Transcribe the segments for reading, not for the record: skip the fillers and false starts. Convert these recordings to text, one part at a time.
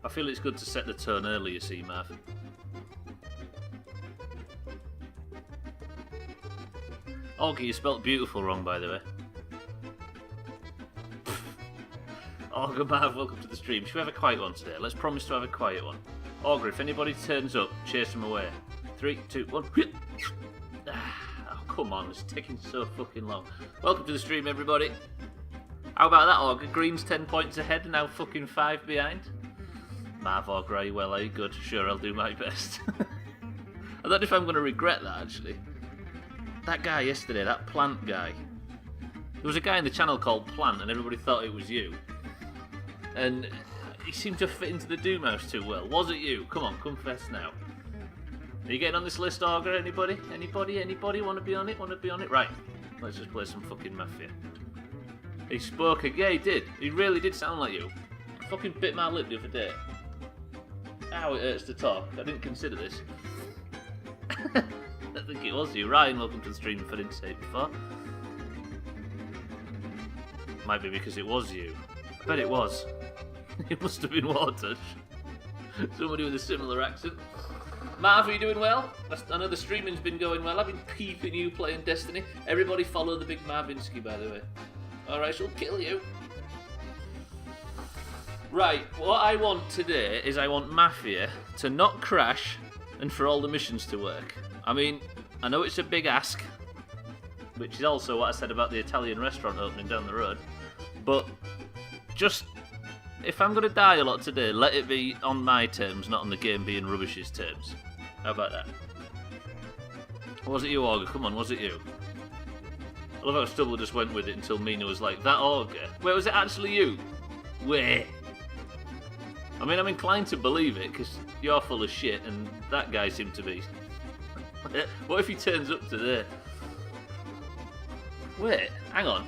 I feel it's good to set the tone early, you see, Marv. Augie, you spelt beautiful wrong, by the way. Auger, Marv, welcome to the stream. Should we have a quiet one today? Let's promise to have a quiet one. Auger, if anybody turns up, chase them away. 3, 2, 1. Oh, come on, it's taking so fucking long. Welcome to the stream, everybody. How about that, Auger? Green's 10 points ahead and now fucking 5 behind. Marv, Auger, are you well? Are you good? Sure, I'll do my best. I don't know if I'm going to regret that, actually. That guy yesterday, that Plant guy. There was a guy in the channel called Plant and everybody thought it was you. And he seemed to fit into the Doomhaus too well. Was it you? Come on, confess now. Are you getting on this list, Auger? Anybody? Anybody want to be on it? Want to be on it? Right. Let's just play some fucking Mafia. He spoke again. Yeah, he did. He really did sound like you. I fucking bit my lip the other day. Ow, it hurts to talk. I didn't consider this. I think it was you. Ryan, welcome to the stream if I didn't say it before. Might be because it was you. I bet it was. It must have been Waters. Somebody with a similar accent. Marv, are you doing well? I know the streaming's been going well. I've been peeping you playing Destiny. Everybody follow the big Marvinsky, by the way. Alright, she'll kill you. Right, what I want today is I want Mafia to not crash and for all the missions to work. I mean, I know it's a big ask, which is also what I said about the Italian restaurant opening down the road, but just, if I'm going to die a lot today, let it be on my terms, not on the game being rubbish's terms. How about that? Was it you, Auger? Come on, was it you? I love how Stubbler just went with it until Mina was like, that Auger? Wait, was it actually you? Wait. I mean, I'm inclined to believe it, because you're full of shit, and that guy seemed to be. What if he turns up today? Wait, hang on.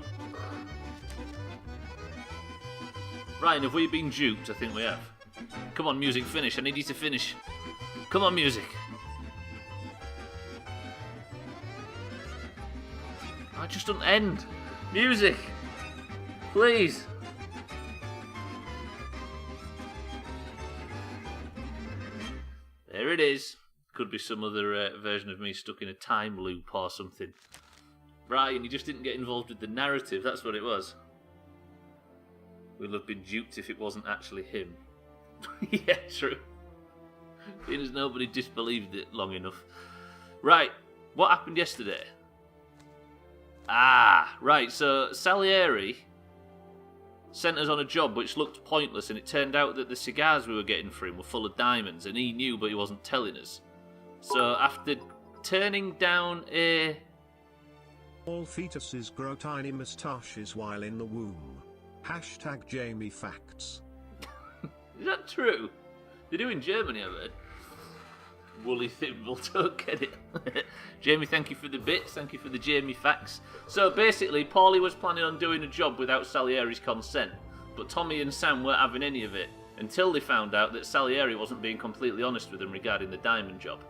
Ryan, have we been duped? I think we have. Come on, music, finish. I need you to finish. Come on, music. I just don't end. Music. Please. There it is. Could be some other version of me stuck in a time loop or something. Ryan, you just didn't get involved with the narrative. That's what it was. We'll have been duped if it wasn't actually him. Yeah, true. Seeing as nobody disbelieved it long enough. Right, what happened yesterday? Ah, right, so Salieri sent us on a job which looked pointless, and it turned out that the cigars we were getting for him were full of diamonds, and he knew but he wasn't telling us. So after turning down a... All fetuses grow tiny moustaches while in the womb. Hashtag Jamie Facts. Is that true? They do in Germany, I've heard. Woolly Thimble, don't get it. Jamie, thank you for the bits, thank you for the Jamie Facts. So basically, Paulie was planning on doing a job without Salieri's consent, but Tommy and Sam weren't having any of it, until they found out that Salieri wasn't being completely honest with them regarding the diamond job.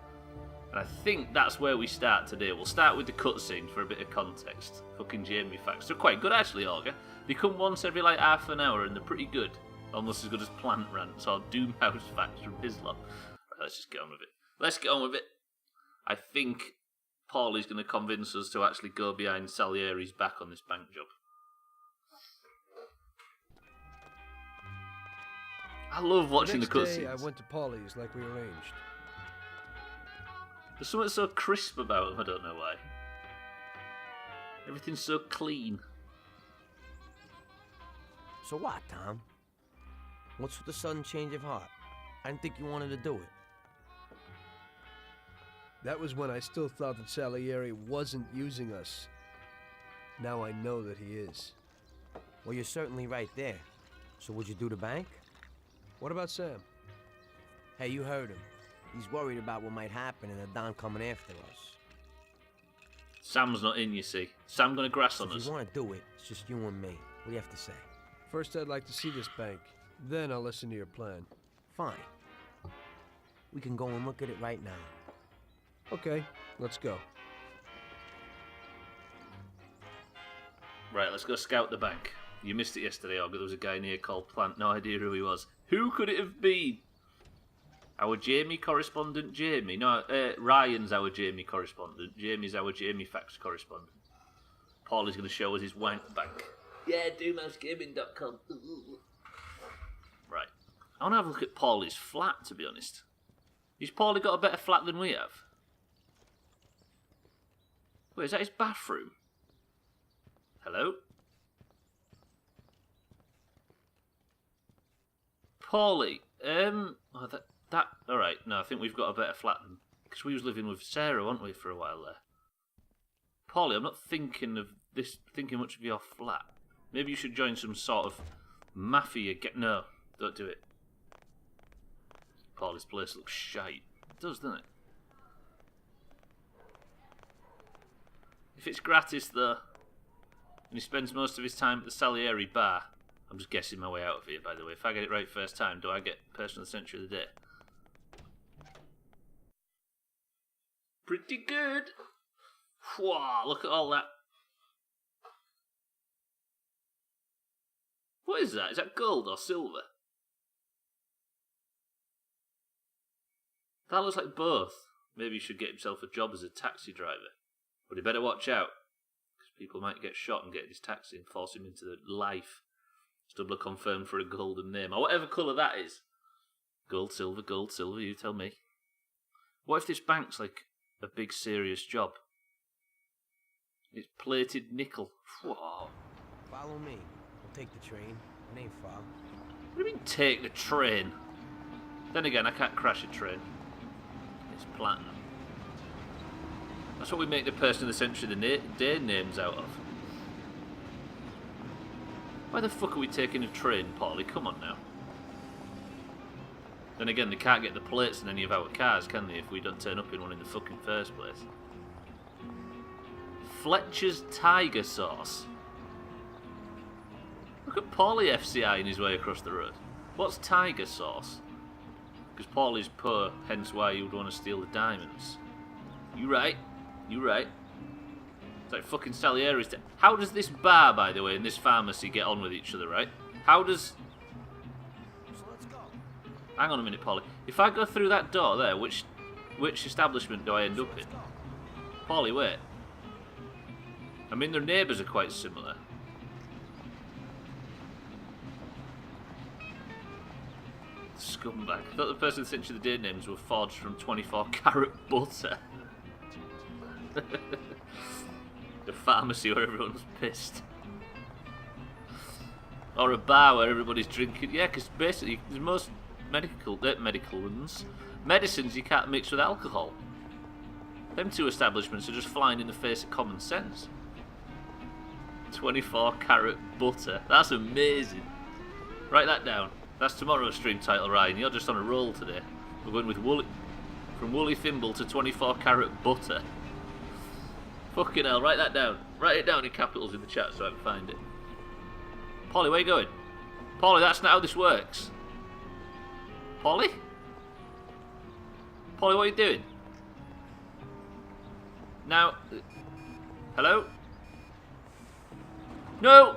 And I think that's where we start today. We'll start with the cutscene for a bit of context. Fucking Jamie Facts. They're quite good actually, Auger. They come once every like half an hour and they're pretty good. Almost as good as Plant Rants or Doomhaus Facts from his lot. Right, let's just get on with it. Let's get on with it. I think Paulie's going to convince us to actually go behind Salieri's back on this bank job. I love watching the cutscenes. I went to Paulie's like we arranged. There's something so crisp about them, I don't know why. Everything's so clean. So what, Tom? What's with the sudden change of heart? I didn't think you wanted to do it. That was when I still thought that Salieri wasn't using us. Now I know that he is. Well, you're certainly right there. So would you do the bank? What about Sam? Hey, you heard him. He's worried about what might happen and the Don coming after us. Sam's not in, you see. Sam gonna grass on If us. you want to do it, it's just you and me. What do you have to say? First, I'd like to see this bank. Then I'll listen to your plan. Fine. We can go and look at it right now. Okay, let's go. Right, let's go scout the bank. You missed it yesterday, Auger. There was a guy in here called Plant. No idea who he was. Who could it have been? Our Jamie correspondent, Jamie. No, Ryan's our Jamie correspondent. Jamie's our Jamie Facts correspondent. Paulie's going to show us his wank bank. Yeah, doomhausgaming.com. Right. I want to have a look at Paulie's flat, to be honest. Has Paulie got a better flat than we have? Wait, is that his bathroom? Hello? Paulie, alright, no, I think we've got a better flat than, because we was living with Sarah, weren't we, for a while there? Paulie, I'm not thinking much of your flat. Maybe you should join some sort of Mafia, no, don't do it. Paulie's place looks shite. It does, doesn't it? If it's gratis, though, and he spends most of his time at the Salieri bar, I'm just guessing my way out of here, by the way. If I get it right first time, do I get Person of the Century of the Day? Pretty good. Wow, look at all that. What is that? Is that gold or silver? That looks like both. Maybe he should get himself a job as a taxi driver. But he better watch out, because people might get shot and get his taxi and force him into the life. Stubbler confirmed for a golden name, or whatever colour that is. Gold, silver, you tell me. What if this bank's like a big serious job? It's plated nickel. Whoa. Follow me. We'll take the train. It ain't far. What do you mean take the train? Then again, I can't crash a train. It's platinum. That's what we make the Person of the Century of the Day names out of. Why the fuck are we taking a train, Paulie? Come on now. Then again, they can't get the plates in any of our cars, can they, if we don't turn up in one in the fucking first place? Fletcher's Tiger Sauce. Look at Paulie FCI in his way across the road. What's Tiger Sauce? Because Paulie's poor, hence why you would want to steal the diamonds. You right. It's like fucking Salieri's. How does this bar, by the way, and this pharmacy get on with each other, right? How does... So let's go. Hang on a minute, Paulie. If I go through that door there, which establishment do I end up in? Paulie, wait. I mean, their neighbours are quite similar. Scumbag. I thought the Person of the Century of the Day names were forged from 24 karat butter. The pharmacy where everyone's pissed. Or a bar where everybody's drinking. Yeah, because basically, there's most medicines you can't mix with alcohol. Them two establishments are just flying in the face of common sense. 24 karat butter. That's amazing. Write that down. That's tomorrow's stream title, Ryan. You're just on a roll today. We're going with from woolly thimble to 24 karat butter. Fucking hell, write that down. Write it down in capitals in the chat so I can find it. Paulie, where you going? Paulie, that's not how this works. Paulie? Paulie, what are you doing? Now... Hello? No!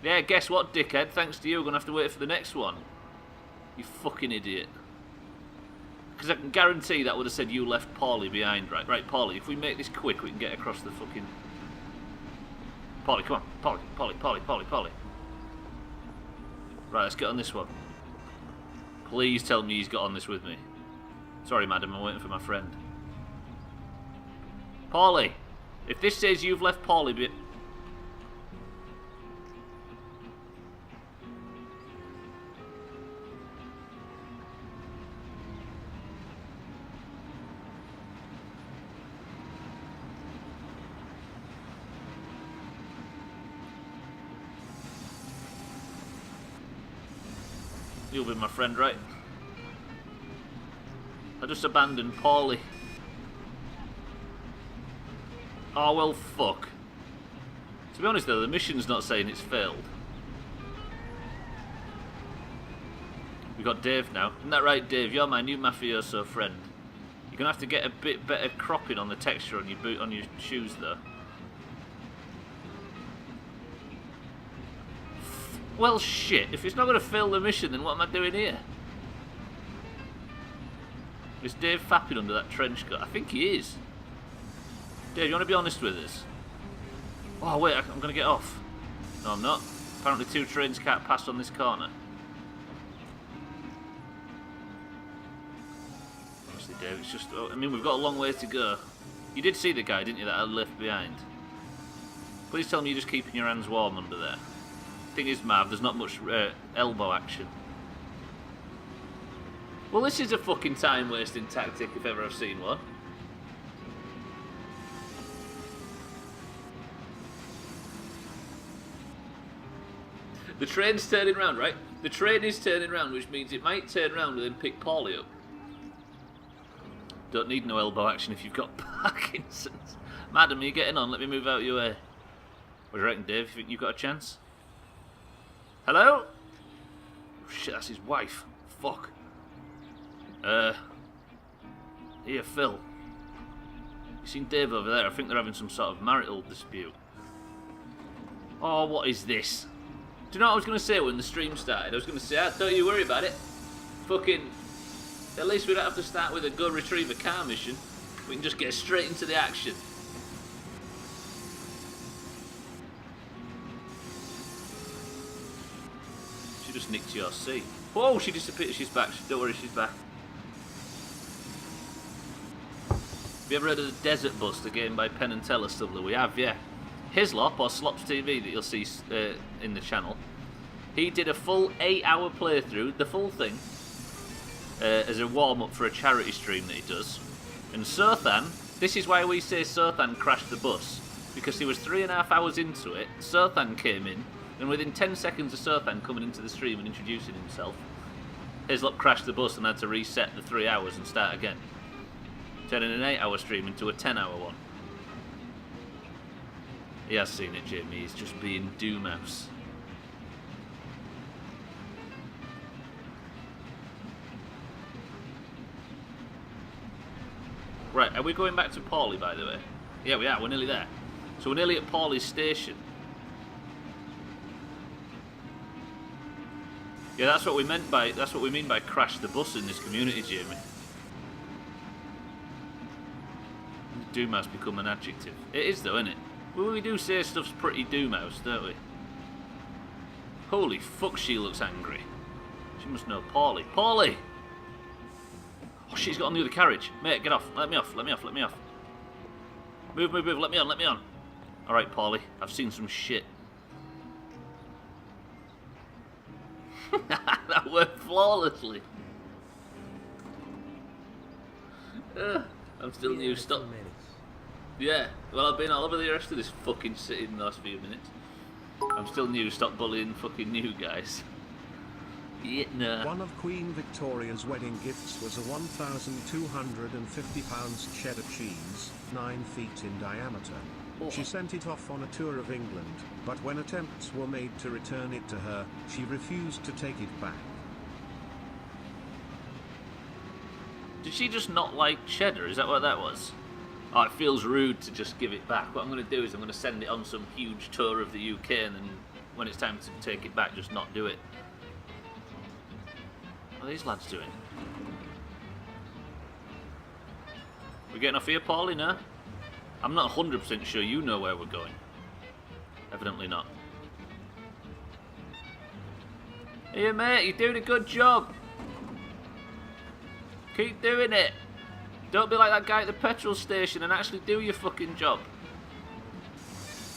Yeah, guess what, dickhead? Thanks to you, we're going to have to wait for the next one. You fucking idiot. Because I can guarantee that would have said you left Paulie behind, right? Right, Paulie, if we make this quick, we can get across the fucking... Paulie, come on. Paulie. Right, let's get on this one. Please tell me he's got on this with me. Sorry, madam, I'm waiting for my friend. Paulie, if this says you've left Paulie behind... You'll be my friend, right? I just abandoned Paulie. Oh, well, fuck. To be honest, though, the mission's not saying it's failed. We got Dave now. Isn't that right, Dave? You're my new mafioso friend. You're going to have to get a bit better cropping on the texture on your shoes, though. Well, shit. If it's not going to fail the mission, then what am I doing here? Is Dave fapping under that trench coat? I think he is. Dave, you want to be honest with us? Oh, wait, I'm going to get off. No, I'm not. Apparently 2 trains can't pass on this corner. Honestly, Dave, it's just... I mean, we've got a long way to go. You did see the guy, didn't you, that I left behind? Please tell me you're just keeping your hands warm under there. Thing is, Mav, there's not much elbow action. Well, this is a fucking time-wasting tactic if ever I've seen one. The train's turning round, right? The train is turning round, which means it might turn round and then pick Paulie up. Don't need no elbow action if you've got Parkinson's. Madam, are you getting on? Let me move out your way. What do you reckon, Dave? You think you've got a chance? Hello? Oh, shit, that's his wife. Fuck. Here, Phil. You seen Dave over there? I think they're having some sort of marital dispute. Oh, what is this? Do you know what I was going to say when the stream started? I was going to say, don't you worry about it. Fucking... At least we don't have to start with a go retrieve a car mission. We can just get straight into the action. She just nicked your seat. Whoa, she disappeared. She's back. Don't worry, she's back. Have you ever heard of the Desert Bus, the game by Penn and Teller, Stubbler? We have, yeah. Hislop, or Slops TV, that you'll see in the channel, he did a full 8-hour playthrough, the full thing, as a warm-up for a charity stream that he does. And Sothan, this is why we say Sothan crashed the bus, because he was 3.5 hours into it, Sothan came in, and within 10 seconds of Sothan coming into the stream and introducing himself, Hislop crashed the bus and had to reset the 3 hours and start again, turning an 8-hour stream into a 10-hour one. He has seen it, Jamie. He's just being Doomhaus. Right, are we going back to Paulie, by the way? Yeah, we are. We're nearly there. So we're nearly at Paulie's station. Yeah, that's what we meant by. That's what we mean by crash the bus in this community, Jamie. Doomhaus become an adjective. It is though, isn't it? Well, we do say stuff's pretty Doomhaus, don't we? Holy fuck, she looks angry. She must know Paulie. Paulie! Oh, she's got on the other carriage. Mate, get off. Let me off. Let me off. Let me off. Move, move, move. Let me on. Let me on. Alright, Paulie. I've seen some shit. That worked flawlessly. I'm still new. Stop. Yeah, well, I've been all over the rest of this fucking city in the last few minutes. I'm still new. Stop bullying fucking new guys. Yeah, nah. One of Queen Victoria's wedding gifts was a 1,250 pounds cheddar cheese, 9 feet in diameter. Oh. She sent it off on a tour of England, but when attempts were made to return it to her, she refused to take it back. Did she just not like cheddar? Is that what that was? Oh, it feels rude to just give it back. What I'm going to do is I'm going to send it on some huge tour of the UK, and then when it's time to take it back, just not do it. What are these lads doing? We're getting off here, Paulie, no? I'm not 100% sure you know where we're going. Evidently not. Hey, mate, you're doing a good job. Keep doing it. Don't be like that guy at the petrol station and actually do your fucking job.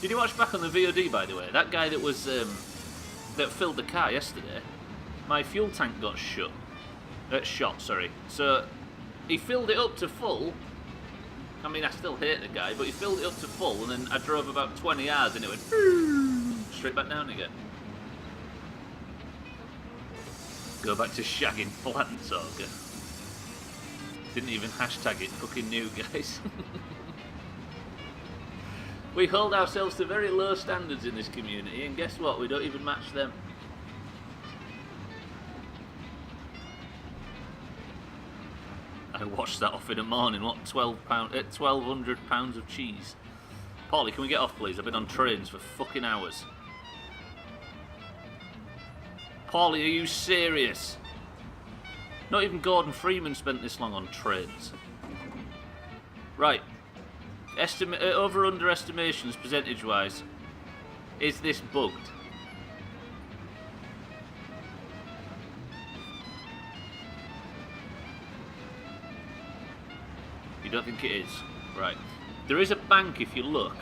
Did you watch back on the VOD, by the way? That guy that was that filled the car yesterday. My fuel tank got shot, sorry. So he filled it up to full. I mean, I still hate the guy, but he filled it up to full, and then I drove about 20 yards, and it went straight back down again. Go back to shagging plants, Olga. Didn't even hashtag it, fucking new guys. We hold ourselves to very low standards in this community, and guess what? We don't even match them. I washed that off in the morning. What, 1,200 pounds of cheese? Paulie, can we get off, please? I've been on trains for fucking hours. Paulie, are you serious? Not even Gordon Freeman spent this long on trains. Right. Over underestimations percentage-wise. Is this bugged? You don't think it is? Right. There is a bank if you look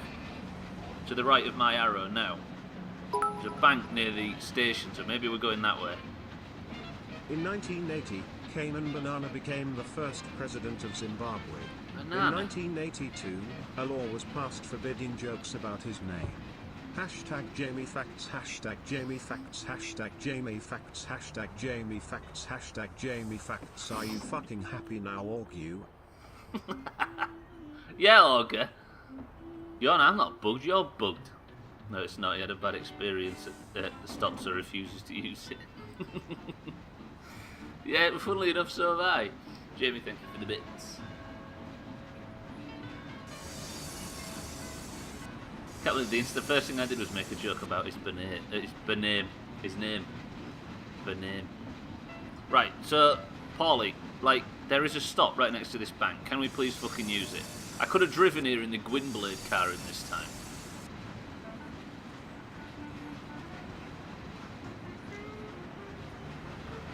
to the right of my arrow now. There's a bank near the station, so maybe we're going that way. In 1980, Canaan Banana became the first president of Zimbabwe. Banana. In 1982, a law was passed forbidding jokes about his name. Hashtag Jamie Facts, hashtag Jamie Facts, hashtag Jamie Facts, hashtag Jamie Facts, hashtag Jamie Facts. Are you fucking happy now, Augie? Yeah, Auger. I'm not bugged, you're bugged. No, it's not. He had a bad experience at the stop, so refuses to use it. Yeah, funnily enough, so have I. Jamie, thank you for the bits. Can't believe the first thing I did was make a joke about his name. Right, so, Paulie, like, there is a stop right next to this bank. Can we please fucking use it? I could have driven here in the Gwynblade car in this time.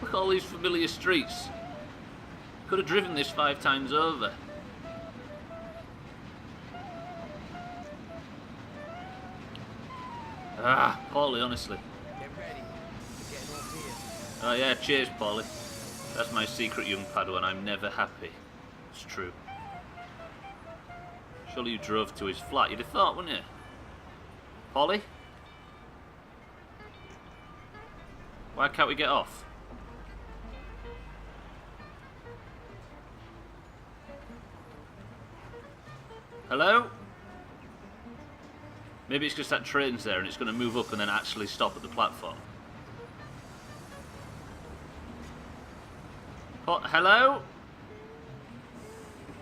Look at all these familiar streets. Could have driven this 5 times over. Ah, Paulie, honestly. Get ready. We're getting off here. Oh yeah, cheers, Paulie. That's my secret, young Padawan. I'm never happy. It's true. Surely you drove to his flat. You'd have thought, wouldn't you? Paulie? Why can't we get off? Hello? Maybe it's because that train's there and it's going to move up and then actually stop at the platform. Hello?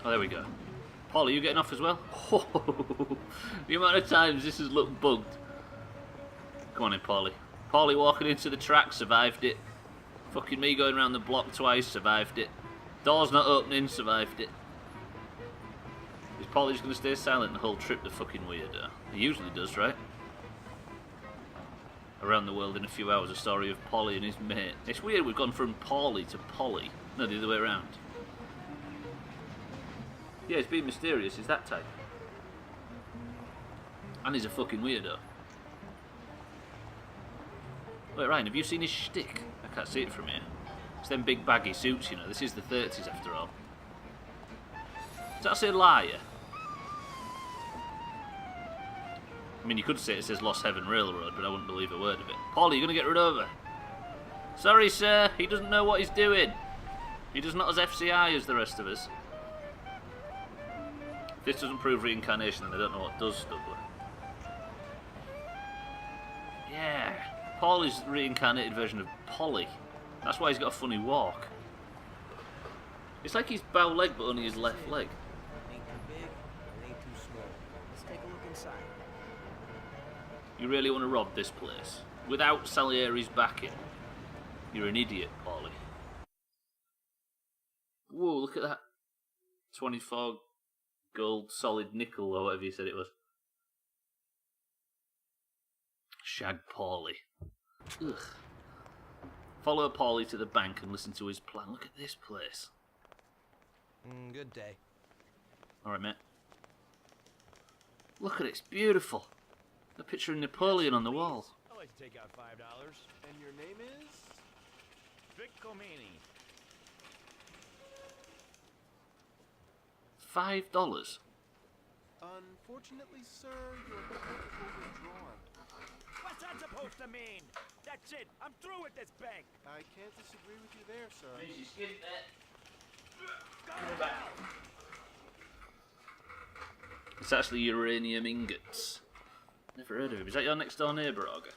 Oh, there we go. Paul, are you getting off as well? The amount of times this has looked bugged. Come on in, Paulie. Paulie walking into the track, survived it. Fucking me going around the block twice, survived it. Door's not opening, survived it. Is Paulie just going to stay silent the whole trip, the fucking weirdo? He usually does, right? Around the world in a few hours, a story of Paulie and his mate. It's weird we've gone from Paulie to Polly. No, the other way around. Yeah, he's being mysterious, he's that type. And he's a fucking weirdo. Wait, Ryan, have you seen his shtick? I can't see it from here. It's them big baggy suits, you know. This is the 30s after all. Does that say liar? I mean, you could say it says Lost Heaven Railroad, but I wouldn't believe a word of it. Paul, are you going to get run over? Sorry, sir. He doesn't know what he's doing. He does not as FCI as the rest of us. If this doesn't prove reincarnation, then I don't know what does, Stubbler. Yeah. Paul is the reincarnated version of Polly. That's why he's got a funny walk. It's like he's bow leg, but only his left leg. Ain't too big, it ain't too small. Let's take a look inside. You really want to rob this place? Without Salieri's backing? You're an idiot, Paulie. Whoa, look at that. 24 gold solid nickel, or whatever you said it was. Shag Paulie. Ugh. Follow Paulie to the bank and listen to his plan. Look at this place. Good day. Alright, mate. Look at it, it's beautiful. A picture of Napoleon on the wall. I'd like to take out $5. And your name is? Vic Comini. $5? Unfortunately, sir, your account is overdrawn. What's that supposed to mean? That's it. I'm through with this bank. I can't disagree with you there, sir. It's actually uranium ingots. Never heard of him. Is that your next door neighbour, Auger?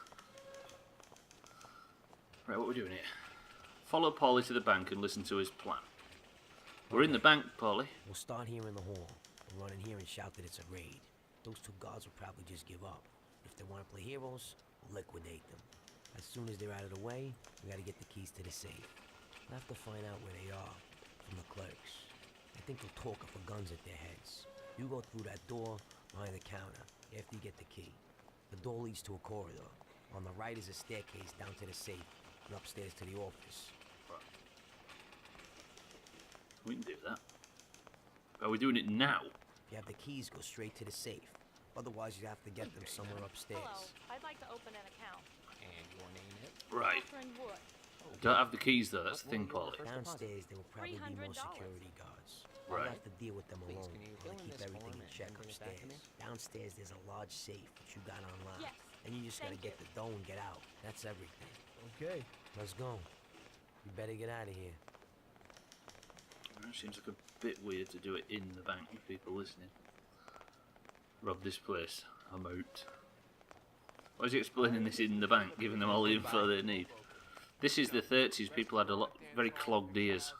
Right, what are we doing here? Follow Paulie to the bank and listen to his plan. We're in the bank, Paulie. We'll start here in the hall. We'll run in here and shout that it's a raid. Those two guards will probably just give up. If they want to play heroes, we'll liquidate them. As soon as they're out of the way, we gotta get the keys to the safe. We'll have to find out where they are from the clerks. I think they'll talk up for guns at their heads. You go through that door behind the counter after you get the key. The door leads to a corridor. On the right is a staircase down to the safe and upstairs to the office. Right. We can do that. Are we doing it now? If you have the keys, go straight to the safe. Otherwise, you have to get them somewhere upstairs. Hello, I'd like to open an account. And your name is? Right. Catherine Wood. Don't have the keys though, that's the thing, Polly. Downstairs, there will probably be more $300. security guards. Right. I'll have to deal with them Please, alone. can you I'll fill in keep this everything form in check and bring it back to upstairs. me? Downstairs, there's a large safe which you got unlocked. Yes, And you just gotta thank get the dough and get out. That's everything. Okay. Let's go. You better get out of here. It seems like a bit weird to do it in the bank with people listening. Rob this place. I'm out. Why is he explaining this in the bank, giving them all the info they need? This is the 30s. People had a lot, very clogged ears.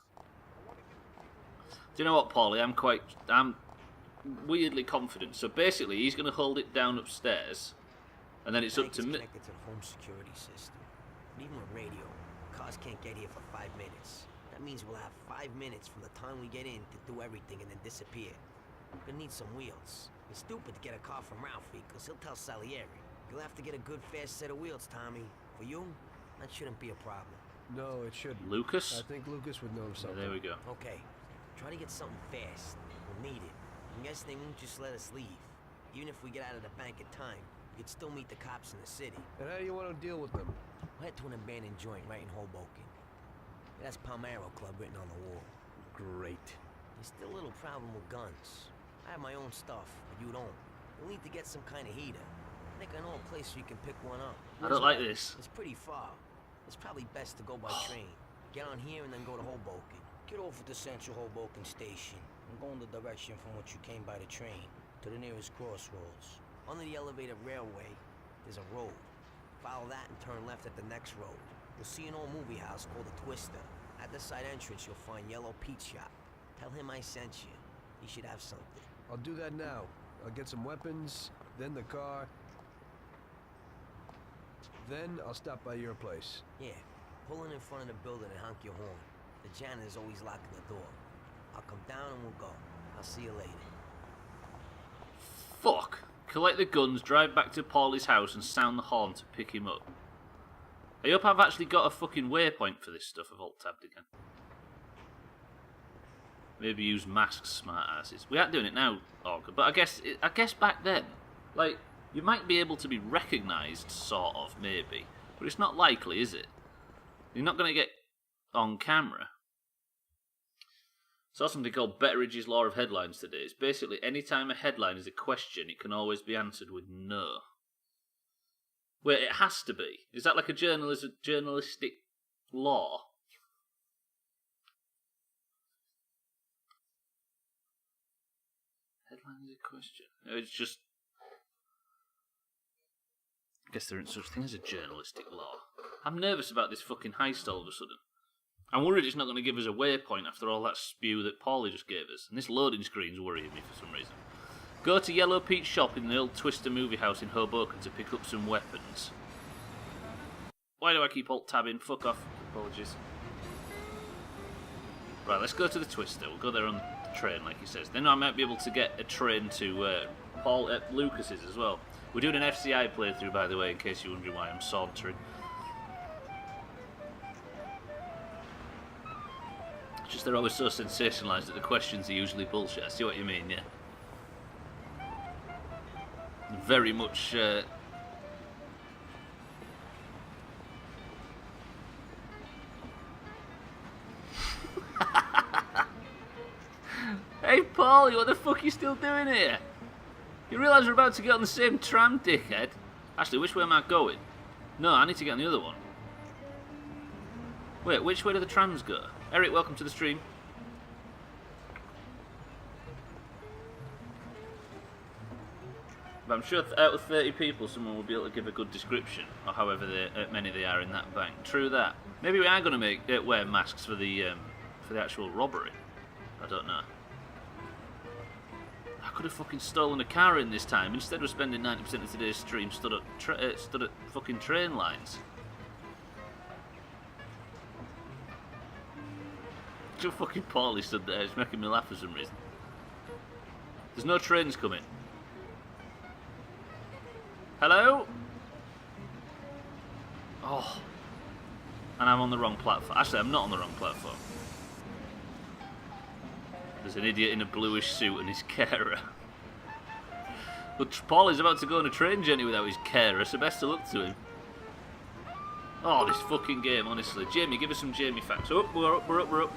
Do you know what, Paulie? I'm weirdly confident. So basically, he's going to hold it down upstairs, and then it's up to me. Connected to the home security system. But even with radio, cars can't get here for 5 minutes. That means we'll have 5 minutes from the time we get in to do everything and then disappear. We're gonna need some wheels. It's stupid to get a car from Ralphie, because he'll tell Salieri. You'll have to get a good, fast set of wheels, Tommy. For you, that shouldn't be a problem. No, it shouldn't. Lucas? I think Lucas would know Yeah, something. there we go. Okay, try to get something fast. We'll need it. I'm guessing they won't just let us leave. Even if we get out of the bank in time, we could still meet the cops in the city. And how do you want to deal with them? We'll head to an abandoned joint right in Hoboken. It has Palmero Club written on the wall. Great. There's still a little problem with guns. I have my own stuff, but you don't. You'll need to get some kind of heater. I think I know a place where you can pick one up. I don't like this. It's pretty far. It's probably best to go by train. Get on here and then go to Hoboken. Get off at the Central Hoboken station and go in the direction from which you came by the train to the nearest crossroads. Under the elevated railway, there's a road. Follow that and turn left at the next road. You'll see an old movie house called the Twister. At the side entrance, you'll find Yellow Pete Shop. Tell him I sent you. He should have something. I'll do that now. I'll get some weapons, then the car. Then I'll stop by your place. Yeah, pull in front of the building and honk your horn. The janitor's always locking the door. I'll come down and we'll go. I'll see you later. Fuck. Collect the guns, drive back to Paulie's house and sound the horn to pick him up. I hope I've actually got a fucking waypoint for this stuff I've alt-tabbed again. Maybe use masks, smart asses. We aren't doing it now, Orca, but I guess back then, like, you might be able to be recognised, sort of, maybe. But it's not likely, is it? You're not going to get on camera. Saw something called Betteridge's Law of Headlines today. It's basically any time a headline is a question, it can always be answered with no. Wait, it has to be. Is that like a journalistic law? Headline is a question. It's just... I guess there isn't such thing as a journalistic law. I'm nervous about this fucking heist all of a sudden. I'm worried it's not going to give us a waypoint after all that spew that Paulie just gave us. And this loading screen's worrying me for some reason. Go to Yellow Pete's shop in the old Twister movie house in Hoboken to pick up some weapons. Why do I keep alt-tabbing? Fuck off. Apologies. Right, let's go to the Twister. We'll go there on the train, like he says. Then I might be able to get a train to Lucas's as well. We're doing an FCI playthrough, by the way, in case you're wondering why I'm sauntering. It's just they're always so sensationalised that the questions are usually bullshit. I see what you mean, yeah. Very much... Hey, Paulie, what the fuck are you still doing here? You realise we're about to get on the same tram, dickhead? Actually, which way am I going? No, I need to get on the other one. Wait, which way do the trams go? Eric, welcome to the stream. But I'm sure out of 30 people, someone will be able to give a good description, or however many they are in that bank. True that. Maybe we are going to wear masks for the actual robbery. I don't know. I could have fucking stolen a car in this time. Instead of spending 90% of today's stream stood at fucking train lines. too fucking poorly stood there. It's making me laugh for some reason. There's no trains coming. Hello? Oh. And I'm on the wrong platform. Actually, I'm not on the wrong platform. There's an idiot in a bluish suit and his carer. But Paul is about to go on a train journey without his carer, so best of luck to him. Oh, this fucking game, honestly. Jamie, give us some Jamie facts. Oh, we're up.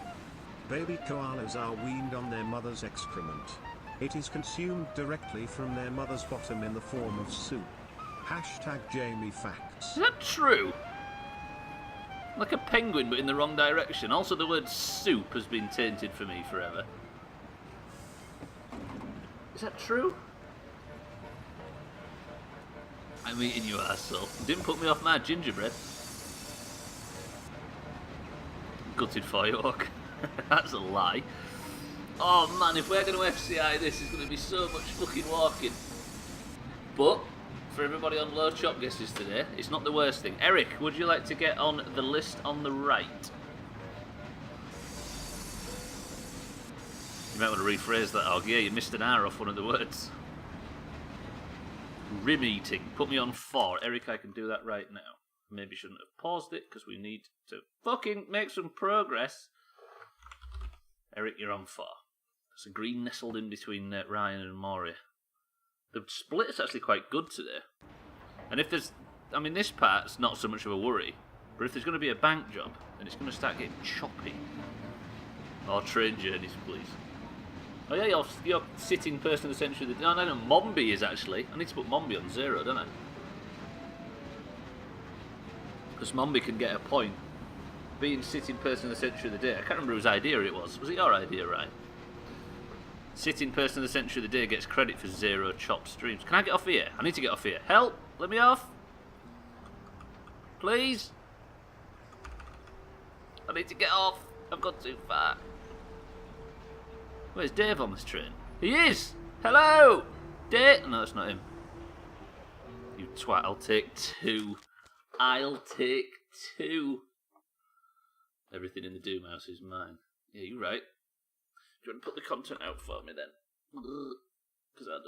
Baby koalas are weaned on their mother's excrement. It is consumed directly from their mother's bottom in the form of soup. Hashtag Jamie facts. Is that true? Like a penguin, but in the wrong direction. Also, the word soup has been tainted for me forever. Is that true? I'm eating you, arsehole. Didn't put me off my gingerbread. Gutted for you, Hawk. That's a lie. Oh man, if we're going to FCI this, it's going to be so much fucking walking. But, for everybody on low chop guesses today, it's not the worst thing. Eric, would you like to get on the list on the right? You might want to rephrase that, Hog. Yeah, you missed an R off one of the words. Rib eating. Put me on 4. Eric, I can do that right now. Maybe shouldn't have paused it, because we need to fucking make some progress. Eric, you're on 4. There's a green nestled in between Ryan and Maury. The split's actually quite good today. And if there's... I mean, this part's not so much of a worry. But if there's going to be a bank job, then it's going to start getting choppy. Or train journeys, please. Oh yeah, you're sitting person of the century. No, Mombi is actually. I need to put Mombi on 0, don't I? Because Mombi can get a point. Being sitting person of the century of the day. I can't remember whose idea it was. Was it your idea, Ryan? Sitting person of the century of the day gets credit for 0 chopped streams. Can I get off here? I need to get off here. Help! Let me off! Please! I need to get off! I've gone too far. Where's Dave on this train? He is! Hello! Dave! No, that's not him. You twat, I'll take 2. I'll take 2. Everything in the Doomhaus is mine. Yeah, you're right. Do you want to put the content out for me then? Because I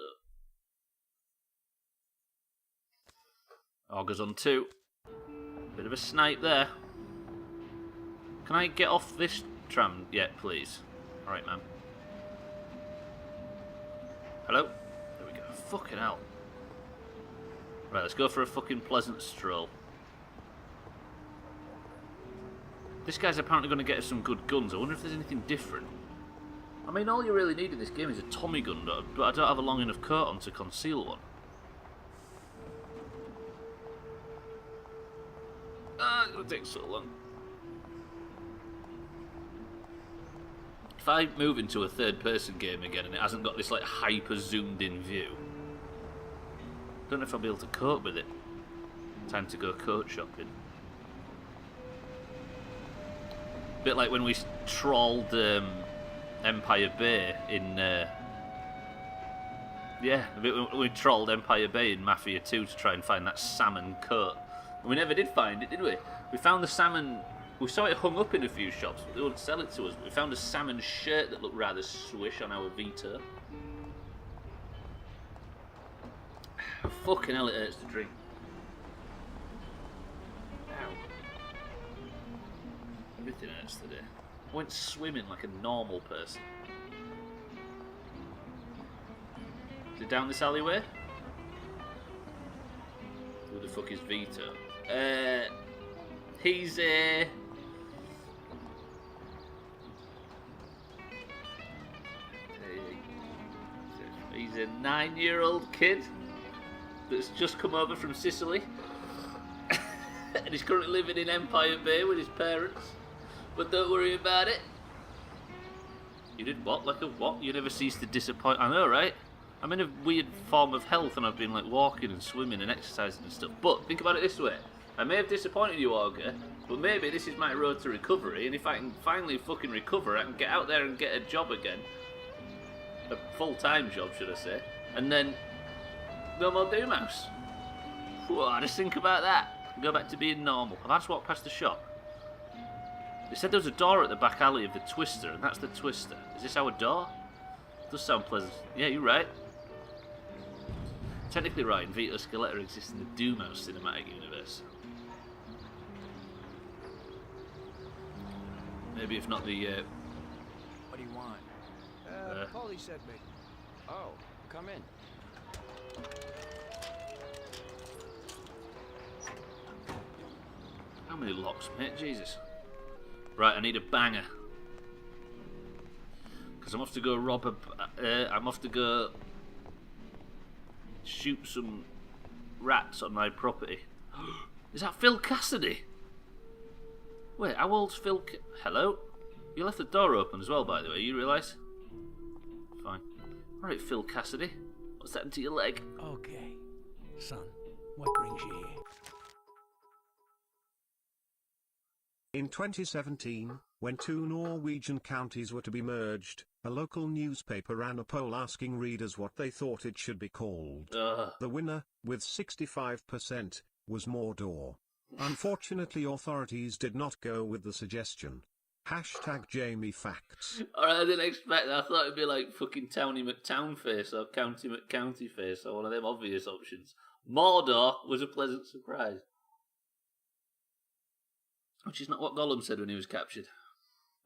don't. Augers on 2. Bit of a snipe there. Can I get off this tram yet, please? Alright, ma'am. Hello? There we go. Fucking hell. Right, let's go for a fucking pleasant stroll. This guy's apparently going to get us some good guns. I wonder if there's anything different. I mean, all you really need in this game is a Tommy gun, but I don't have a long enough coat on to conceal one. It's going to take so long. If I move into a third-person game again and it hasn't got this like hyper-zoomed-in view, I don't know if I'll be able to cope with it. Time to go coat shopping. Bit like when we trawled Empire Bay in... yeah, we trawled Empire Bay in Mafia 2 to try and find that salmon coat. And we never did find it, did we? We found the salmon... We saw it hung up in a few shops, but they wouldn't sell it to us. We found a salmon shirt that looked rather swish on our Vita. Fucking hell, it hurts to drink. Ow. Everything hurts today. I went swimming like a normal person. Is it down this alleyway? Who the fuck is Vito? He's a... He's a 9-year-old kid that's just come over from Sicily. And he's currently living in Empire Bay with his parents. But don't worry about it. You did what? Like a what? You never cease to disappoint. I know, right? I'm in a weird form of health and I've been like walking and swimming and exercising and stuff. But think about it this way. I may have disappointed you, Auger, but maybe this is my road to recovery, and if I can finally fucking recover, I can get out there and get a job again. A full-time job, should I say. And then, no more Doomhaus. Whoa, just think about that. Go back to being normal. I've just walked past the shop. They said there was a door at the back alley of the Twister, and that's the Twister. Is this our door? Does sound pleasant. Yeah, you're right. Technically right, Vito Scaletta exists in the Doomhaus cinematic universe. Maybe if not the, What do you want? Paulie sent me. Oh, come in. How many locks, mate? Jesus. Right, I need a banger. Because I'm off to go rob a... I'm off to go... shoot some rats on my property. Is that Phil Cassidy? Wait, how old's Phil... Hello? You left the door open as well, by the way, you realise? Fine. Alright, Phil Cassidy. What's that into your leg? Okay. Son, what brings you here? In 2017, when two Norwegian counties were to be merged, a local newspaper ran a poll asking readers what they thought it should be called. The winner, with 65%, was Mordor. Unfortunately, authorities did not go with the suggestion. Hashtag Jamie Facts. Alright, I didn't expect that. I thought it'd be like fucking Towny McTownface or County McCountyface or one of them obvious options. Mordor was a pleasant surprise. Which is not what Gollum said when he was captured.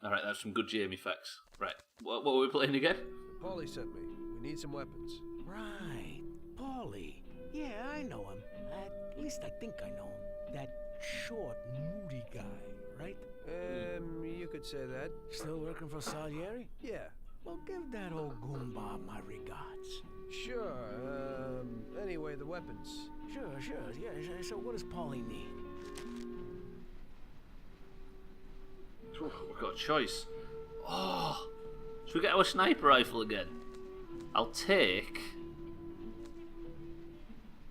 Alright, that's some good Jamie facts. Right, what were we playing again? Paulie sent me. We need some weapons. Right. Paulie. Yeah, I know him. At least I think I know him. That short, moody guy, right? You could say that. Still working for Salieri? Yeah. Well, give that old goomba my regards. Sure. Anyway, the weapons. Sure. Yeah, so what does Paulie need? We've got a choice. Oh, should we get our sniper rifle again? I'll take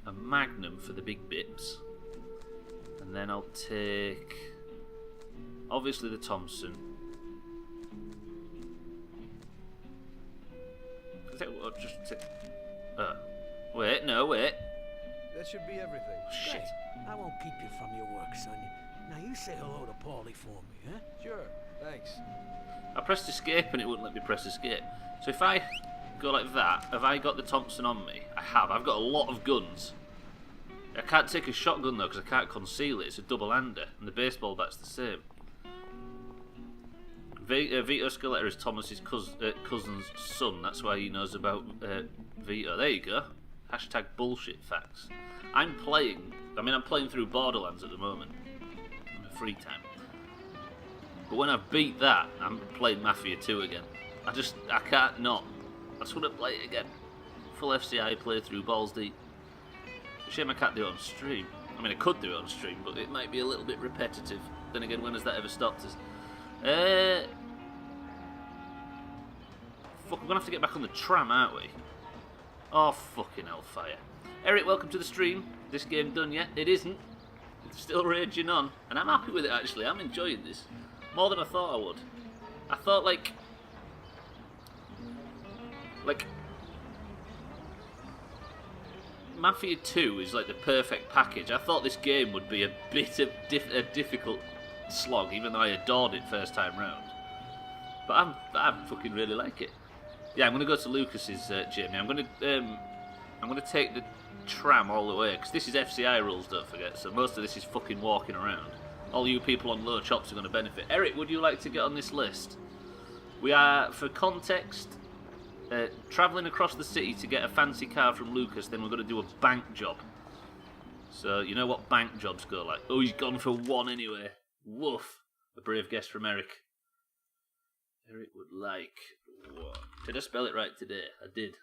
a Magnum for the big bits, and then I'll take obviously the Thompson. I think I'll just take. Wait. That should be everything. Shit. Hey, I won't keep you from your work, son. Now you say hello to Paulie for me, huh? Sure. Thanks. I pressed escape and it wouldn't let me press escape. So if I go like that, have I got the Thompson on me? I have. I've got a lot of guns. I can't take a shotgun though because I can't conceal it. It's a double-hander, and the baseball bat's the same. Vito Scaletta is Thomas's cousin's son. That's why he knows about Vito. There you go. Hashtag bullshit facts. I'm playing through Borderlands at the moment. In my free time. But when I've beat that, I'm playing Mafia 2 again. I can't not. I just want to play it again. Full FCI playthrough, balls deep. It's a shame I can't do it on stream. I mean, I could do it on stream, but it might be a little bit repetitive. Then again, when has that ever stopped us? Fuck, we're going to have to get back on the tram, aren't we? Oh, fucking hellfire. Eric, welcome to the stream. This game done yet? It isn't. It's still raging on. And I'm happy with it, actually. I'm enjoying this. More than I thought I would. I thought, like... Mafia 2 is like the perfect package. I thought this game would be a bit of a difficult slog, even though I adored it first time round. But I fucking really like it. Yeah, I'm gonna go to Lucas's, Jamie. I'm gonna take the tram all the way because this is FCI rules, don't forget. So most of this is fucking walking around. All you people on low chops are going to benefit. Eric, would you like to get on this list? We are, for context, travelling across the city to get a fancy car from Lucas, then we're going to do a bank job. So, you know what bank jobs go like. Oh, he's gone for one anyway. Woof. A brave guess from Eric. Eric would like one. Did I spell it right today? I did.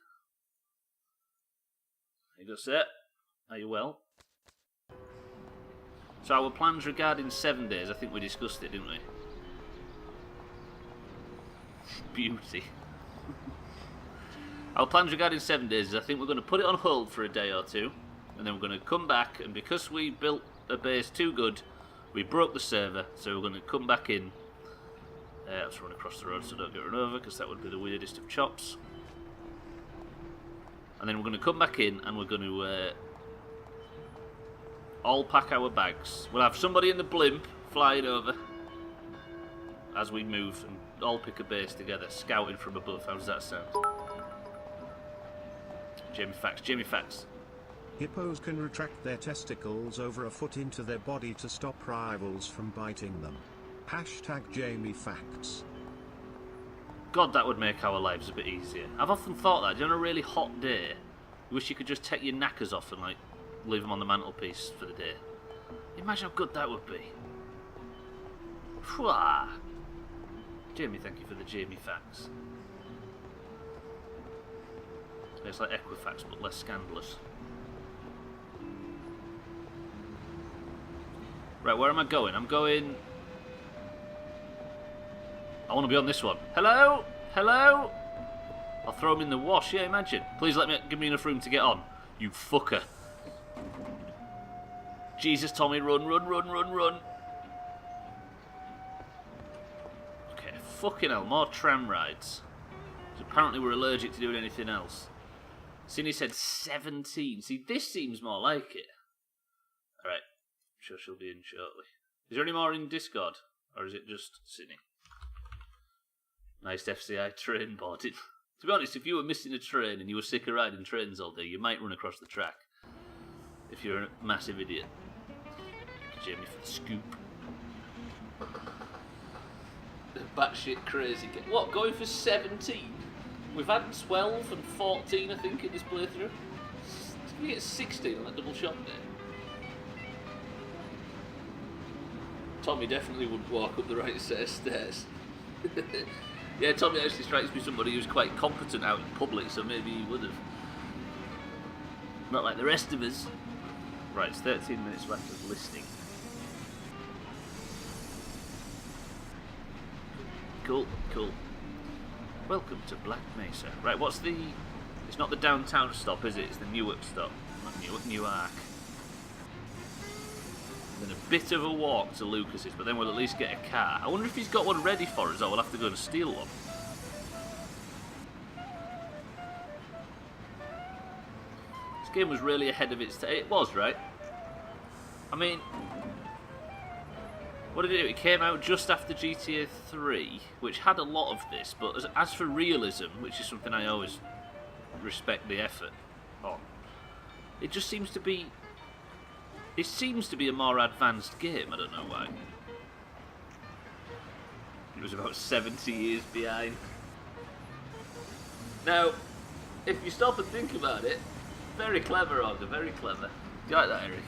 There you go, sir. Are you well? So our plans regarding 7 days, I think we discussed it, didn't we? Beauty. Our plans regarding 7 days is I think we're going to put it on hold for a day or two, and then we're going to come back, and because we built a base too good, we broke the server, so we're going to come back in. Let's run across the road so don't get run over, because that would be the weirdest of chops. And then we're going to come back in, and we're going to all pack our bags. We'll have somebody in the blimp flying over. as we move and all pick a base together, scouting from above. How does that sound? Jamie Facts, Jamie Facts. Hippos can retract their testicles over a foot into their body to stop rivals from biting them. Hashtag Jamie Facts. God, that would make our lives a bit easier. I've often thought that. On a really hot day, you wish you could just take your knackers off and like leave them on the mantelpiece for the day. Imagine how good that would be. Pwah. Jamie, thank you for the Jamie Facts. It's like Equifax, but less scandalous. Right, where am I going? I'm going... I want to be on this one. Hello? Hello? I'll throw him in the wash, yeah, imagine. Please give me enough room to get on. You fucker. Jesus, Tommy, run, run, run, run, run. Okay, fucking hell, more tram rides. So apparently we're allergic to doing anything else. Cindy said 17. See, this seems more like it. Alright, I'm sure she'll be in shortly. Is there any more in Discord? Or is it just Cindy? Nice FCI train boarding. To be honest, if you were missing a train and you were sick of riding trains all day, you might run across the track. If you're a massive idiot. Jamie for the scoop. Batshit crazy. What, going for 17? We've had 12 and 14, I think, in this playthrough. Did we get 16 on that double shot there? Tommy definitely wouldn't walk up the right set of stairs. Yeah, Tommy actually strikes me somebody who's quite competent out in public, so maybe he would have. Not like the rest of us. Right, it's 13 minutes left of listing. Cool, cool. Welcome to Black Mesa. Right, what's the... It's not the downtown stop, is it? It's the Newark stop. Not Newark. Then a bit of a walk to Lucas's, but then we'll at least get a car. I wonder if he's got one ready for us, or we'll have to go and steal one. This game was really ahead of its time. It was, right? I mean... What did it do? It came out just after GTA 3, which had a lot of this, but as for realism, which is something I always respect the effort on, it just seems to be... It seems to be a more advanced game, I don't know why. It was about 70 years behind. Now, if you stop and think about it, very clever, Ogre, very clever. Do you like that, Eric?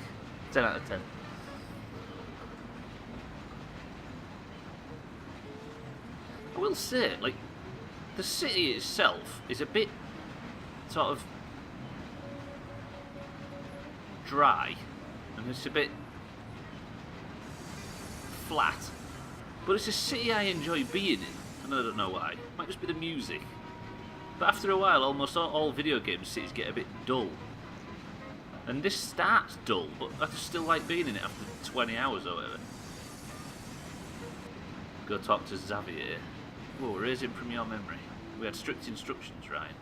10 out of 10. I will say, like, the city itself is a bit sort of dry. And it's a bit flat. But it's a city I enjoy being in, and I don't know why. It might just be the music. But after a while, almost all video game cities get a bit dull. And this starts dull, but I just still like being in it after 20 hours or whatever. Go talk to Xavier. Whoa, raise him from your memory. We had strict instructions, Ryan.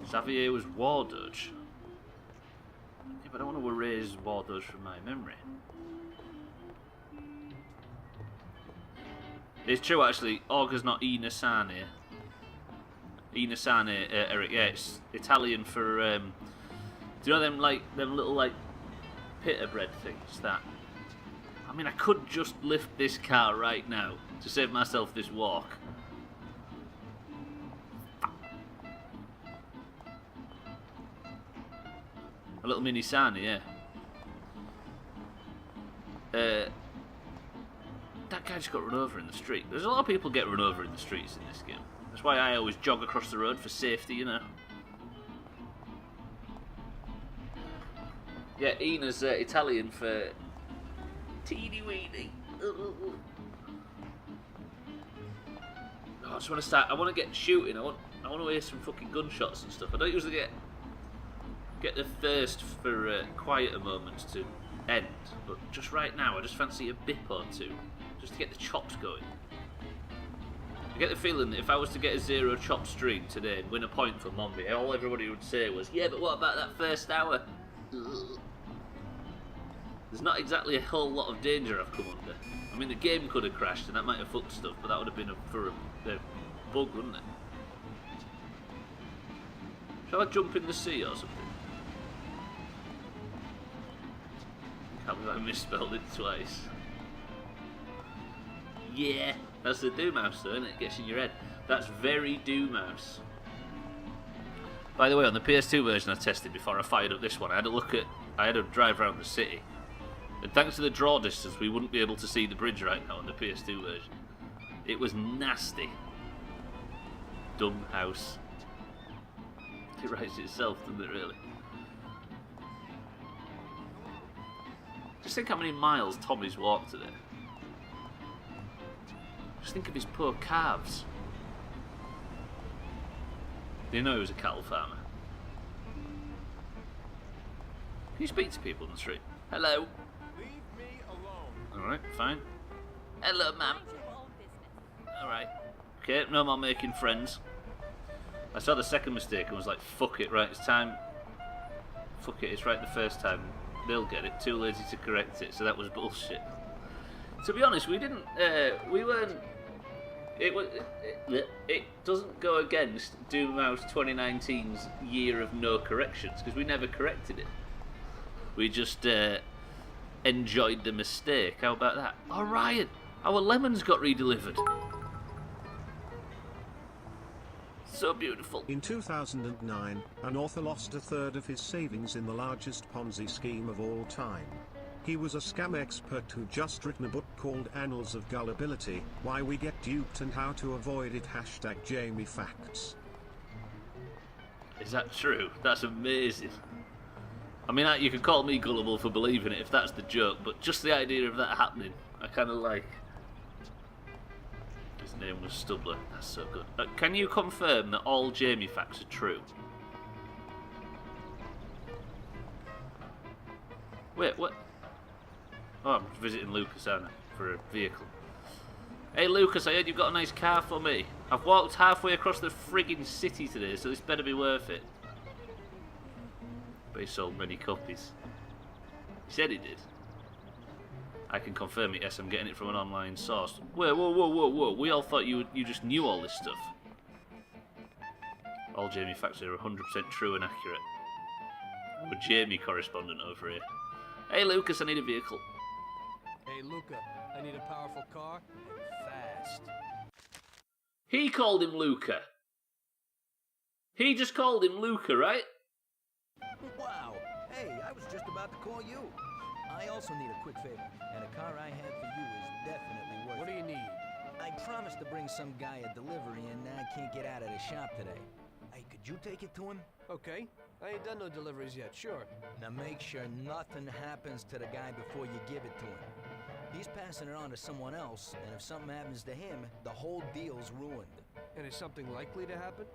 Xavier was War Doge. Yeah, but I don't want to erase War Doge from my memory. It's true, actually. Orga's not Inasane. Inasane, Eric. Yeah, it's Italian for. Do you know them little like pita bread things? That. I mean, I could just lift this car right now to save myself this walk. A little mini Sani, yeah. That guy just got run over in the street. There's a lot of people get run over in the streets in this game. That's why I always jog across the road for safety, you know. Yeah, Ina's Italian for teeny weeny. Oh, I just want to start. I want to get shooting. I want to hear some fucking gunshots and stuff. I don't usually get the thirst for quieter moments to end, but just right now I just fancy a bip or two, just to get the chops going. I get the feeling that if I was to get a 0 chop stream today and win a point for Mombi, all everybody would say was, yeah, but what about that first hour? Ugh. There's not exactly a whole lot of danger I've come under. I mean, the game could have crashed and that might have fucked stuff, but that would have been for a bug, wouldn't it? Shall I jump in the sea or something? Can't believe I misspelled it twice. Yeah, that's the Doomhaus though, isn't it? It gets in your head. That's very Doomhaus. By the way, on the PS2 version I tested before I fired up this one, I had a drive around the city. And thanks to the draw distance, we wouldn't be able to see the bridge right now on the PS2 version. It was nasty. Doomhaus. It writes itself, doesn't it, really? Just think how many miles Tommy's walked today. Just think of his poor calves. Do you know he was a cattle farmer? Can you speak to people on the street? Hello. Leave me alone. Alright, fine. Hello, ma'am. Mind your own business. Alright. Okay, no more making friends. I saw the second mistake and was like, fuck it, right, it's time. Fuck it, it's right the first time. They'll get it. Too lazy to correct it, so that was bullshit. To be honest, we weren't... It doesn't go against Doomhaus 2019's year of no corrections, because we never corrected it. We just enjoyed the mistake. How about that? Oh, Ryan, our lemons got redelivered. So beautiful. In 2009, an author lost a third of his savings in the largest Ponzi scheme of all time. He was a scam expert who just written a book called Annals of Gullibility, Why We Get Duped and How to Avoid It. Jamie Facts. Is that true? That's amazing. I mean, you could call me gullible for believing it if that's the joke, but just the idea of that happening, I kind of like. His name was Stubbler. That's so good. Can you confirm that all Jamie facts are true? Wait, what? Oh, I'm visiting Lucas, aren't I? For a vehicle. Hey Lucas, I heard you've got a nice car for me. I've walked halfway across the frigging city today, so this better be worth it. But he sold many copies. He said he did. I can confirm it, yes, I'm getting it from an online source. Whoa. We all thought you just knew all this stuff. All Jamie facts are 100% true and accurate. We're Jamie correspondent over here. Hey Lucas, I need a vehicle. Hey, Luca, I need a powerful car and fast. He called him Luca. He just called him Luca, right? Wow. Hey, I was just about to call you. I also need a quick favor, and a car I have for you is definitely worth it. What do you need? I promised to bring some guy a delivery, and I can't get out of the shop today. Hey, could you take it to him? Okay. I ain't done no deliveries yet, sure. Now make sure nothing happens to the guy before you give it to him. He's passing it on to someone else, and if something happens to him, the whole deal's ruined. And is something likely to happen?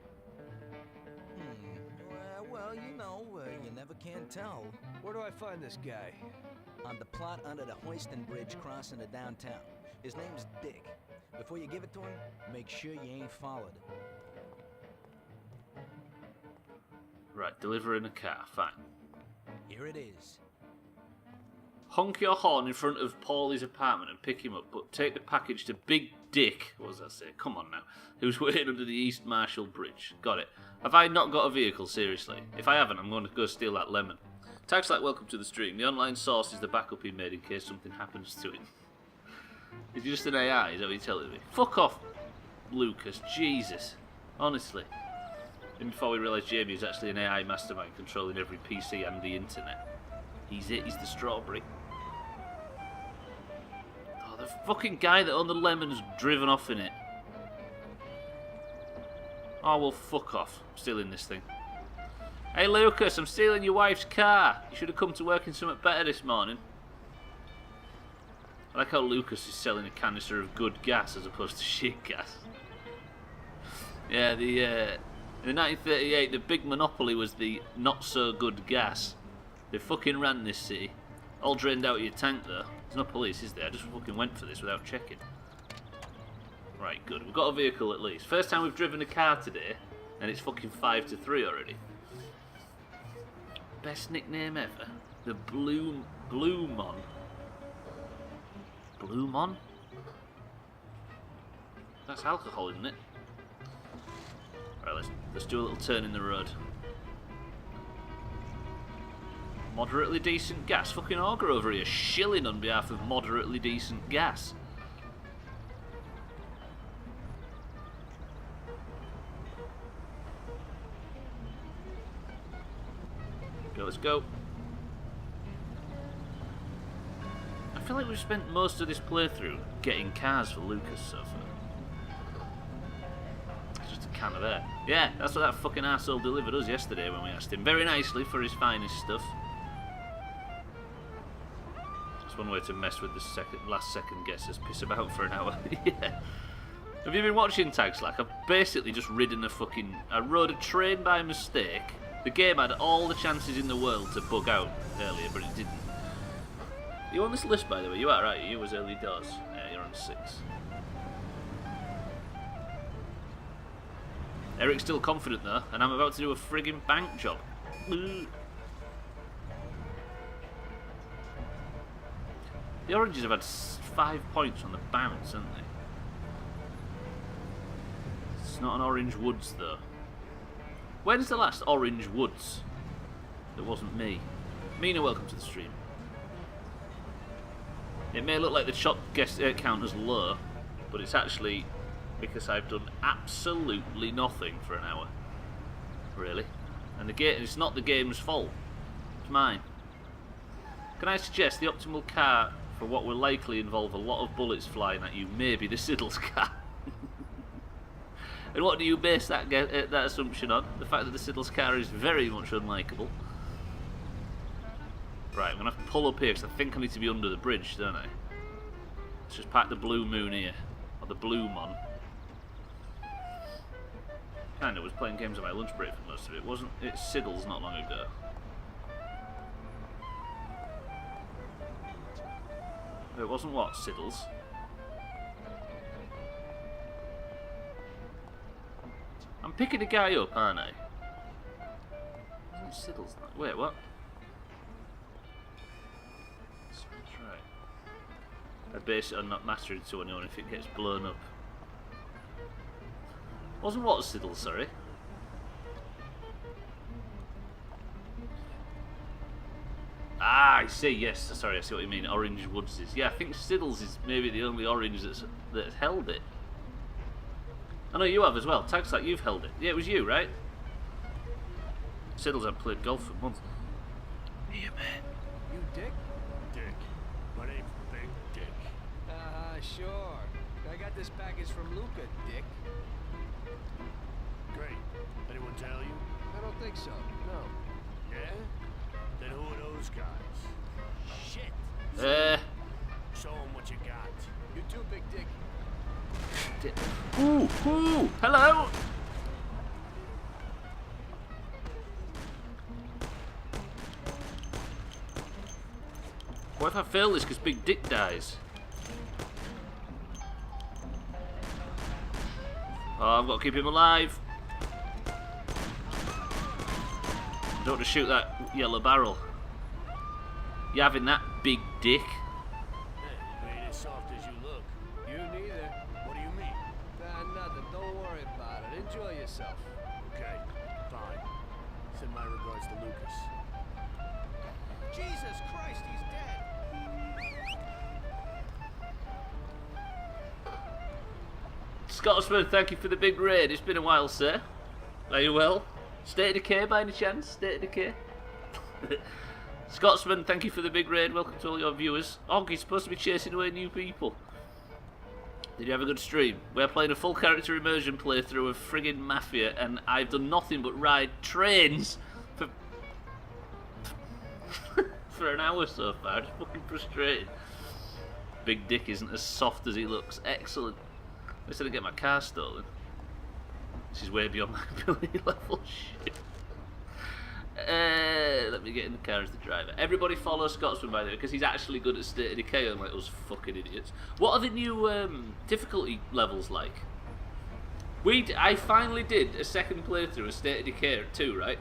Well, you know, you never can tell. Where do I find this guy? On the plot under the Hoiston Bridge crossing the downtown. His name's Dick. Before you give it to him, make sure you ain't followed. Right, delivering a car, fine. Here it is. Honk your horn in front of Paulie's apartment and pick him up, but take the package to Big Dick, what does that say? Come on now. Who's waiting under the East Marshall Bridge. Got it. Have I not got a vehicle, seriously? If I haven't, I'm going to go steal that lemon. Tags like welcome to the stream. The online source is the backup he made in case something happens to him. Is he just an AI? Is that what you're telling me? Fuck off, Lucas. Jesus. Honestly. And before we realise Jamie is actually an AI mastermind controlling every PC and the internet. He's it. He's the strawberry. Oh, the fucking guy that owned the lemon's driven off in it. Oh, well, fuck off. I'm stealing this thing. Hey, Lucas, I'm stealing your wife's car. You should have come to work in something better this morning. I like how Lucas is selling a canister of good gas as opposed to shit gas. Yeah, in 1938, the big monopoly was the not-so-good gas. They fucking ran this city. All drained out of your tank, though. There's no police, is there? I just fucking went for this without checking. Right, good. We've got a vehicle at least. First time we've driven a car today, and it's fucking 5-3 already. Best nickname ever. The Blue... Gloomon. Gloomon? That's alcohol, isn't it? Right, let's do a little turn in the road. Moderately decent gas. Fucking Augur over here shilling on behalf of moderately decent gas. Go, let's go. I feel like we've spent most of this playthrough getting cars for Lucas so far. It's just a can of air. Yeah, that's what that fucking arsehole delivered us yesterday when we asked him very nicely for his finest stuff. That's one way to mess with the last second guesses. Piss about for an hour. Yeah. Have you been watching Tag Slack? I've basically just ridden I rode a train by mistake. The game had all the chances in the world to bug out earlier, but it didn't. You on this list, by the way? You are, right? You was early doors. Yeah, you're on 6. Eric's still confident though, and I'm about to do a friggin' bank job. The Oranges have had 5 points on the bounce, haven't they? It's not an Orange Woods though. When's the last Orange Woods? That wasn't me. Mina, welcome to the stream. It may look like the shot count is low, but it's actually because I've done absolutely nothing for an hour. Really. And it's not the game's fault. It's mine. Can I suggest the optimal car for what will likely involve a lot of bullets flying at you may be the Siddle's car? And what do you base that assumption on? The fact that the Siddle's car is very much unlikable. Right, I'm going to have to pull up here because I think I need to be under the bridge, don't I? Let's just pack the Blue Moon here. Or the Blue Mon. Kinda was playing games on my lunch break for most of it, wasn't it? Siddle's not long ago. It wasn't what? Siddle's? I'm picking a guy up, aren't I? Isn't Siddle's not? Wait, what? That's right. I base it on not mattering to anyone if it gets blown up. Wasn't what Siddle's, sorry. Ah, I see, yes. Sorry, I see what you mean. Orange Woods is. Yeah, I think Siddle's is maybe the only orange that's held it. I know you have as well. Tags like you've held it. Yeah, it was you, right? Siddle's had played golf for months. Here, man. You Dick? Dick. My name's Big Dick. Sure. I got this package from Luca, Dick. Great. Anyone tell you? I don't think so. No. Yeah? Then who are those guys? Shit. Show them what you got. You too, Big Dick. Ooh, hello. What if I fail this because Big Dick dies? Oh, I've got to keep him alive. I don't want to shoot that yellow barrel. You having that, Big Dick? Hey, you ain't as soft as you look. You neither. What do you mean? Nothing. Don't worry about it. Enjoy yourself. Okay, fine. Send my regards to Lucas. Jesus Christ, he's dead. Scotsman, thank you for the big raid. It's been a while, sir. Are you well? State of decay by any chance? State of decay? Scotsman, thank you for the big raid. Welcome to all your viewers. Oggy's supposed to be chasing away new people. Did you have a good stream? We're playing a full character immersion playthrough of friggin' Mafia, and I've done nothing but ride trains for for an hour so far. It's fucking frustrating. Big Dick isn't as soft as he looks. Excellent. Instead of getting my car stolen. This is way beyond my ability level. Shit. Let me get in the car as the driver. Everybody follow Scotsman, by the way, because he's actually good at State of Decay, unlike us fucking idiots. What are the new difficulty levels like? I finally did a second playthrough of State of Decay 2, right?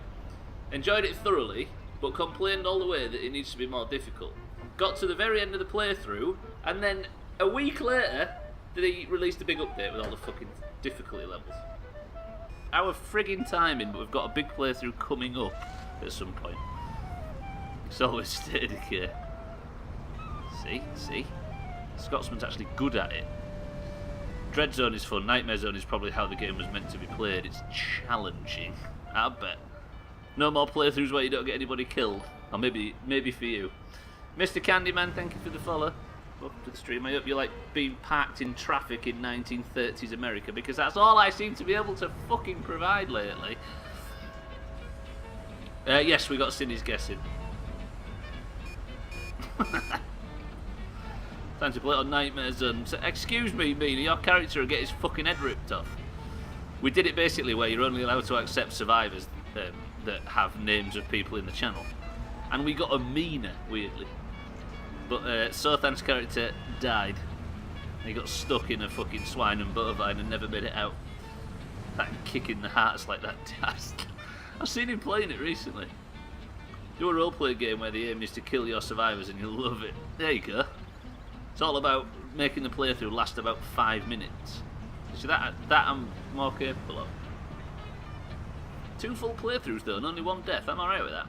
Enjoyed it thoroughly, but complained all the way that it needs to be more difficult. got to the very end of the playthrough, and then a week later, they released a big update with all the fucking difficulty levels. Our frigging timing, but we've got a big playthrough coming up at some point. It's always state of decay. See? Scotsman's actually good at it. Dread Zone is fun. Nightmare Zone is probably how the game was meant to be played. It's challenging, I bet. No more playthroughs where you don't get anybody killed. Or maybe for you. Mr. Candyman, thank you for the follow. Welcome to the stream. I hope you like being parked in traffic in 1930s America, because that's all I seem to be able to fucking provide lately. Yes, we got Cindy's guessing. Time to play on Nightmare Zone. So, excuse me, Mina, your character will get his fucking head ripped off. We did it basically where you're only allowed to accept survivors that have names of people in the channel. And we got a Mina, weirdly. But Sothan's character died. He got stuck in a fucking swine and butter vine and never made it out. That kicking the hearts like that does. I've seen him playing it recently. Do a roleplay game where the aim is to kill your survivors and you'll love it. There you go. It's all about making the playthrough last about 5 minutes. So that I'm more capable of. 2 full playthroughs though and only 1 death. I'm alright with that.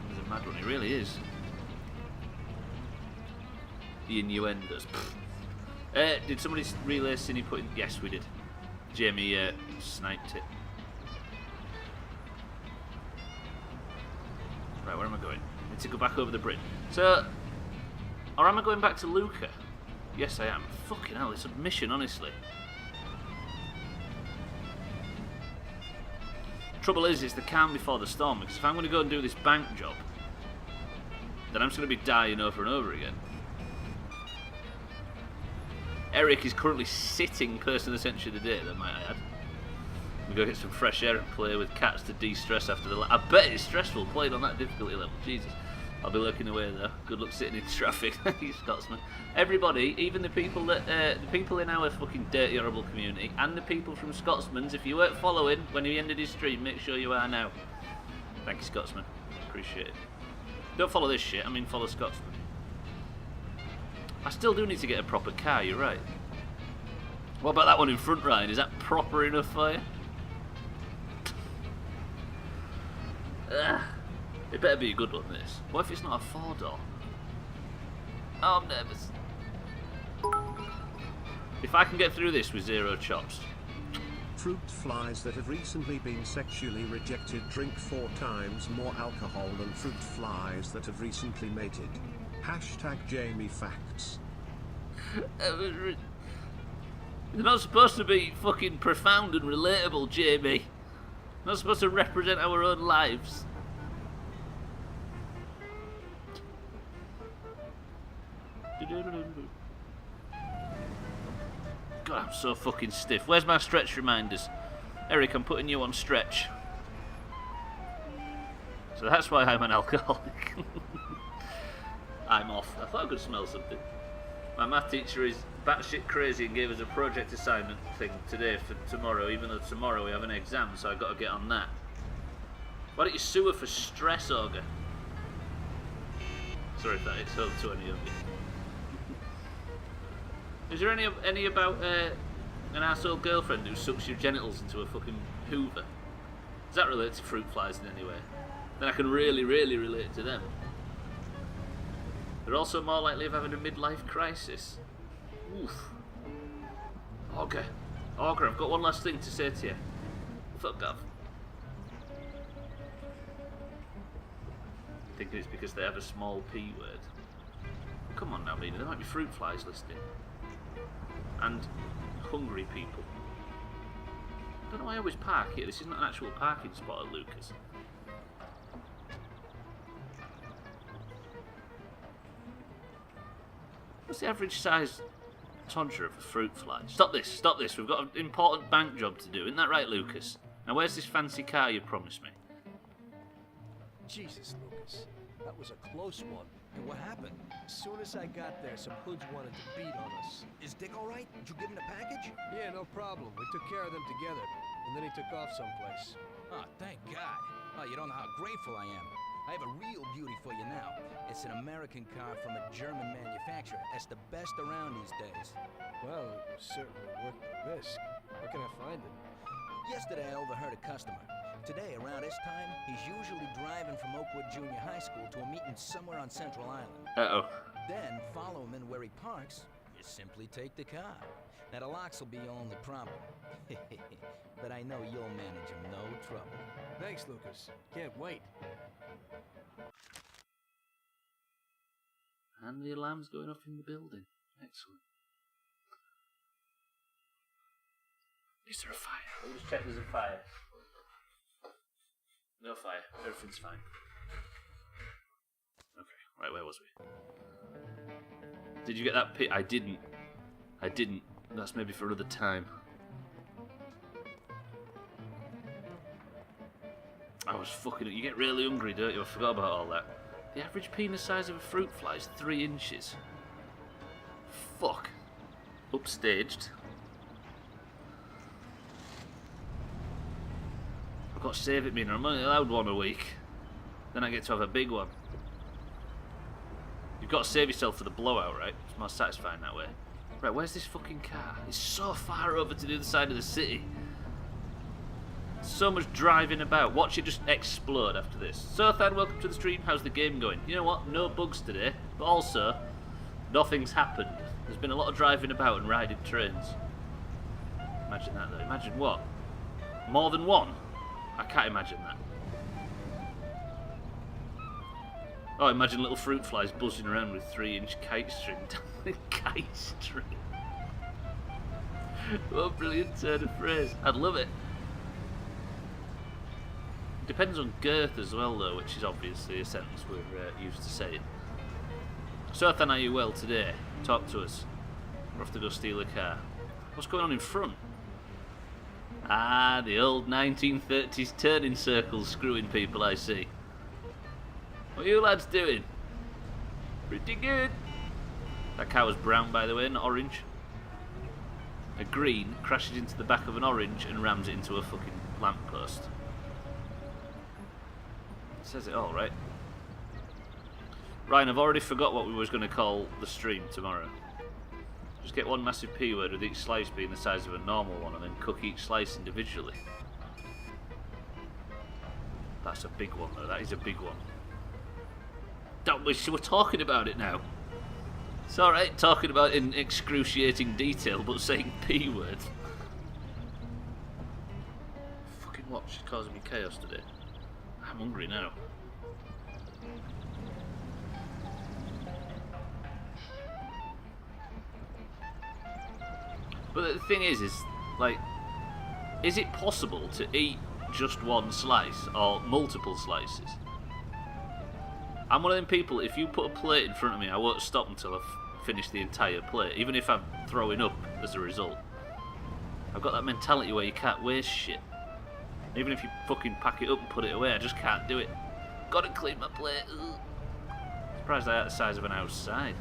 He's a mad one, he really is. The innuendos. Did somebody relay Cindy put in? Yes, we did. Jamie sniped it. Right, where am I going? I need to go back over the bridge. So, or am I going back to Luca? Yes, I am. Fucking hell, it's a mission, honestly. Trouble is, it's the calm before the storm, because if I'm going to go and do this bank job, then I'm just going to be dying over and over again. Eric is currently sitting person essentially of the day, that might I add. We go get some fresh air and play with cats to de-stress after the... I bet it's stressful playing on that difficulty level, Jesus. I'll be lurking away though. Good luck sitting in traffic, you Scotsman. Everybody, even the people that, the people in our fucking dirty, horrible community, and the people from Scotsman's, if you weren't following when he ended his stream, make sure you are now. Thank you, Scotsman. Appreciate it. Don't follow this shit, I mean follow Scotsman. I still do need to get a proper car, you're right. What about that one in front, Ryan? Is that proper enough for you? It better be a good one, this. What if it's not a 4-door? Oh, I'm nervous. If I can get through this with 0 chops. Fruit flies that have recently been sexually rejected drink 4 times more alcohol than fruit flies that have recently mated. Hashtag Jamie Facts. They're not supposed to be fucking profound and relatable, Jamie. They're not supposed to represent our own lives. God, I'm so fucking stiff. Where's my stretch reminders? Eric, I'm putting you on stretch. So that's why I'm an alcoholic. I'm off. I thought I could smell something. My math teacher is batshit crazy and gave us a project assignment thing today for tomorrow, even though tomorrow we have an exam, so I've got to get on that. Why don't you sue her for stress, Auger? Sorry if that hits home to any of you. Is there any about an arsehole girlfriend who sucks your genitals into a fucking hoover? Does that relate to fruit flies in any way? Then I can really, really relate to them. They're also more likely of having a midlife crisis. Oof. Auger, I've got one last thing to say to you. Fuck off. I think it's because they have a small P word. Come on now, Mina, there might be fruit flies listening. And hungry people. I don't know why I always park here. This isn't an actual parking spot at Lucas. What's the average size todger of a fruit fly? Stop this. We've got an important bank job to do. Isn't that right, Lucas? Now where's this fancy car you promised me? Jesus, Lucas. That was a close one. And what happened? As soon as I got there, some hoods wanted to beat on us. Is Dick all right? Did you give him the package? Yeah, no problem. We took care of them together, and then he took off someplace. Oh, thank God. Oh, you don't know how grateful I am. I have a real beauty for you now. It's an American car from a German manufacturer. That's the best around these days. Well, it was certainly worth the risk. Where can I find it? Yesterday, I overheard a customer. Today, around this time, he's usually driving from Oakwood Junior High School to a meeting somewhere on Central Island. Uh-oh. Then, follow him in where he parks. You simply take the car. Now, the locks will be your only problem. But I know you'll manage him, no trouble. Thanks, Lucas. Can't wait. And the alarm's going off in the building. Excellent. Is there a fire? Let me just check there's a fire. No fire. Everything's fine. Okay, right, where was we? Did you get that pit? I didn't. That's maybe for another time. I was fucking... You get really hungry, don't you? I forgot about all that. The average penis size of a fruit fly is 3 inches. Fuck. Upstaged. I've got to save it, meaning I'm only allowed one a week. Then I get to have a big one. You've got to save yourself for the blowout, right? It's more satisfying that way. Right, where's this fucking car? It's so far over to the other side of the city. So much driving about. Watch it just explode after this. So, Thad, welcome to the stream. How's the game going? You know what? No bugs today. But also, nothing's happened. There's been a lot of driving about and riding trains. Imagine that, though. Imagine what? More than one? I can't imagine that. Oh, imagine little fruit flies buzzing around with 3-inch kite string. Kite string. What a brilliant turn of phrase. I'd love it. Depends on girth as well, though, which is obviously a sentence we're used to saying. So, Ethan, are you well today? Talk to us. We're off to go steal a car. What's going on in front? Ah, the old 1930s turning circles screwing people, I see. What are you lads doing? Pretty good. That car was brown, by the way, not orange. A green crashes into the back of an orange and rams it into a fucking lamppost. Says it all, right? Ryan, I've already forgot what we was going to call the stream tomorrow. Just get one massive P word with each slice being the size of a normal one and then cook each slice individually. That's a big one, though. That is a big one. Don't wish we're talking about it now. It's alright talking about it in excruciating detail, but saying P word. Fucking watch is causing me chaos today. I'm hungry now. But the thing is like, is it possible to eat just one slice or multiple slices? I'm one of them people, if you put a plate in front of me, I won't stop until I've finished the entire plate, even if I'm throwing up as a result. I've got that mentality where you can't waste shit. Even if you fucking pack it up and put it away, I just can't do it. Gotta clean my plate. Ugh. Surprised I had the size of an outside.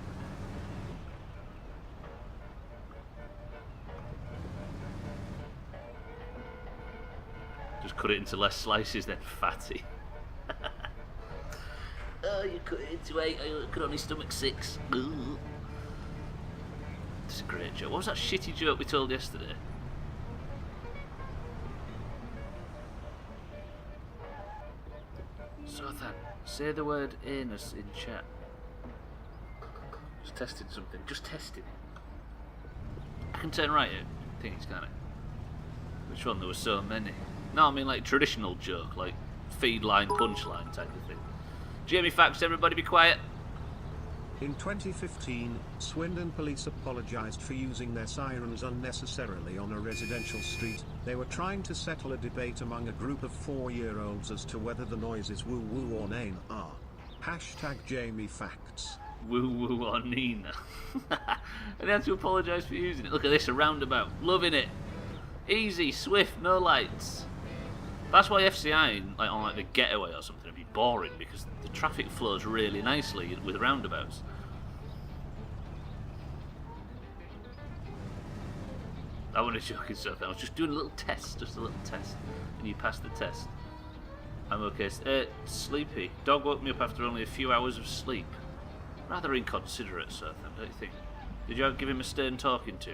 Just cut it into less slices then, fatty. Oh, you cut it into 8, I could only stomach 6. Ugh. It's a great joke. What was that shitty joke we told yesterday? So then, say the word anus in chat. Just testing something. Just testing it. I can turn right at things, can't I? Which one? There were so many. No, I mean like traditional joke, like feed line, punchline type of thing. Jamie Facts, everybody be quiet. In 2015, Swindon police apologized for using their sirens unnecessarily on a residential street. They were trying to settle a debate among a group of 4-year-olds as to whether the noises woo-woo or name are. Hashtag Jamie Facts. Woo-woo or Nina. And they had to apologise for using it. Look at this, a roundabout. Loving it. Easy, swift, no lights. That's why FCI, like on like the getaway or something, would be boring, because the traffic flows really nicely with roundabouts. I wasn't joking, so I was just doing a little test, and you passed the test. I'm okay. Sleepy. Dog woke me up after only a few hours of sleep. Rather inconsiderate, sir, don't you think? Did you give him a stern talking to?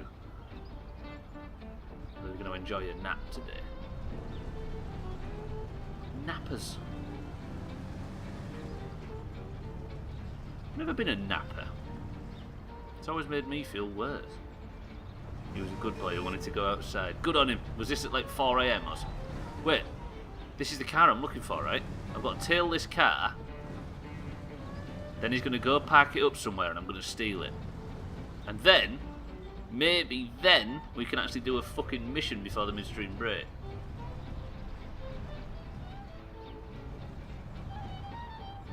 We're going to enjoy a nap today. Nappers. Never been a napper. It's always made me feel worse. He was a good boy who wanted to go outside. Good on him. Was this at like 4 AM or something? Wait, this is the car I'm looking for, right? I've got to tail this car. Then he's going to go park it up somewhere and I'm going to steal it. And then, maybe then, we can actually do a fucking mission before the midstream break.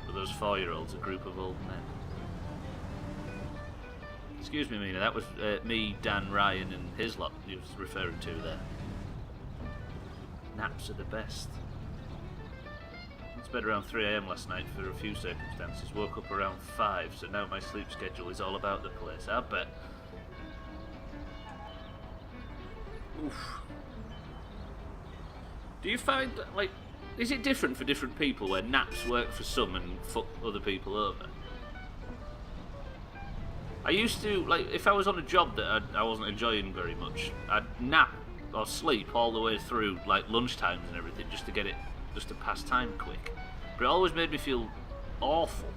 But those 4-year-olds, a group of old men. Excuse me, Mina, that was me, Dan, Ryan and his lot he was referring to there. Naps are the best. I went to bed around 3 AM last night for a few circumstances. Woke up around 5, so now my sleep schedule is all about the place. I bet. Oof. Do you find, like, is it different for different people where naps work for some and fuck other people over? I used to, like, if I was on a job that I wasn't enjoying very much, I'd nap or sleep all the way through, like, lunchtimes and everything, just to pass time quick. But it always made me feel awful.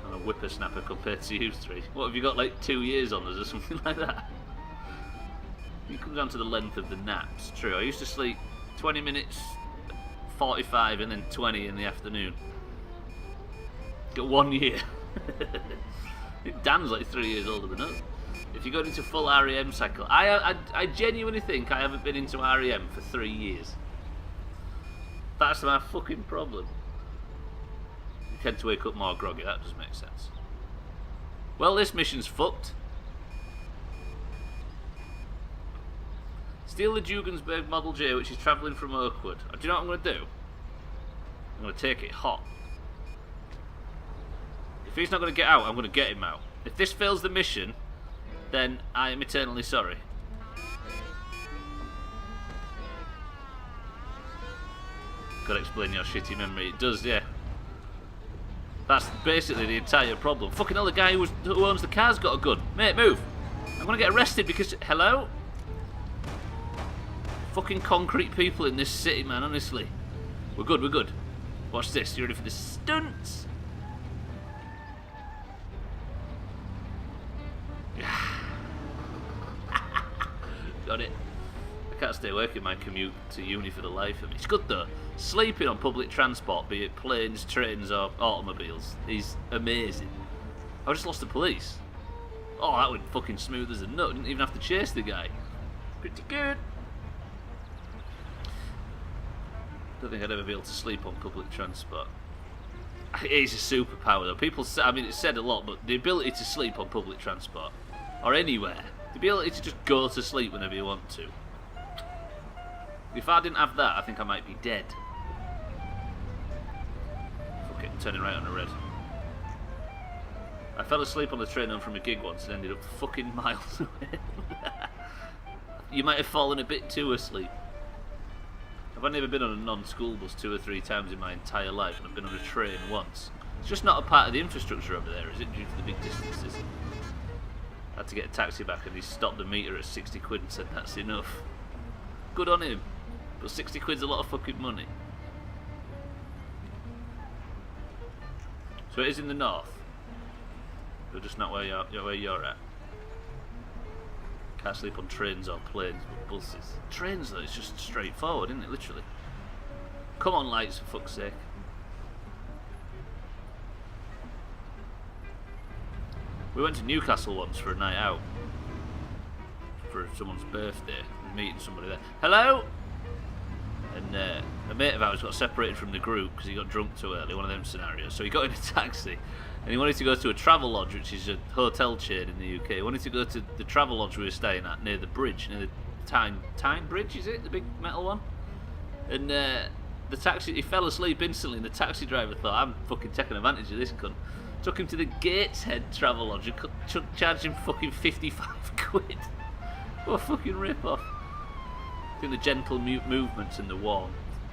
I'm a whippersnapper compared to you three. What, have you got, like, 2 years on us or something like that? It comes down to the length of the naps. True, I used to sleep 20 minutes, 45, and then 20 in the afternoon. Got 1 year. Dan's like 3 years older than us. If you go into full REM cycle, I genuinely think I haven't been into REM for 3 years. That's my fucking problem. You tend to wake up more groggy, that does make sense. Well, this mission's fucked. Steal the Jugensberg Model J, which is travelling from Oakwood. Do you know what I'm going to do? I'm going to take it hot. If he's not going to get out, I'm going to get him out. If this fails the mission, then I am eternally sorry. Gotta explain your shitty memory. It does, yeah. That's basically the entire problem. Fucking hell, the guy who owns the car's got a gun. Mate, move. I'm going to get arrested because... Hello? Fucking concrete people in this city, man, honestly. We're good, we're good. Watch this. You ready for the stunts? Got it. I can't stay awake in my commute to uni for the life of me. It's good though. Sleeping on public transport, be it planes, trains or automobiles, is amazing. I just lost the police. Oh, that went fucking smooth as a nut. Didn't even have to chase the guy. Pretty good. Don't think I'd ever be able to sleep on public transport. It is a superpower though. People say, I mean, it's said a lot, but the ability to sleep on public transport or anywhere, the ability to just go to sleep whenever you want to. If I didn't have that, I think I might be dead. Fuck it, I'm turning right on the red. I fell asleep on the train home from a gig once and ended up fucking miles away. You might have fallen a bit too asleep. I've only ever been on a non-school bus 2 or 3 times in my entire life, and I've been on a train once. It's just not a part of the infrastructure over there, is it, due to the big distances? I had to get a taxi back and he stopped the meter at 60 quid and said that's enough. Good on him, but 60 quid's a lot of fucking money. So it is in the north, but just not where you're at. Can't sleep on trains or planes, but buses. Trains though, it's just straightforward, isn't it, literally? Come on, lights, for fuck's sake. We went to Newcastle once for a night out. For someone's birthday. Meeting somebody there. Hello? And a mate of ours got separated from the group because he got drunk too early, one of them scenarios. So he got in a taxi and he wanted to go to a travel lodge, which is a hotel chain in the UK. He wanted to go to the travel lodge we were staying at near the bridge, near the Tyne Bridge, is it? The big metal one? And the taxi, he fell asleep instantly and the taxi driver thought, I'm fucking taking advantage of this cunt. Took him to the Gateshead travel lodge and charged him fucking 55 quid. What a fucking rip-off. I think the gentle movements and the warmth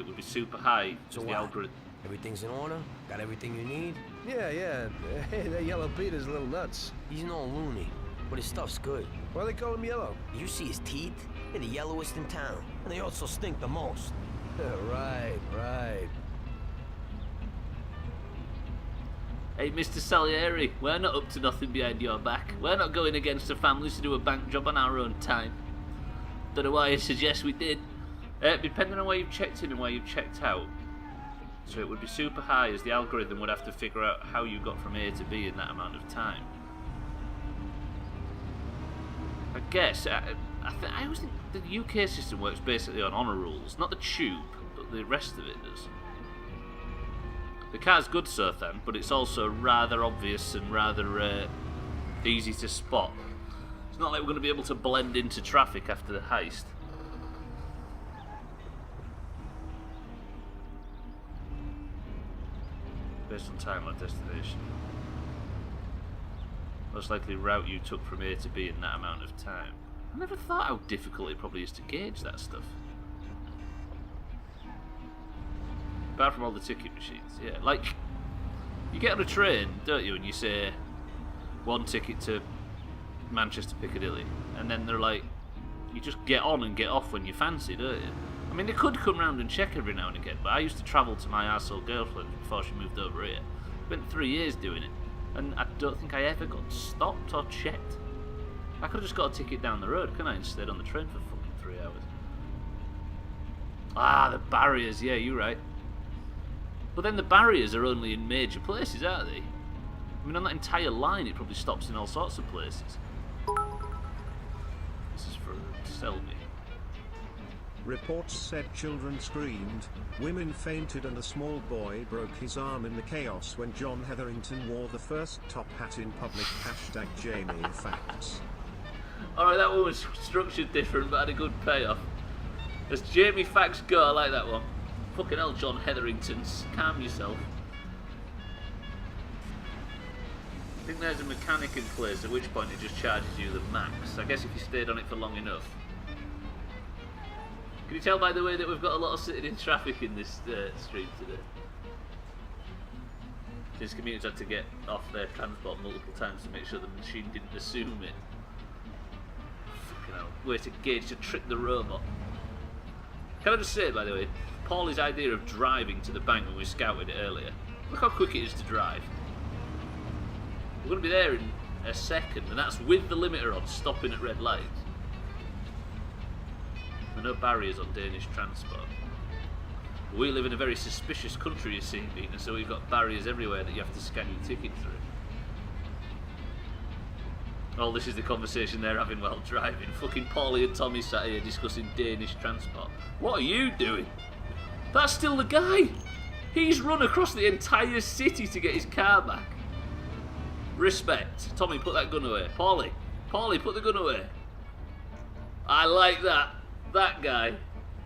it would be super high. So as the what? algorithm. Everything's in order? Got everything you need? Yeah. Hey, that yellow Peter's a little nuts. He's no loony, but his stuff's good. Why they call him yellow? You see his teeth? They're the yellowest in town. And they also stink the most. Right. Hey, Mr. Salieri, we're not up to nothing behind your back. We're not going against the families to do a bank job on our own time. Don't know why you suggest we did. Depending on where you've checked in and where you've checked out. So it would be super high, as the algorithm would have to figure out how you got from A to B in that amount of time. I guess, I always think the UK system works basically on honour rules. Not the tube, but the rest of it does. The car's good, Sothan, but it's also rather obvious and rather easy to spot. It's not like we're going to be able to blend into traffic after the heist. Based on time or destination. Most likely route you took from A to B in that amount of time. I never thought how difficult it probably is to gauge that stuff. Apart from all the ticket machines, yeah. Like, you get on a train, don't you, and you say, 1 ticket to Manchester Piccadilly, and then they're like, you just get on and get off when you fancy, don't you? I mean, they could come round and check every now and again, but I used to travel to my arsehole girlfriend before she moved over here. Spent 3 years doing it, and I don't think I ever got stopped or checked. I could have just got a ticket down the road, couldn't I, and stayed on the train for fucking 3 hours. Ah, the barriers, yeah, you're right. But then the barriers are only in major places, aren't they? I mean, on that entire line, it probably stops in all sorts of places. This is for Selby. Reports said children screamed, women fainted and a small boy broke his arm in the chaos when John Hetherington wore the first top hat in public. Hashtag Jamie Facts. Alright, that one was structured different but had a good payoff. As Jamie Facts go, I like that one. Fucking hell, John Hetheringtons. Calm yourself. I think there's a mechanic in place, at which point it just charges you the max. I guess if you stayed on it for long enough. Can you tell by the way that we've got a lot of sitting in traffic in this street today? Since commuters had to get off their transport multiple times to make sure the machine didn't assume it. Fucking hell, way to gauge, to trick the robot. Can I just say, by the way, Paulie's idea of driving to the bank when we scouted it earlier. Look how quick it is to drive. We're going to be there in a second, and that's with the limiter on, stopping at red lights. There are no barriers on Danish transport. We live in a very suspicious country, you see, Bina, so we've got barriers everywhere that you have to scan your ticket through. Oh, this is the conversation they're having while driving. Fucking Paulie and Tommy sat here discussing Danish transport. What are you doing? That's still the guy! He's run across the entire city to get his car back. Respect. Tommy, put that gun away. Paulie, put the gun away. I like that. That guy.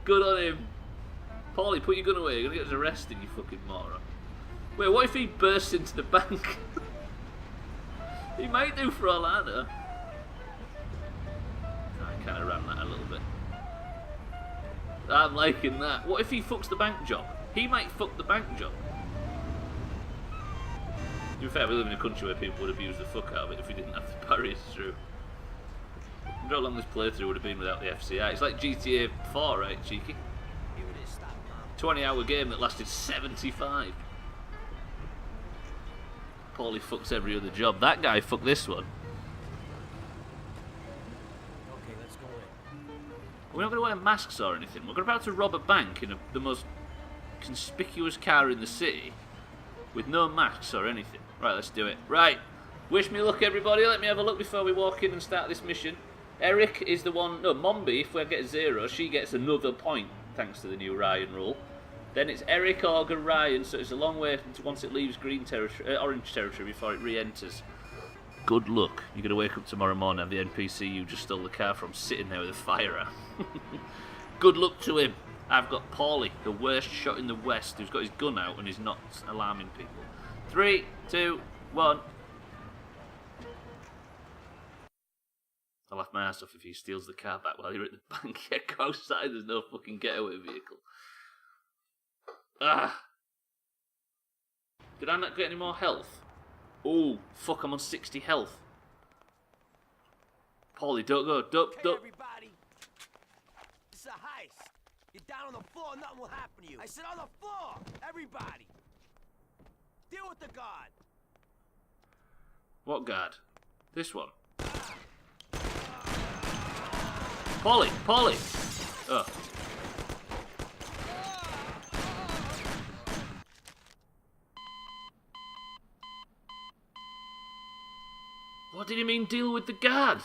Good on him. Paulie, put your gun away. You're gonna get us arrested, you fucking moron. Wait, what if he bursts into the bank? He might do for all I know. I kind of ran that a little bit. I'm liking that. What if he fucks the bank job? He might fuck the bank job. To be fair, we live in a country where people would abuse the fuck out of it if we didn't have the barriers through. I wonder how long this playthrough would have been without the FCI. It's like GTA 4, right, cheeky? 20-hour game that lasted 75. Paulie fucks every other job. That guy fucked this one. Okay, let's go in. We're not going to wear masks or anything. We're about to rob a bank in the most conspicuous car in the city with no masks or anything. Right, let's do it. Right, wish me luck, everybody. Let me have a look before we walk in and start this mission. Eric is the one... No, Mombi, if we get 0, she gets another point, thanks to the new Ryan rule. Then it's Eric, Orga, Ryan, so it's a long way once it leaves green territory, orange territory before it re-enters. Good luck. You're going to wake up tomorrow morning and have the NPC you just stole the car from sitting there with a fire at. Good luck to him. I've got Paulie, the worst shot in the West, who's got his gun out and is not alarming people. 3, 2, 1. I'll laugh my ass off if he steals the car back while you're at the bank. Yeah, go outside, there's no fucking getaway vehicle. Ah. Did I not get any more health? Oh, fuck, I'm on 60 health. Paulie, don't go. Don't. Everybody. This is a heist. You're down on the floor, nothing will happen to you. I said on the floor! Everybody! Deal with the guard! What guard? This one. Paulie! Oh. What did he mean, deal with the guard?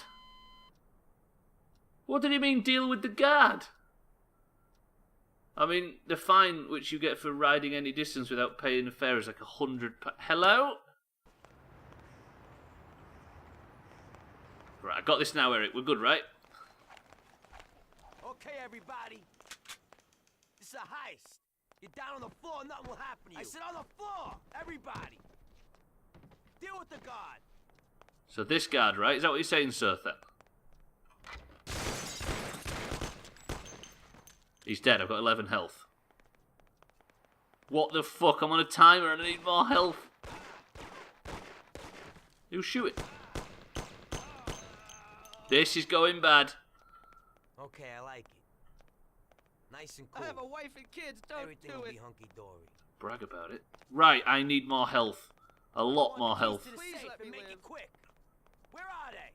What did he mean, deal with the guard? I mean, the fine which you get for riding any distance without paying a fare is like £100. Hello? Right, I got this now, Eric. We're good, right? Okay, everybody. This is a heist. You're down on the floor, nothing will happen to you. I said on the floor! Everybody! Deal with the guard! So this guard, right? Is that what you're saying, Surtha? He's dead. I've got 11 health. What the fuck? I'm on a timer and I need more health. You shoot it. This is going bad. Okay, I like it. Nice and cool. I have a wife and kids. Don't Everything do will it. be hunky-dory. Brag about it. Right, I need more health. A lot more health. Please Safe let and me make live. it quick. Where are they?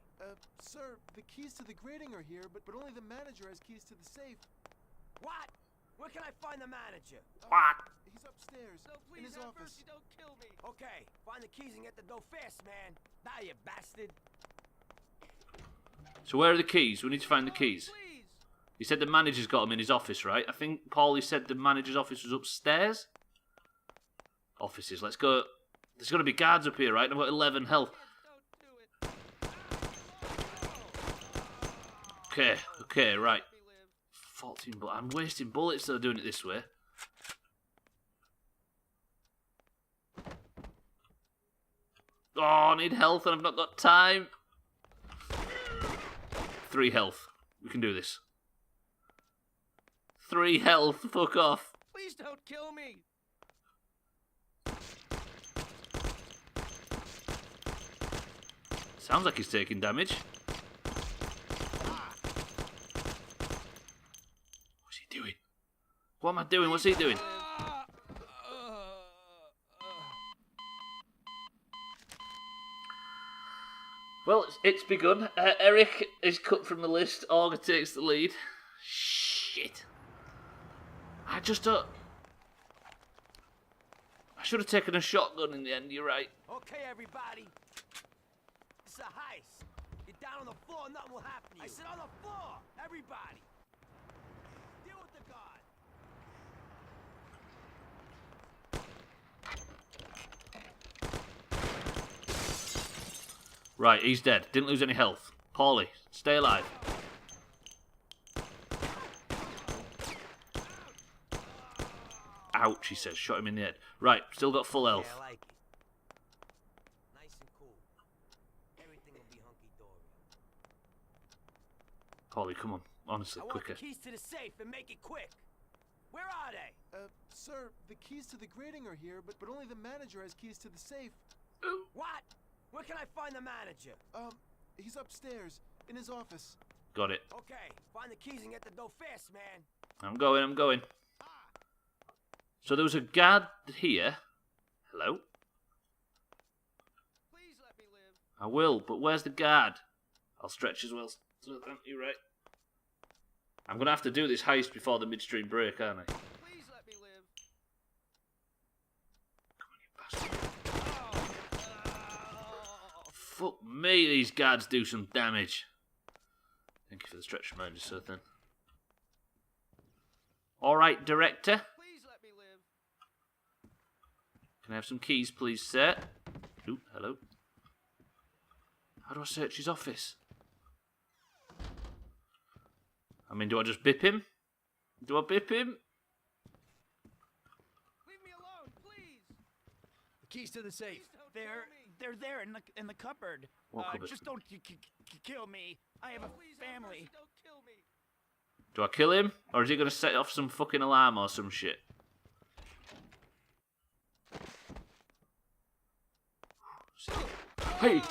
Sir, the keys to the grating are here, but only the manager has keys to the safe. What? Where can I find the manager? What? He's upstairs, No, in please his have office. mercy. Don't kill me. Okay, find the keys and get the dough fast, man. Now, you bastard. So where are the keys? We need to find the keys. Please. He said the manager's got them in his office, right? I think Paulie said the manager's office was upstairs. Offices. Let's go. There's going to be guards up here, right? I've got 11 health. Don't do it. Okay, right. Let me live. 14 bullets. I'm wasting bullets though doing it this way. Oh, I need health and I've not got time. 3 health. We can do this. 3 health. Fuck off. Please don't kill me. Sounds like he's taking damage. What's he doing? What am I doing? What's he doing? Well, it's begun. Eric is cut from the list. Augur takes the lead. Shit. I just don't... I should have taken a shotgun in the end, you're right. Okay, everybody. This is a heist. You're down on the floor, nothing will happen to you. I said on the floor! Everybody! Deal with the guard! Right, he's dead. Didn't lose any health. Paulie, stay alive. Ouch, he says. Shot him in the head. Right, still got full health. Yeah, I like it. Nice and cool. Everything will be hunky-dory. Paulie, come on. Honestly, I want quicker. the keys to the safe and make it quick. Where are they? Sir, the keys to the grating are here, but only the manager has keys to the safe. What? Where can I find the manager? He's upstairs, in his office. Got it. Okay, find the keys and get the dough fast, man. I'm going. So there was a guard here. Hello? Please let me live. I will, but where's the guard? I'll stretch as well. So, you're right. I'm going to have to do this heist before the midstream break, aren't I? Please let me live. Come on, you bastard. Fuck me, these guards do some damage. Thank you for the stretch reminder, sir, then. Alright, director. Please let me live. Can I have some keys, please, sir? Ooh, hello. How do I search his office? I mean, do I just bip him? Do I bip him? Leave me alone, please. The keys to the safe. Please don't kill me. They're there in the cupboard. What cupboard? Just don't kill me. I have a Please have family. mercy. Don't kill me. Do I kill him? Or is he going to set off some fucking alarm or some shit? Hey!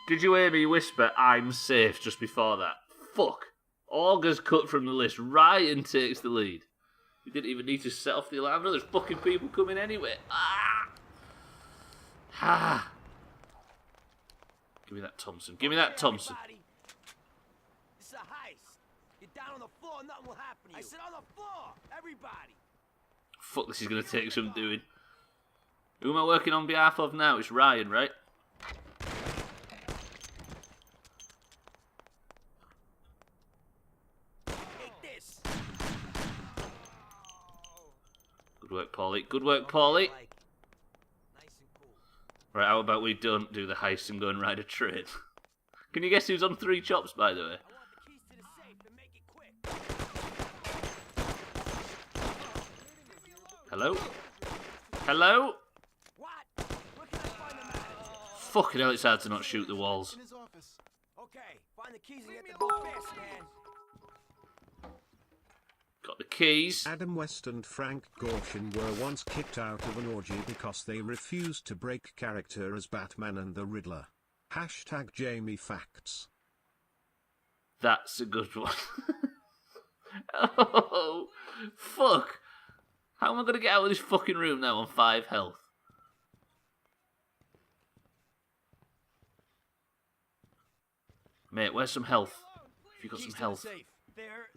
Did you hear me whisper, I'm safe, just before that? Fuck. Augur's cut from the list. Ryan takes the lead. You didn't even need to set off the alarm. No, there's fucking people coming anyway. Ah! Ah! Give me that Thompson. Give me that Thompson. Everybody. This is a heist. You're down on the floor, nothing will happen to you. I said on the floor, everybody. Fuck, this is going to take some doing. Who am I working on behalf of now? It's Ryan, right? Take this. Good work, Paulie. Good work, Paulie. I like it. Nice and cool. Right, how about we don't do the heist and go and ride a train? Can you guess who's on 3 chops, by the way? I want the keys to the safe and make it quick. Hello? Hello? What? Where can I find the manager? Fucking hell, it's hard to not shoot the walls. In his office. Okay, find the keys and get the door fast, man. Got the keys. Adam West and Frank Gorshin were once kicked out of an orgy because they refused to break character as Batman and the Riddler. Hashtag Jamie Facts. That's a good one. Oh, fuck. How am I going to get out of this fucking room now on 5 health? Mate, where's some health? If you got some health. They're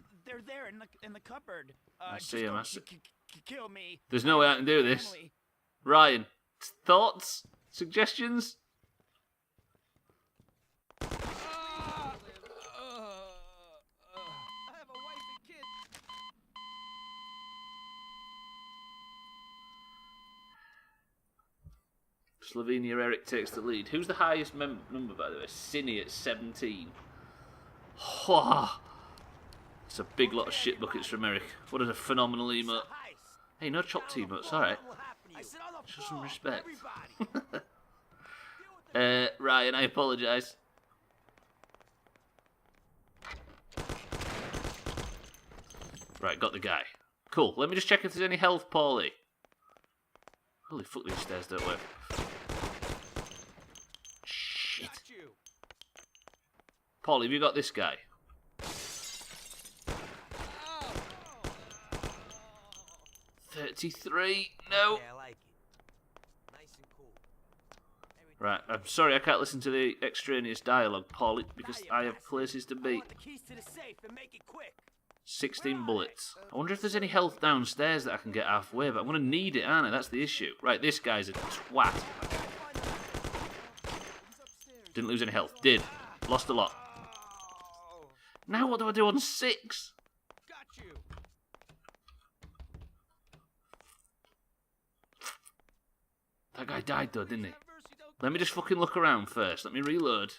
there in the cupboard. I just see 'em, don't I see. Kill me. There's no way I can do this. Family. Ryan, thoughts? Suggestions? I have a wife and kids. Slovenia Eric takes the lead. Who's the highest number, by the way? Cine at 17. It's a big lot of shit buckets from Eric. What a phenomenal emote. Hey, no chop team emotes, alright. Show some respect. Ryan, I apologise. Right, got the guy. Cool, let me just check if there's any health, Paulie. Holy fuck, these stairs don't work. Shit. Paulie, have you got this guy? Oh. 33. No. Okay, I like it. Nice and cool. Right, I'm sorry I can't listen to the extraneous dialogue, Paulie, because I have places to I be. want the keys to the safe and make it quick. 16 bullets. I wonder if there's any health downstairs that I can get halfway, but I'm going to need it, aren't I? That's the issue. Right, this guy's a twat. Didn't lose any health. Did. Lost a lot. Now what do I do on 6? Got you. That guy died though, didn't he? Let me just fucking look around first. Let me reload.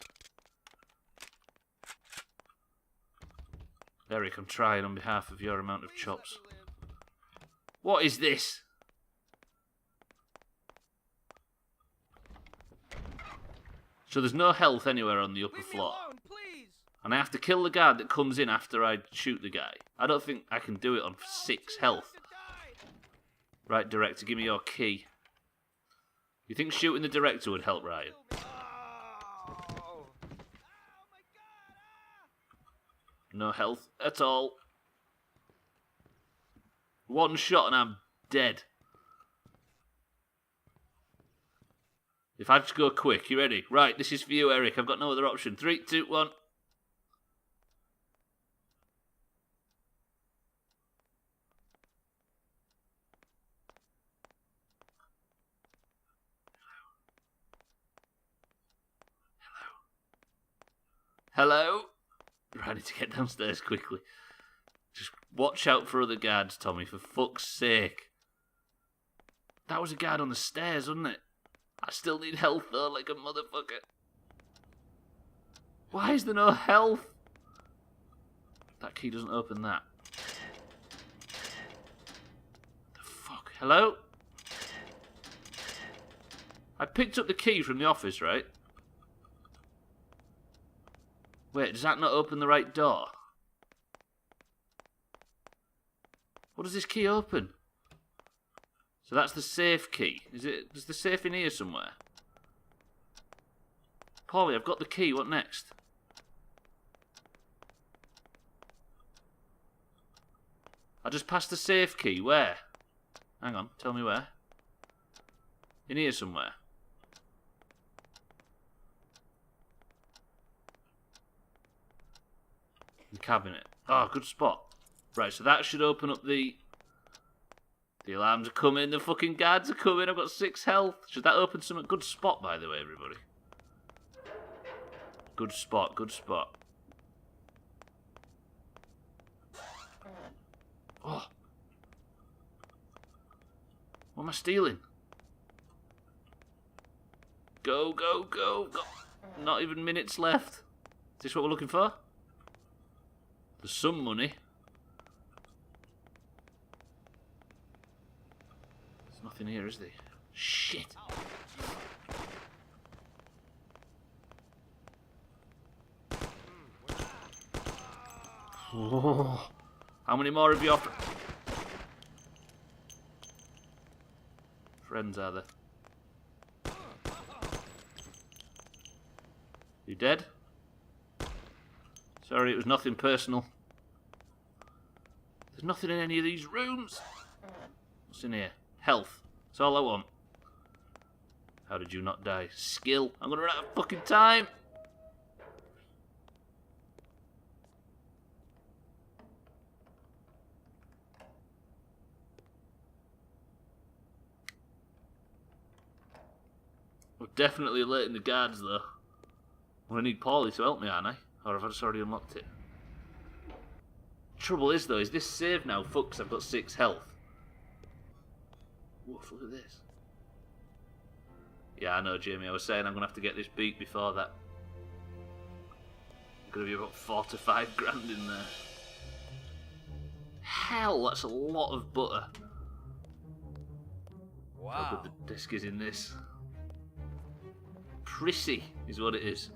Eric, I'm trying on behalf of your amount of chops. What is this? So there's no health anywhere on the upper floor. And I have to kill the guard that comes in after I shoot the guy. I don't think I can do it on 6 health. Right, director, give me your key. You think shooting the director would help, Ryan? No health at all. 1 shot and I'm dead. If I just go quick, you ready? Right, this is for you, Eric. I've got no other option. 3, 2, 1. Hello? I need to get downstairs quickly. Just watch out for other guards, Tommy, for fuck's sake. That was a guard on the stairs, wasn't it? I still need health, though, like a motherfucker. Why is there no health? That key doesn't open that. The fuck? Hello? I picked up the key from the office, right? Wait, does that not open the right door? What does this key open? So that's the safe key. Is the safe in here somewhere? Paulie, I've got the key. What next? I just passed the safe key. Where? Hang on. Tell me where. In here somewhere. The cabinet. Oh, good spot. Right, so that should open up the... The alarms are coming, the fucking guards are coming, I've got 6 health. Should that open some... Good spot, by the way, everybody. Good spot, good spot. Oh. What am I stealing? Go, go, go, go. Not even minutes left. Is this what we're looking for? There's some money. There's nothing here, is there? Shit. Oh. How many more have you offered? Friends are there? You dead? Sorry, it was nothing personal. There's nothing in any of these rooms. What's in here? Health. That's all I want. How did you not die? Skill. I'm gonna run out of fucking time. We're definitely alerting the guards though. I'm gonna need Paulie to help me, aren't I? Or have I just already unlocked it? Trouble is though, is this save now fucked 'cause I've got 6 health. Woof, look at this. Yeah, I know, Jamie, I was saying I'm gonna have to get this beat before that. There's gonna be about 4 to 5 grand in there. Hell, that's a lot of butter. Wow. How good the disc is in this. Prissy is what it is.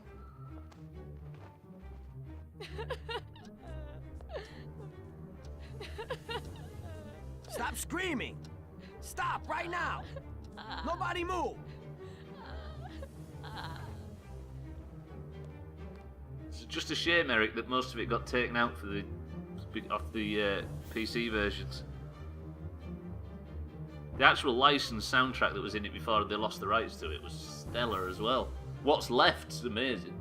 Stop screaming! Stop right now! Nobody move! It's just a shame, Eric, that most of it got taken out for off the PC versions. The actual licensed soundtrack that was in it before they lost the rights to it was stellar as well. What's left is amazing.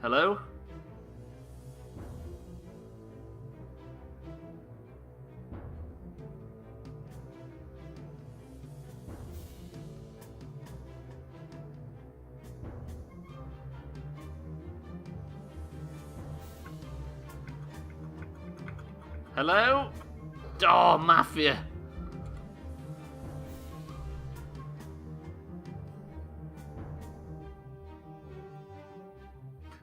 Hello? Hello? Oh, Mafia.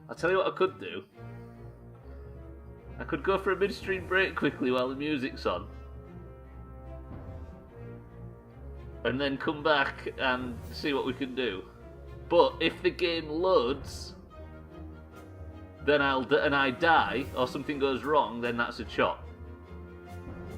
I'll tell you what I could do. I could go for a mid-stream break quickly while the music's on. And then come back and see what we can do. But if the game loads, then I die, or something goes wrong, then that's a chop.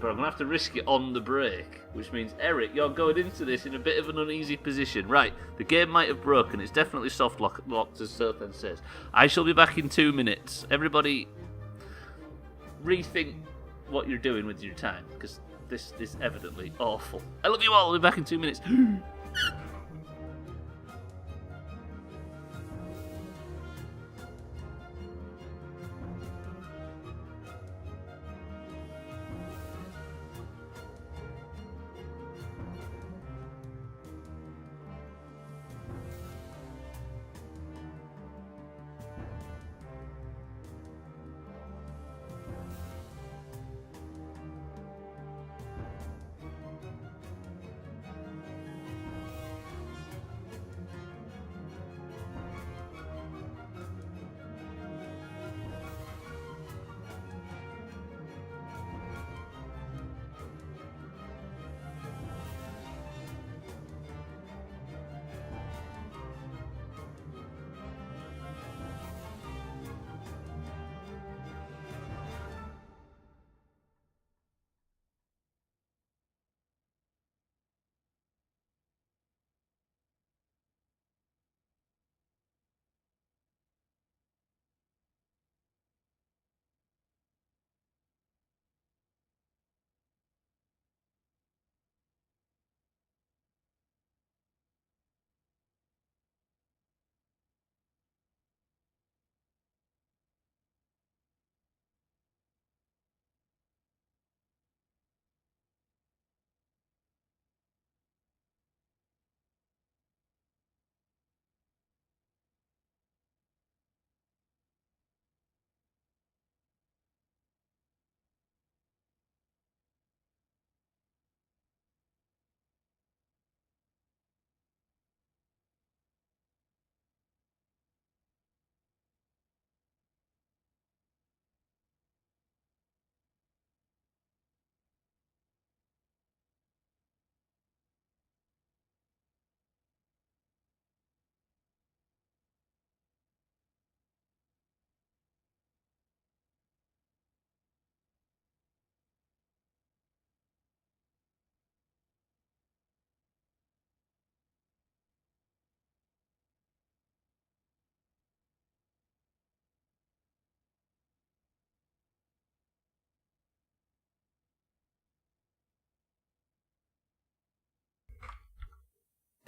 But I'm going to have to risk it on the break, which means, Eric, you're going into this in a bit of an uneasy position. Right, the game might have broken. It's definitely soft locked, as Serpent says. I shall be back in 2 minutes. Everybody, rethink what you're doing with your time, because this is evidently awful. I love you all. I'll be back in 2 minutes.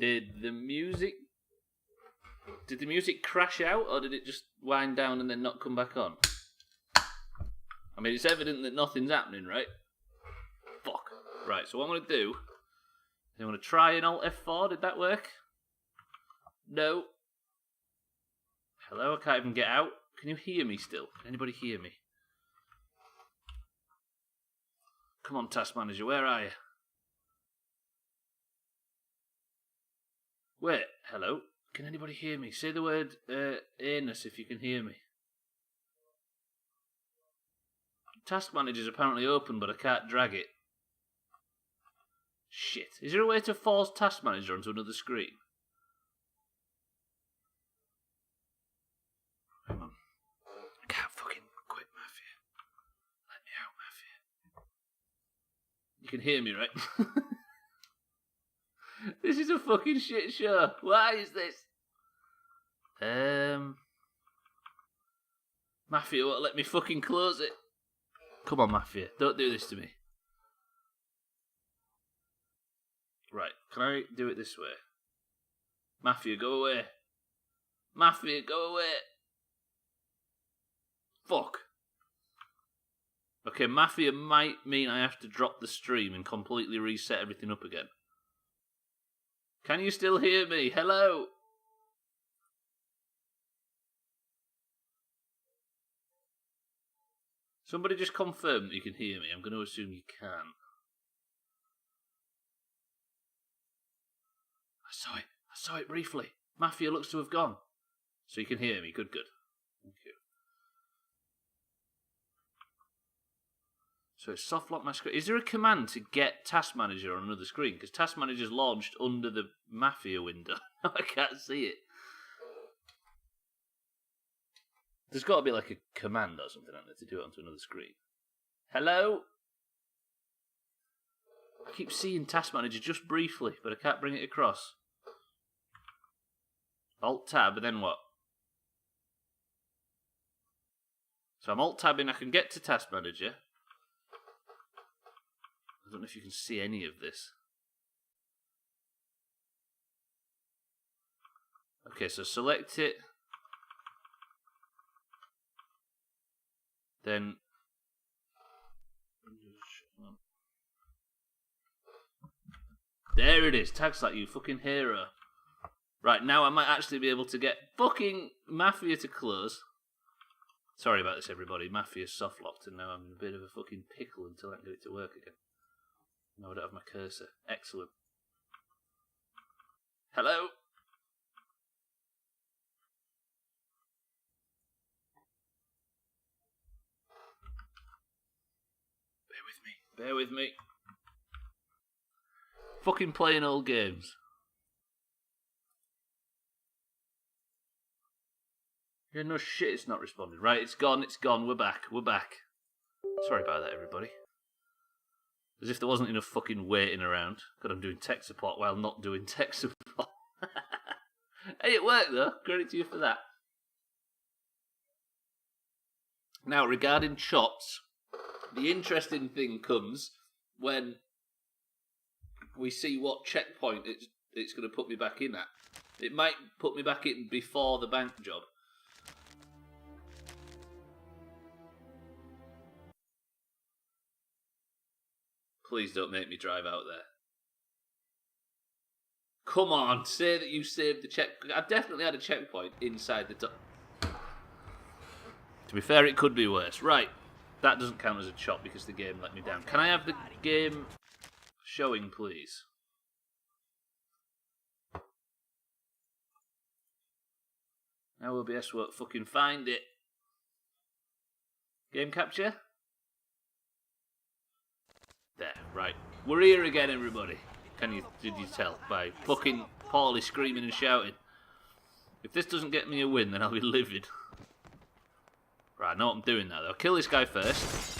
Did the music crash out, or did it just wind down and then not come back on? I mean, it's evident that nothing's happening, right? Fuck. Right, so what I'm going to do is I'm going to try an Alt F4. Did that work? No. Hello, I can't even get out. Can you hear me still? Can anybody hear me? Come on, Task Manager, where are you? Wait, hello? Can anybody hear me? Say the word anus if you can hear me. Task Manager's apparently open, but I can't drag it. Shit. Is there a way to force Task Manager onto another screen? Hang on. I can't fucking quit Mafia. Let me out, Mafia. You can hear me, right? This is a fucking shit show. Why is this? Mafia won't let me fucking close it. Come on, Mafia. Don't do this to me. Right, can I do it this way? Mafia, go away. Mafia, go away. Fuck. Okay, Mafia might mean I have to drop the stream and completely reset everything up again. Can you still hear me? Hello? Somebody just confirm that you can hear me. I'm going to assume you can. I saw it briefly. Mafia looks to have gone. So you can hear me. Good, good. Thank you. So it's soft lock my screen. Is there a command to get Task Manager on another screen? Because Task Manager's launched under the Mafia window. I can't see it. There's got to be like a command or something on there to do it onto another screen. Hello? I keep seeing Task Manager just briefly, but I can't bring it across. Alt-tab, and then what? So I'm alt-tabbing, I can get to Task Manager. I don't know if you can see any of this. Okay, so select it. Then... There it is. Tags like you fucking hero. Right, now I might actually be able to get fucking Mafia to close. Sorry about this, everybody. Mafia's soft locked, and now I'm in a bit of a fucking pickle until I can get it to work again. No, I don't have my cursor. Excellent. Hello? Bear with me. Fucking playing old games. Yeah, no shit, it's not responding. Right, it's gone, we're back. Sorry about that, everybody. As if there wasn't enough fucking waiting around. God, I'm doing tech support while not doing tech support. Hey, it worked though. Credit to you for that. Now, regarding shots, the interesting thing comes when we see what checkpoint it's going to put me back in at. It might put me back in before the bank job. Please don't make me drive out there. Come on, say that you saved the check. I've definitely had a checkpoint inside the top. To be fair, it could be worse. Right, that doesn't count as a chop because the game let me down. Can I have the game showing, please? Now OBS won't fucking find it. Game capture? There, right. We're here again, everybody. Did you tell? By fucking Paulie screaming and shouting. If this doesn't get me a win, then I'll be livid. Right, I know what I'm doing now, though. Kill this guy first.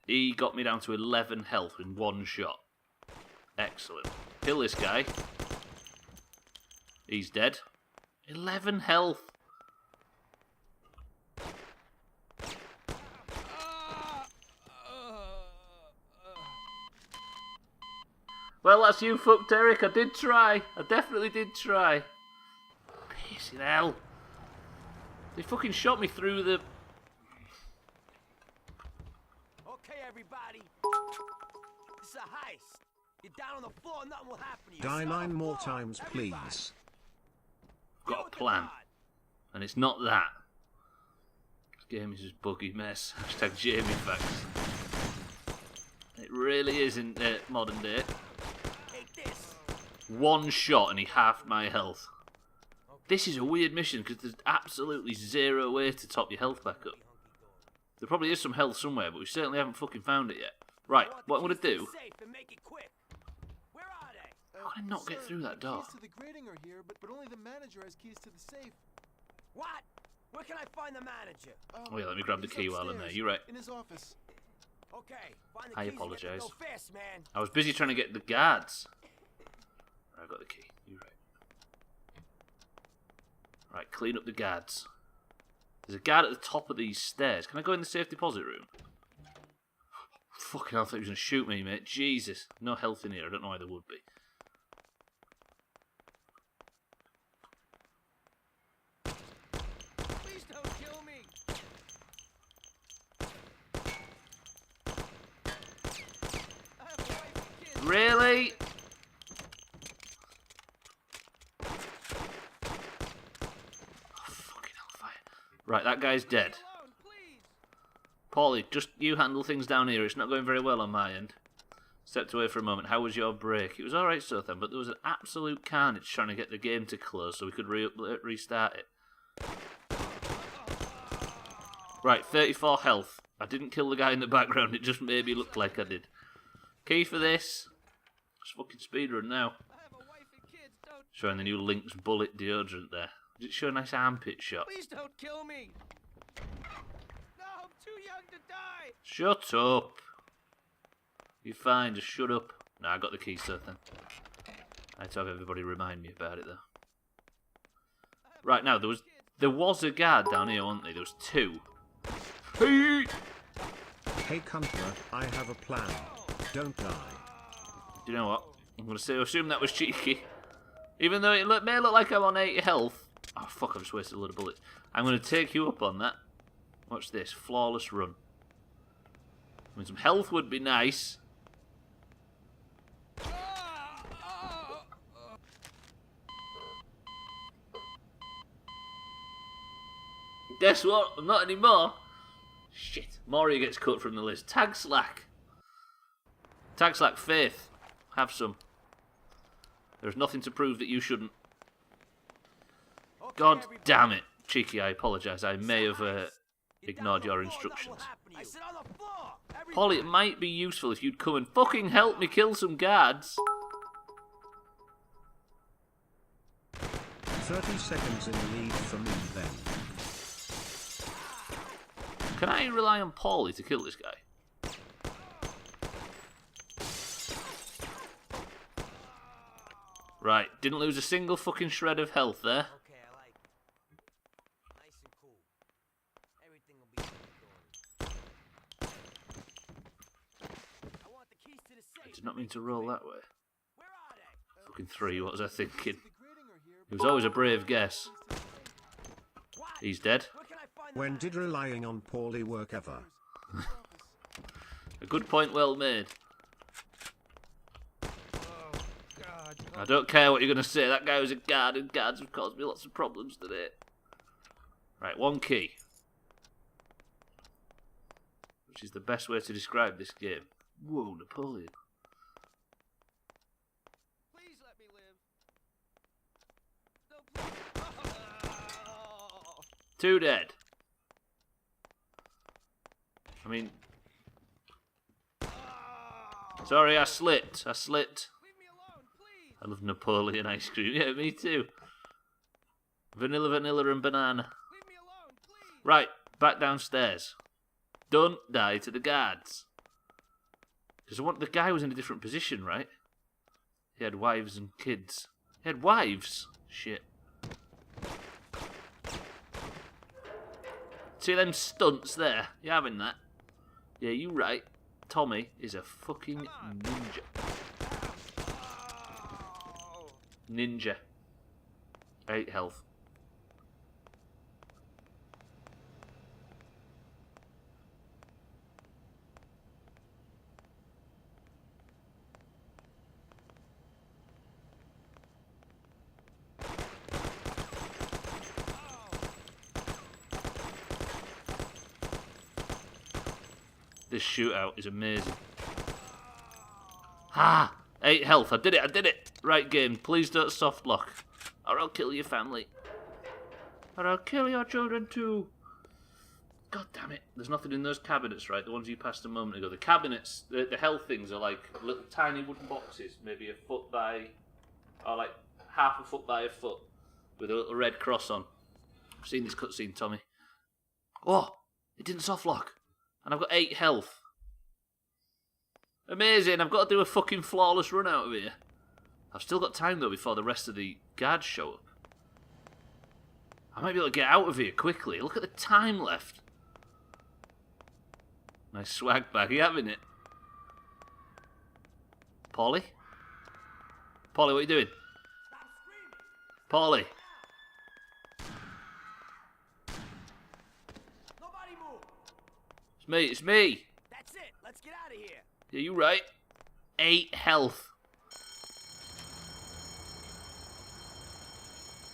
He got me down to 11 health in one shot. Excellent. Kill this guy. He's dead. 11 health. Well, that's you fucked, Eric. I did try. I definitely did try. Pissing hell. They fucking shot me through the... Okay, everybody. This is a heist. You're down on the floor, nothing will happen to you. Die Sit on 9 the more floor, times, everybody. please. Got a plan. And it's not that. This game is just buggy mess. Hashtag Jamie facts. It really is in modern day. Take this. One shot and he halved my health. This is a weird mission because there's absolutely zero way to top your health back up. There probably is some health somewhere, but we certainly haven't fucking found it yet. Right, what I'm going to do... Safe and make it quick. Where are they? How can I not get through that door? Keys to the grating are here, but only the manager has keys to the safe. What? Where can I find the manager? Oh yeah, let me grab the He's key while I'm there. upstairs, You're right. In his office. Okay, find the I keys and get apologise. them. Go fast, man. I was busy trying to get the guards. Right, I've got the key. You're right. Right, clean up the guards. There's a guard at the top of these stairs. Can I go in the safe deposit room? Fucking hell, I thought he was going to shoot me, mate. Jesus. No health in here. I don't know why there would be. Please don't kill me. I have a wife and kids. Really? Oh, fucking hellfire. Right, that guy's dead. Alone, please. Paulie, just you handle things down here. It's not going very well on my end. Stepped away for a moment. How was your break? It was alright, Sothan, but there was an absolute carnage trying to get the game to close so we could restart it. Right, 34 health. I didn't kill the guy in the background, it just maybe looked like I did. Key for this. Just fucking speedrun now. I have a wife and kids. Don't. Showing the new Lynx bullet deodorant there. Did it show a nice armpit shot? Please don't kill me. No, I'm too young to die. Shut up. You're fine, just shut up. Nah, I got the key, Sothan. I had to have everybody remind me about it though. Right, now there was a guard down here, wasn't there? There was two. Hey! Hey Cuntler, I have a plan. Don't die. Do you know what? I'm going to assume that was cheeky. Even though it may look like I'm on 80 health. Oh fuck, I've just wasted a load of bullets. I'm going to take you up on that. Watch this, flawless run. I mean, some health would be nice. Guess what? I'm not anymore. Shit. Moria gets cut from the list. Tag Slack. Tag Slack, Faith. Have some. There's nothing to prove that you shouldn't. Okay, God everybody. damn it. Cheeky, I apologise. I may have ignored your instructions. I said on the floor. Polly, it might be useful if you'd come and fucking help me kill some guards. 30 seconds in the lead for me then. Can I rely on Paulie to kill this guy? Right, didn't lose a single fucking shred of health there. Okay, I like it. Nice and cool. Everything will be hunky-dory. I want the keys to the safe. I did not mean to roll that way. Where are they? Fucking 3, what was I thinking? The grating are here, It was always a brave guess. What? He's dead. Where can I find the When manager? did relying on Paulie work ever? A good point well made. Oh, God. I don't care what you're going to say. That guy was a guard, and guards have caused me lots of problems today. Right, one key. Which is the best way to describe this game. Whoa, Napoleon. Please let me live. No, please. Oh. 2 dead. I mean... Sorry, I slipped. Leave me alone, please. I love Napoleon ice cream. Yeah, me too. Vanilla, and banana. Leave me alone, please. Right, back downstairs. Don't die to the guards. Because the guy was in a different position, right? He had wives and kids. He had wives? Shit. See them stunts there? You having that? Yeah, you right. Tommy is a fucking ninja. Ninja. 8 health. This shootout is amazing. Ah! 8 health. I did it. Right, game. Please don't soft lock. Or I'll kill your family. Or I'll kill your children too. God damn it. There's nothing in those cabinets, right? The ones you passed a moment ago. The cabinets, the health things are like little tiny wooden boxes. Maybe a foot by... Or like half a foot by a foot. With a little red cross on. I've seen this cutscene, Tommy. Oh! It didn't soft lock. And I've got 8 health. Amazing, I've got to do a fucking flawless run out of here. I've still got time though before the rest of the guards show up. I might be able to get out of here quickly. Look at the time left. Nice swag bag, are you having it? Paulie? Paulie, what are you doing? Paulie? It's me. That's it. Let's get out of here. Yeah, you right. 8 health.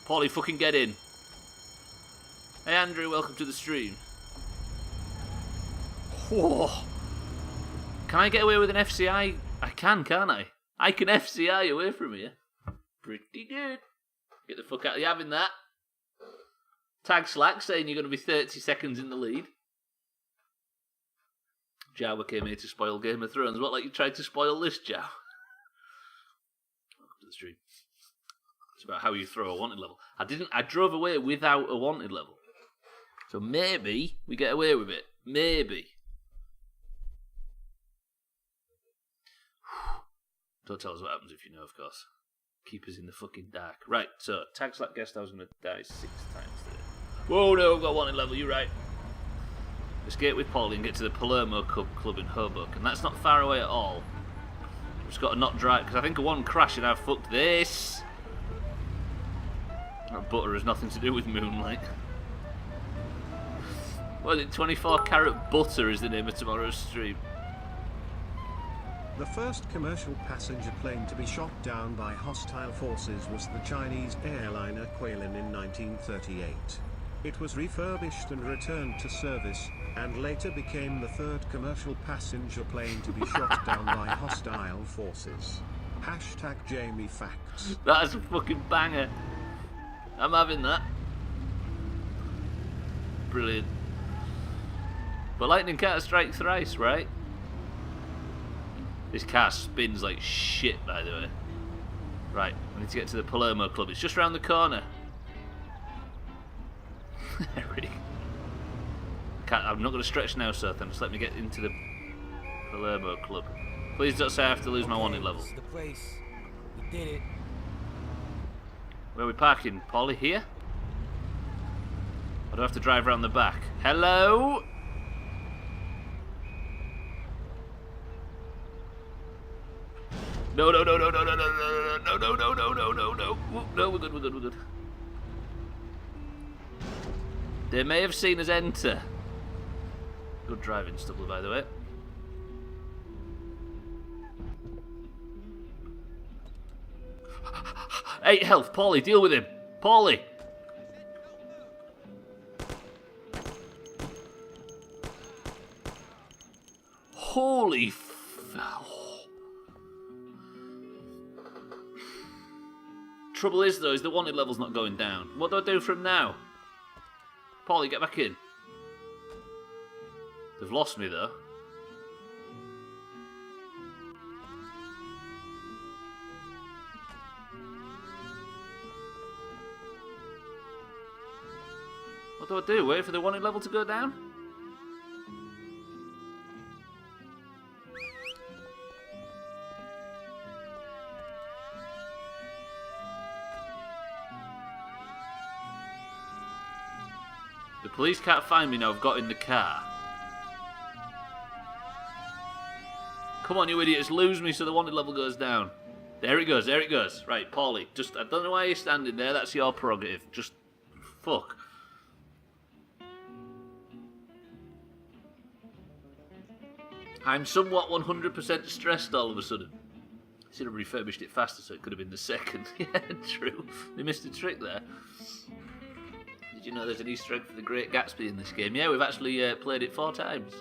Paulie, fucking get in. Hey, Andrew, welcome to the stream. Whoa. Can I get away with an FCI? I can, can't I? I can FCI away from here. Pretty good. Get the fuck out of you having that. Tag Slack saying you're going to be 30 seconds in the lead. Jawa came here to spoil Game of Thrones. What, like you tried to spoil this, Jawa? Welcome to the stream. It's about how you throw a wanted level. I drove away without a wanted level. So maybe we get away with it. Maybe. Don't tell us what happens if you know, of course. Keep us in the fucking dark. Right, so Tag Slack guessed I was going to die 6 times today. Whoa, no, I've got a wanted level, you're right. Escape with Paulie and get to the Palermo Club in Hoboken. That's not far away at all. I've just got to not drive, because I think one crash and I've fucked this. That butter has nothing to do with Moonlight. What is it, 24 Carat Butter is the name of tomorrow's stream. The first commercial passenger plane to be shot down by hostile forces was the Chinese airliner Quailin in 1938. It was refurbished and returned to service, and later became the third commercial passenger plane to be shot down by hostile forces. Hashtag Jamie Facts. That's a fucking banger. I'm having that. Brilliant. But lightning can't strike thrice, right? This car spins like shit, by the way. Right, I need to get to the Palermo Club. It's just round the corner. Really? I'm not going to stretch now, sir. Then just let me get into the Palermo Club. Please don't say I have to lose my wanted level. This is the place. We did it. Where are we parking? Paulie, here? I don't have to drive around the back. Hello? No, no, no, no, no, no, no, no, no, no, no, no, no, no, no. No, we're good, we're good, we're good. They may have seen us enter. Good driving, Stubbler, by the way. Eight health, Paulie, deal with him. Paulie. Holy Trouble is, though, is the wanted level's not going down. What do I do from now? Paulie, get back in. They've lost me, though. What do I do? Wait for the wanted level to go down? The police can't find me now I've got in the car. Come on, you idiots, lose me so the wanted level goes down. There it goes, there it goes. Right, Paulie, just, I don't know why you're standing there, that's your prerogative. Just, fuck. I'm somewhat 100% stressed all of a sudden. Should have refurbished it faster so it could have been the second. Yeah, true. They missed a trick there. Did you know there's an Easter egg for the Great Gatsby in this game? Yeah, we've actually played it 4 times.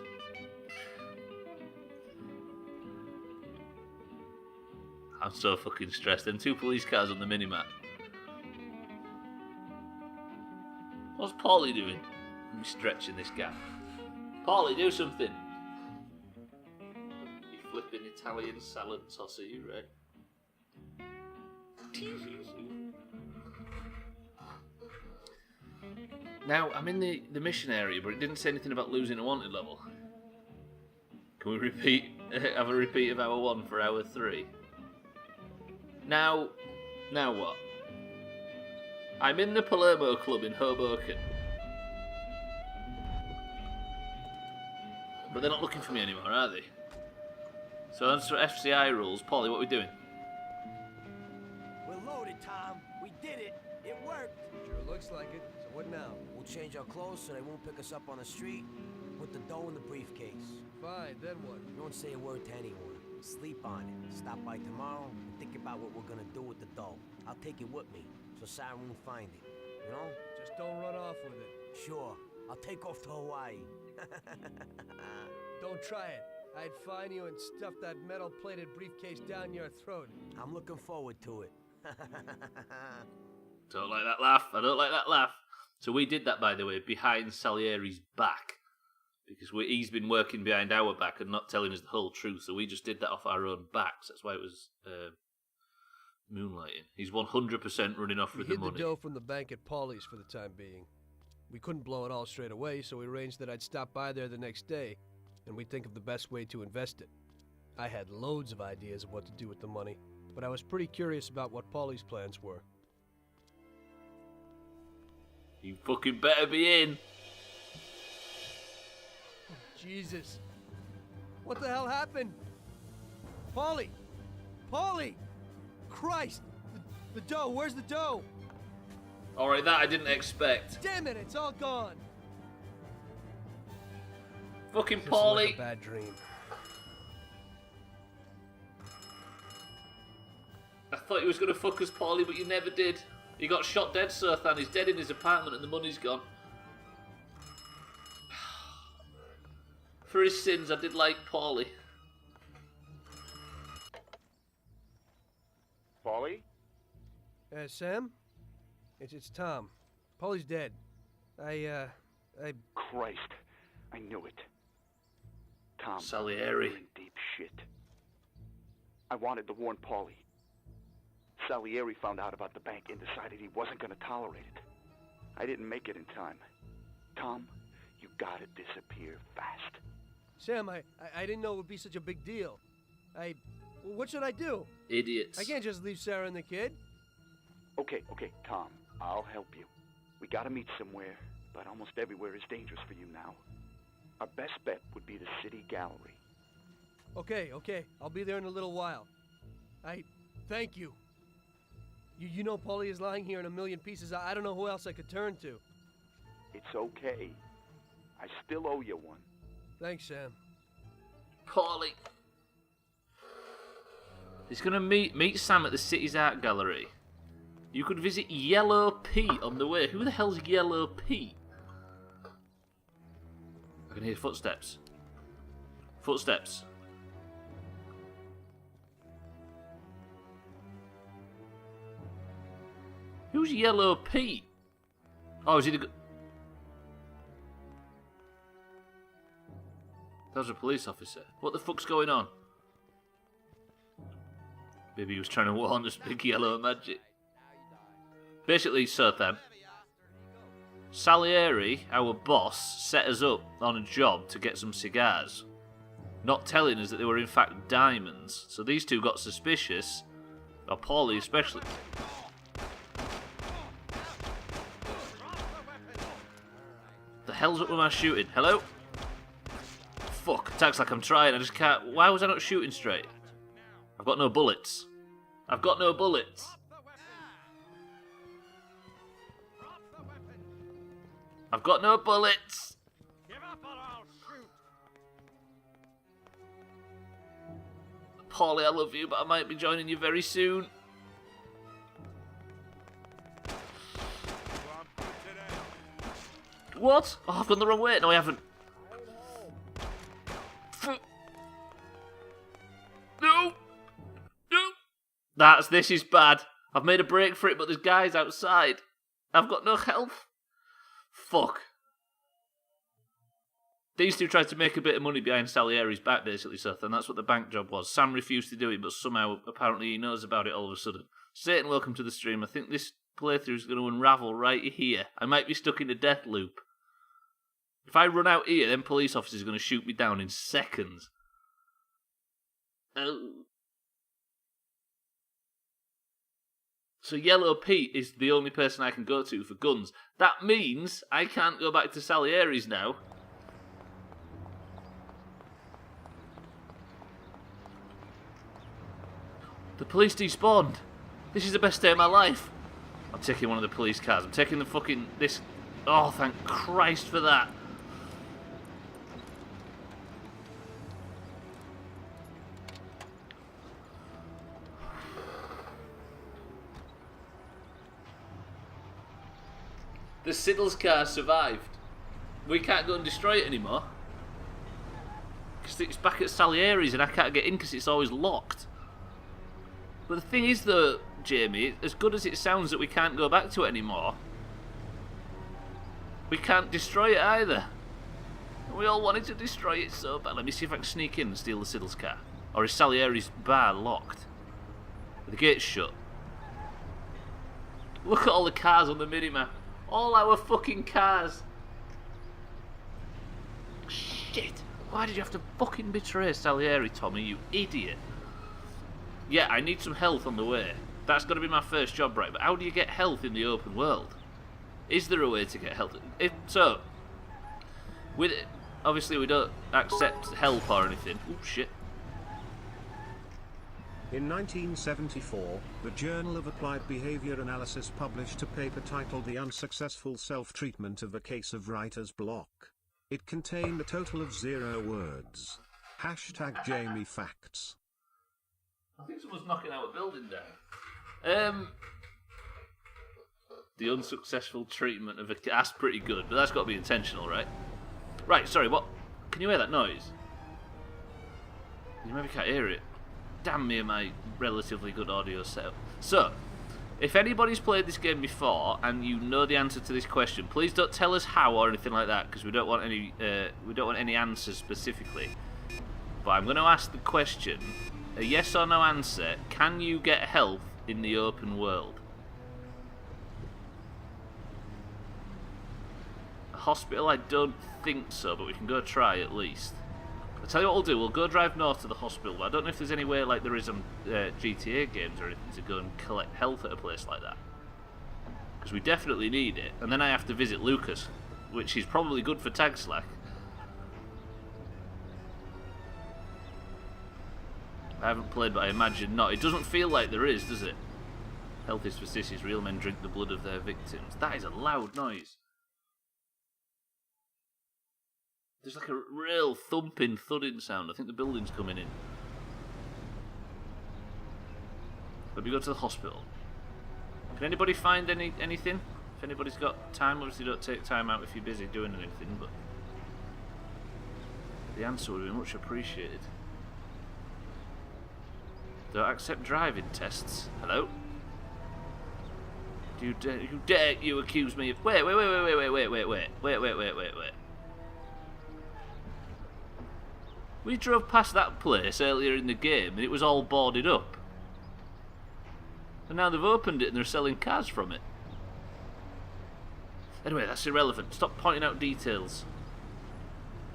I'm so fucking stressed. Them 2 police cars on the minimap. What's Paulie doing? I'm stretching this guy. Paulie, do something. You flipping Italian salad toss, are you right? Now, I'm in the mission area, but it didn't say anything about losing a wanted level. Can we repeat? Have a repeat of hour 1 for hour 3? Now what? I'm in the Palermo Club in Hoboken. But they're not looking for me anymore, are they? So as for FCI rules, Paulie, what are we doing? We're loaded, Tom. We did it. It worked. Sure looks like it. So what now? We'll change our clothes so they won't pick us up on the street. Put the dough in the briefcase. Fine, then what? Don't say a word to anyone. Sleep on it. Stop by tomorrow and think about what we're gonna do with the dough. I'll take it with me, so Sarah won't find it. You know? Just don't run off with it. Sure. I'll take off to Hawaii. Don't try it. I'd fine you and stuff that metal-plated briefcase down your throat. I'm looking forward to it. Don't like that laugh. I don't like that laugh. So we did that, by the way, behind Salieri's back. Because he's been working behind our back and not telling us the whole truth. So we just did that off our own backs. That's why it was moonlighting. He's 100% running off with the We money. hid the dough from the bank at Paulie's for the time being. We couldn't blow it all straight away, so we arranged that I'd stop by there the next day, and we'd think of the best way to invest it. I had loads of ideas of what to do with the money, but I was pretty curious about what Paulie's plans were. You fucking better be in. Jesus. What the hell happened? Paulie! Paulie! Christ! The dough, where's the dough? Alright, that I didn't expect. Damn it, it's all gone! Fucking This is like Paulie. a bad dream. I thought you was going to fuck us, Paulie, but you never did. He got shot dead, Sirthan. He's dead in his apartment and the money's gone. For his sins, I did like Paulie. Paulie? Sam? It's Tom. Paulie's dead. I Christ, I knew it. Tom, Salieri. you're in deep shit. I wanted to warn Paulie. Salieri found out about the bank and decided he wasn't going to tolerate it. I didn't make it in time. Tom, you gotta disappear fast. Sam, I didn't know it would be such a big deal. What should I do? Idiots. I can't just leave Sarah and the kid. Okay, Tom, I'll help you. We gotta meet somewhere, but almost everywhere is dangerous for you now. Our best bet would be the city gallery. Okay, I'll be there in a little while. Thank you. You know Paulie is lying here in a million pieces. I don't know who else I could turn to. It's okay. I still owe you one. Thanks, Sam. Paulie. He's going to meet Sam at the city's art gallery. You could visit Yellow Pete on the way. Who the hell's Yellow Pete? I can hear footsteps. Footsteps. Who's Yellow Pete? Oh, is he the... That was a police officer. What the fuck's going on? Maybe he was trying to warn us, big yellow magic. Basically, Sirthan, Salieri, our boss, set us up on a job to get some cigars, not telling us that they were in fact diamonds. So these two got suspicious, or Paulie especially. The hell's up with my shooting? Hello? Fuck, attacks like I'm trying, I just can't... Why was I not shooting straight? I've got no bullets. I've got no bullets. I've got no bullets. Give up or I'll shoot. Paulie, I love you, but I might be joining you very soon. What? Oh, I've gone the wrong way. No, I haven't. No! No! This is bad. I've made a break for it, but there's guys outside. I've got no health. Fuck. These two tried to make a bit of money behind Salieri's back, basically, Seth, and that's what the bank job was. Sam refused to do it, but somehow, apparently, he knows about it all of a sudden. Satan, welcome to the stream. I think this playthrough is going to unravel right here. I might be stuck in a death loop. If I run out here, then police officers are going to shoot me down in seconds. So Yellow Pete is the only person I can go to for guns. That means I can't go back to Salieri's now. The police despawned. This is the best day of my life. I'm taking one of the police cars. I'm taking the fucking... this... Oh, thank Christ for that. The Siddle's car survived. We can't go and destroy it anymore. Because it's back at Salieri's and I can't get in because it's always locked. But the thing is though, Jamie, as good as it sounds that we can't go back to it anymore, we can't destroy it either. We all wanted to destroy it so bad. Let me see if I can sneak in and steal the Siddle's car. Or is Salieri's bar locked? The gate's shut. Look at all the cars on the minimap. All our fucking cars. Shit. Why did you have to fucking betray Salieri, Tommy, you idiot? Yeah, I need some health on the way. That's got to be my first job, right? But how do you get health in the open world? Is there a way to get health? If so, with it, obviously we don't accept help or anything. Oh shit. In 1974, the Journal of Applied Behavior Analysis published a paper titled The Unsuccessful Self-Treatment of a Case of Writer's Block. It contained a total of 0 words. Hashtag Jamie Facts. I think someone's knocking our building down. The unsuccessful treatment of a... That's pretty good, but that's got to be intentional, right? Right, sorry, what? Can you hear that noise? You maybe can't hear it. Damn me and my relatively good audio setup. So, if anybody's played this game before and you know the answer to this question, please don't tell us how or anything like that because we don't want any answers specifically. But I'm going to ask the question: a yes or no answer. Can you get health in the open world? A hospital? I don't think so, but we can go try at least. I'll tell you what we'll do, we'll go drive north to the hospital, but I don't know if there's any way like there is on GTA games or anything to go and collect health at a place like that. Because we definitely need it, and then I have to visit Lucas, which is probably good for tag slack. I haven't played, but I imagine not. It doesn't feel like there is, does it? Health is for sissies, real men drink the blood of their victims. That is a loud noise. There's like a real thumping, thudding sound. I think the building's coming in. Let me go to the hospital. Can anybody find anything? If anybody's got time, obviously don't take time out if you're busy doing anything, but the answer would be much appreciated. Don't accept driving tests. Hello? Do you dare you accuse me of... Wait. We drove past that place earlier in the game and it was all boarded up. And now they've opened it and they're selling cars from it. Anyway, that's irrelevant. Stop pointing out details.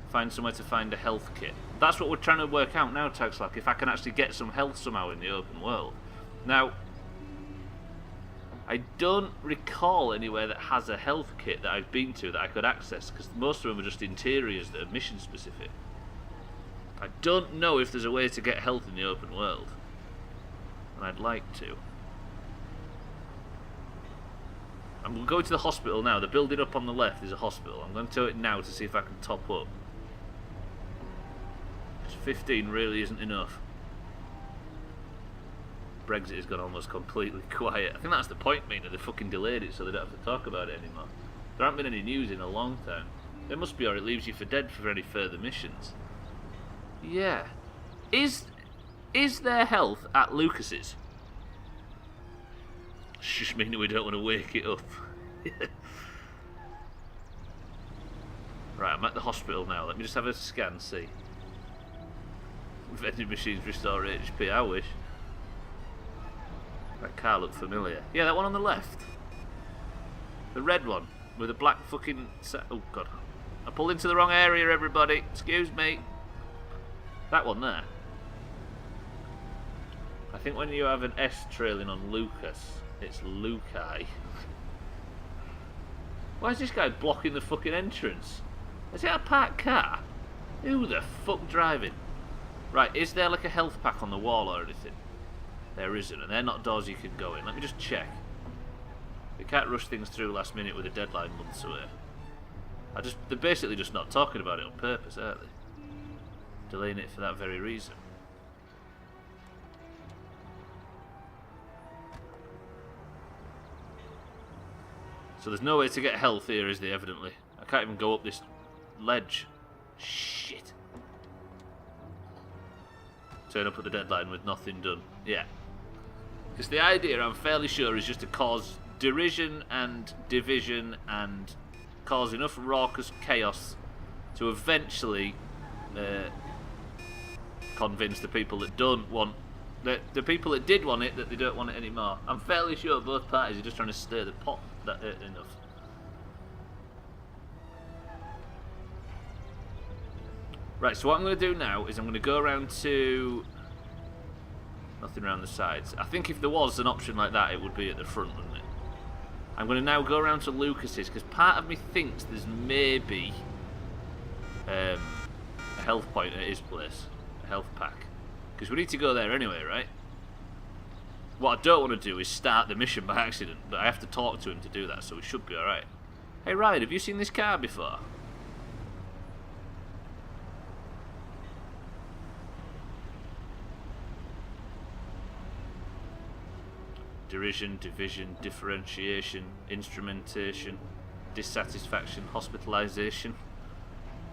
Find somewhere to find a health kit. That's what we're trying to work out now, Tagslack, if I can actually get some health somehow in the open world. Now, I don't recall anywhere that has a health kit that I've been to that I could access, because most of them are just interiors that are mission specific. I don't know if there's a way to get health in the open world. And I'd like to. I'm going to the hospital now. The building up on the left is a hospital. I'm going to it now to see if I can top up. 15 really isn't enough. Brexit has gone almost completely quiet. I think that's the point, Mina. They fucking delayed it so they don't have to talk about it anymore. There hasn't been any news in a long time. There must be, or it leaves you for dead for any further missions. Yeah. Is there health at Lucas's? Just meaning we don't want to wake it up. Right, I'm at the hospital now. Let me just have a scan, see. Vending machines restore HP, I wish. That car looked familiar. Yeah, that one on the left. The red one with a black fucking... Oh, God. I pulled into the wrong area, everybody. Excuse me. That one there. I think when you have an S trailing on Lucas, it's Lukai. Why is this guy blocking the fucking entrance? Is it a parked car? Who the fuck driving? Right, is there like a health pack on the wall or anything? There isn't, and they're not doors you could go in. Let me just check. They can't rush things through last minute with a deadline months away. They're basically just not talking about it on purpose, aren't they? Delaying it for that very reason. So there's no way to get health here, is there, evidently? I can't even go up this ledge. Shit. Turn up at the deadline with nothing done. Yeah. Because the idea, I'm fairly sure, is just to cause derision and division and cause enough raucous chaos to eventually convince the people that don't want... The people that did want it, that they don't want it anymore. I'm fairly sure both parties are just trying to stir the pot that enough. Right, so what I'm going to do now is I'm going to go around to... Nothing around the sides. I think if there was an option like that, it would be at the front, wouldn't it? I'm going to now go around to Lucas's, because part of me thinks there's maybe a health point at his place. A health pack. Because we need to go there anyway, right? What I don't want to do is start the mission by accident, but I have to talk to him to do that, so we should be alright. Hey Ryan, have you seen this car before? Derision, division, differentiation, instrumentation, dissatisfaction, hospitalisation.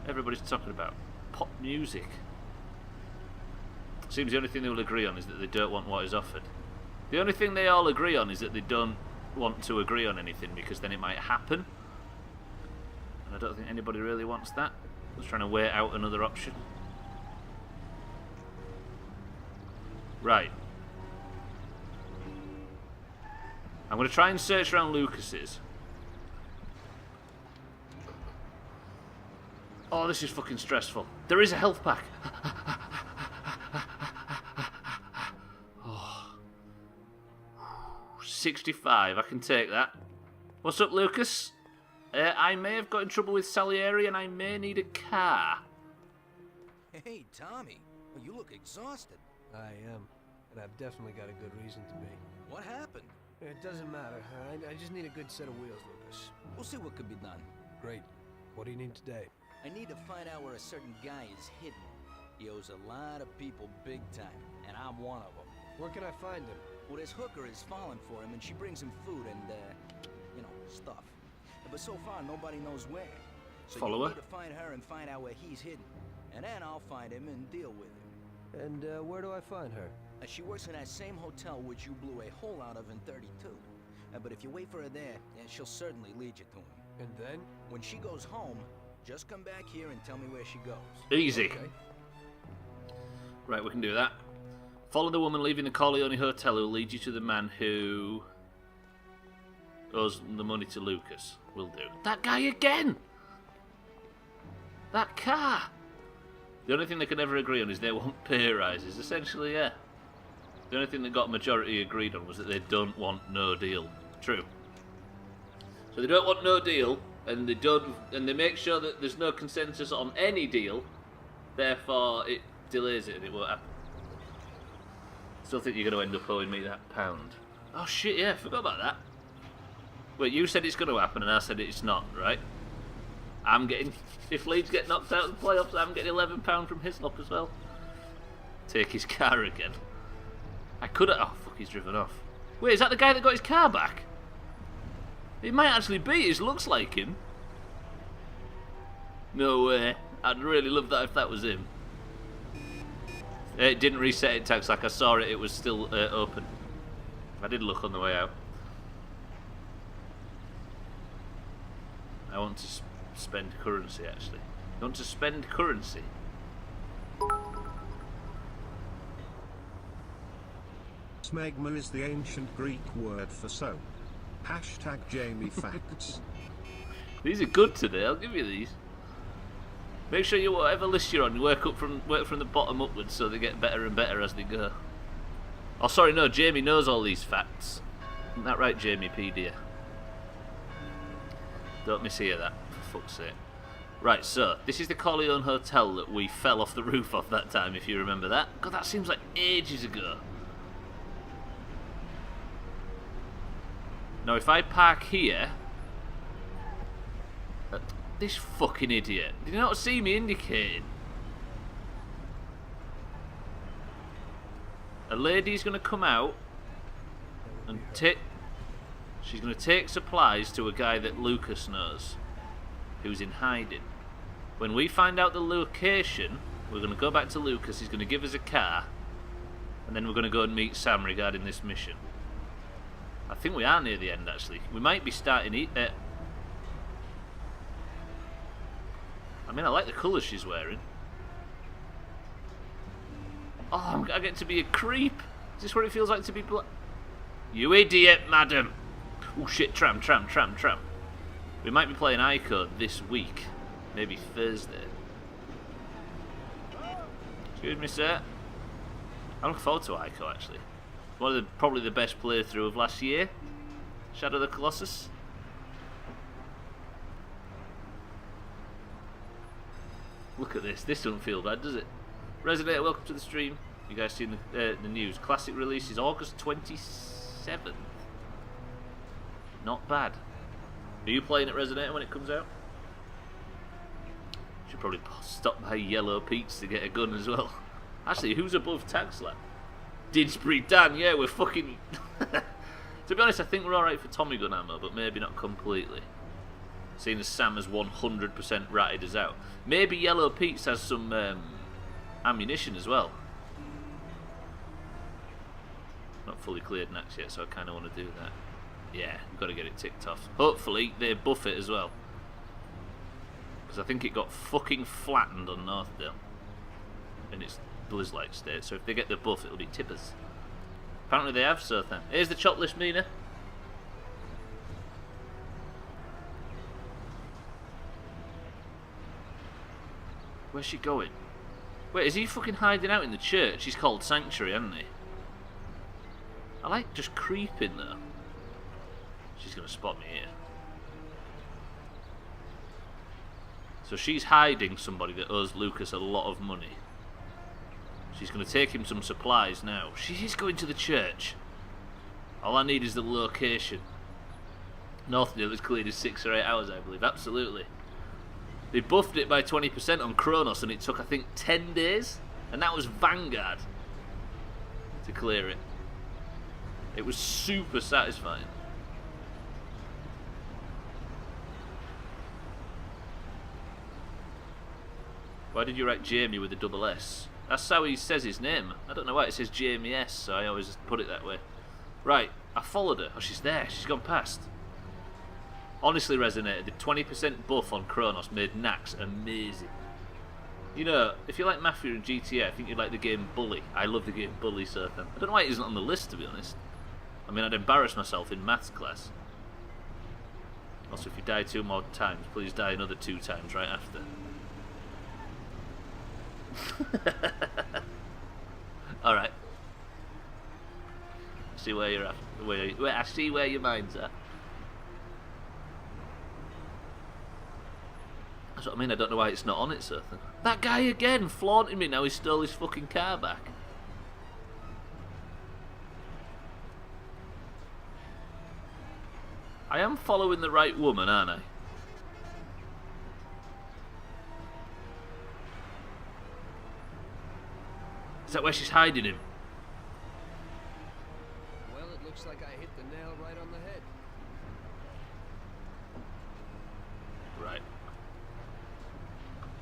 Everybody's talking about pop music. Seems the only thing they will agree on is that they don't want what is offered. The only thing they all agree on is that they don't want to agree on anything because then it might happen. And I don't think anybody really wants that. Just trying to wait out another option. Right. I'm going to try and search around Lucas's. Oh, this is fucking stressful. There is a health pack. Oh. 65, I can take that. What's up, Lucas? I may have got in trouble with Salieri and I may need a car. Hey, Tommy. Well, you look exhausted. I am, and I've definitely got a good reason to be. What happened? It doesn't matter. I just need a good set of wheels, Lucas. We'll see what could be done. Great. What do you need today? I need to find out where a certain guy is hidden. He owes a lot of people big time, and I'm one of them. Where can I find him? Well, this hooker has fallen for him, and she brings him food and, you know, stuff. But so far, nobody knows where. So Follow you her. need to find her and find out where he's hidden. And then I'll find him and deal with him. And where do I find her? She works in that same hotel which you blew a hole out of in 32. But if you wait for her there, she'll certainly lead you to him. And then? When she goes home, just come back here and tell me where she goes. Easy. Okay. Right, we can do that. Follow the woman leaving the Corleone Hotel who will lead you to the man who owes the money to Lucas. Will do. That guy again! That car! The only thing they can never agree on is they want pay rises. Essentially, yeah. The only thing that got majority agreed on was that they don't want no deal. True. So they don't want no deal, and they make sure that there's no consensus on any deal. Therefore, it delays it and it won't happen. Still think you're going to end up owing me that pound. Oh shit, yeah, forgot about that. Wait, you said it's going to happen and I said it's not, right? I'm getting... If Leeds get knocked out of the playoffs, I'm getting £11 from Hislop as well. Take his car again. I could have... Oh, fuck, he's driven off. Wait, is that the guy that got his car back? It might actually be. It looks like him. No way. I'd really love that if that was him. It didn't reset it, tax. Like I saw it, it was still open. I did look on the way out. I want to spend currency, actually. You want to spend currency? Smegma is the ancient Greek word for soap. Hashtag Jamie Facts. These are good today, I'll give you these. Make sure you, whatever list you're on, you work from the bottom upwards so they get better and better as they go. Oh, sorry, no, Jamie knows all these facts. Isn't that right, Jamie P, dear? Don't mishear that, for fuck's sake. Right, so, this is the Corleone Hotel that we fell off the roof of that time, if you remember that. God, that seems like ages ago. Now, if I park here... This fucking idiot. Did you not see me indicating? A lady's going to come out and take... She's going to take supplies to a guy that Lucas knows, who's in hiding. When we find out the location, we're going to go back to Lucas, he's going to give us a car, and then we're going to go and meet Sam regarding this mission. I think we are near the end, actually. We might be starting... I mean, I like the colours she's wearing. Oh, I get to be a creep. Is this what it feels like to be black? You idiot, madam. Oh shit, tram. We might be playing iCode this week. Maybe Thursday. Excuse me, sir. I'm looking forward to iCode, actually. Probably the best playthrough of last year. Shadow of the Colossus. Look at this. This doesn't feel bad, does it? Resonator, welcome to the stream. You guys seen the news? Classic release is August 27th. Not bad. Are you playing at Resonator when it comes out? Should probably stop by Yellow Pete's to get a gun as well. Actually, who's above Tag Slap? Didsbury Dan, yeah, we're fucking... To be honest, I think we're alright for Tommy gun ammo, but maybe not completely. Seeing as Sam has 100% ratted us out. Maybe Yellow Pete's has some ammunition as well. Not fully cleared Nax yet, so I kind of want to do that. Yeah, we've got to get it ticked off. Hopefully they buff it as well, because I think it got fucking flattened on Northdale in its Blizz-like state, so if they get the buff it'll be tippers. Apparently they have, so then. Here's the chop list, Mina. Where's she going? Wait, is he fucking hiding out in the church? He's called Sanctuary, hasn't he? I like just creeping though. She's gonna spot me here. So she's hiding somebody that owes Lucas a lot of money. She's gonna take him some supplies now. She is going to the church. All I need is the location. Northdale was cleared in 6 or 8 hours, I believe. Absolutely. They buffed it by 20% on Kronos, and it took, I think, 10 days. And that was Vanguard to clear it. It was super satisfying. Why did you write Jamie with a double S? That's how he says his name. I don't know why it says Jamie S, so I always just put it that way. Right, I followed her. Oh, she's there. She's gone past. Honestly, Resonator, the 20% buff on Kronos made Nax amazing. You know, if you like Mafia and GTA, I think you'd like the game Bully. I love the game Bully, so I don't know why it isn't on the list, to be honest. I mean, I'd embarrass myself in maths class. Also, if you die 2 more times, please die another 2 times right after. Alright. See where you're at. I see where your mind's at. That's what I mean, I don't know why it's not on it, sir. That guy again, flaunting me now he stole his fucking car back. I am following the right woman, aren't I? Is that where she's hiding him? Well, it looks like I hit the nail right on the head. Right.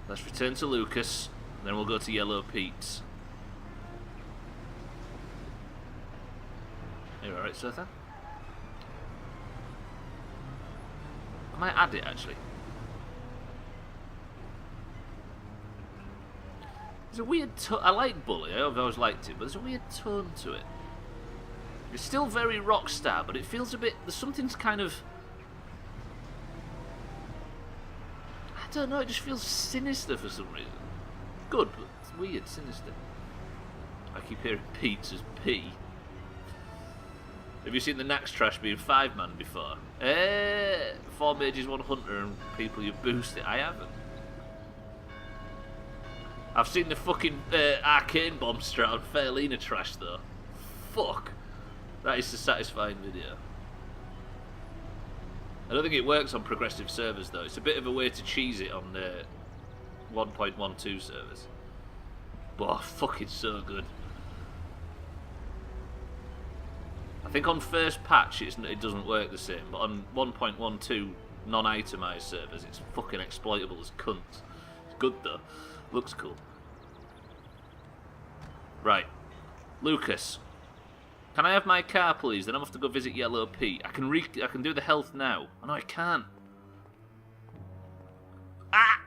Let's return to Lucas, then we'll go to Yellow Pete's. Are you alright, Sotha? I might add it, actually. There's a weird tone. I like Bully, I've always liked it, but there's a weird tone to it. It's still very Rockstar, but it feels a bit... There's something's kind of... I don't know, it just feels sinister for some reason. Good, but it's weird, sinister. I keep hearing Pete's as P. Have you seen the Nax Trash being 5-man before? 4 mages, 1 hunter, and people you boost it. I haven't. I've seen the fucking arcane bomb strat on Fairlina Trash though. Fuck. That is a satisfying video. I don't think it works on progressive servers though. It's a bit of a way to cheese it on 1.12 servers. But fucking so good. I think on first patch it doesn't work the same, but on 1.12 non-itemized servers it's fucking exploitable as cunt. It's good though. Looks cool. Right. Lucas. Can I have my car, please? Then I'm off to go visit Yellow Pete. I can do the health now. Oh, no, I can't. Ah!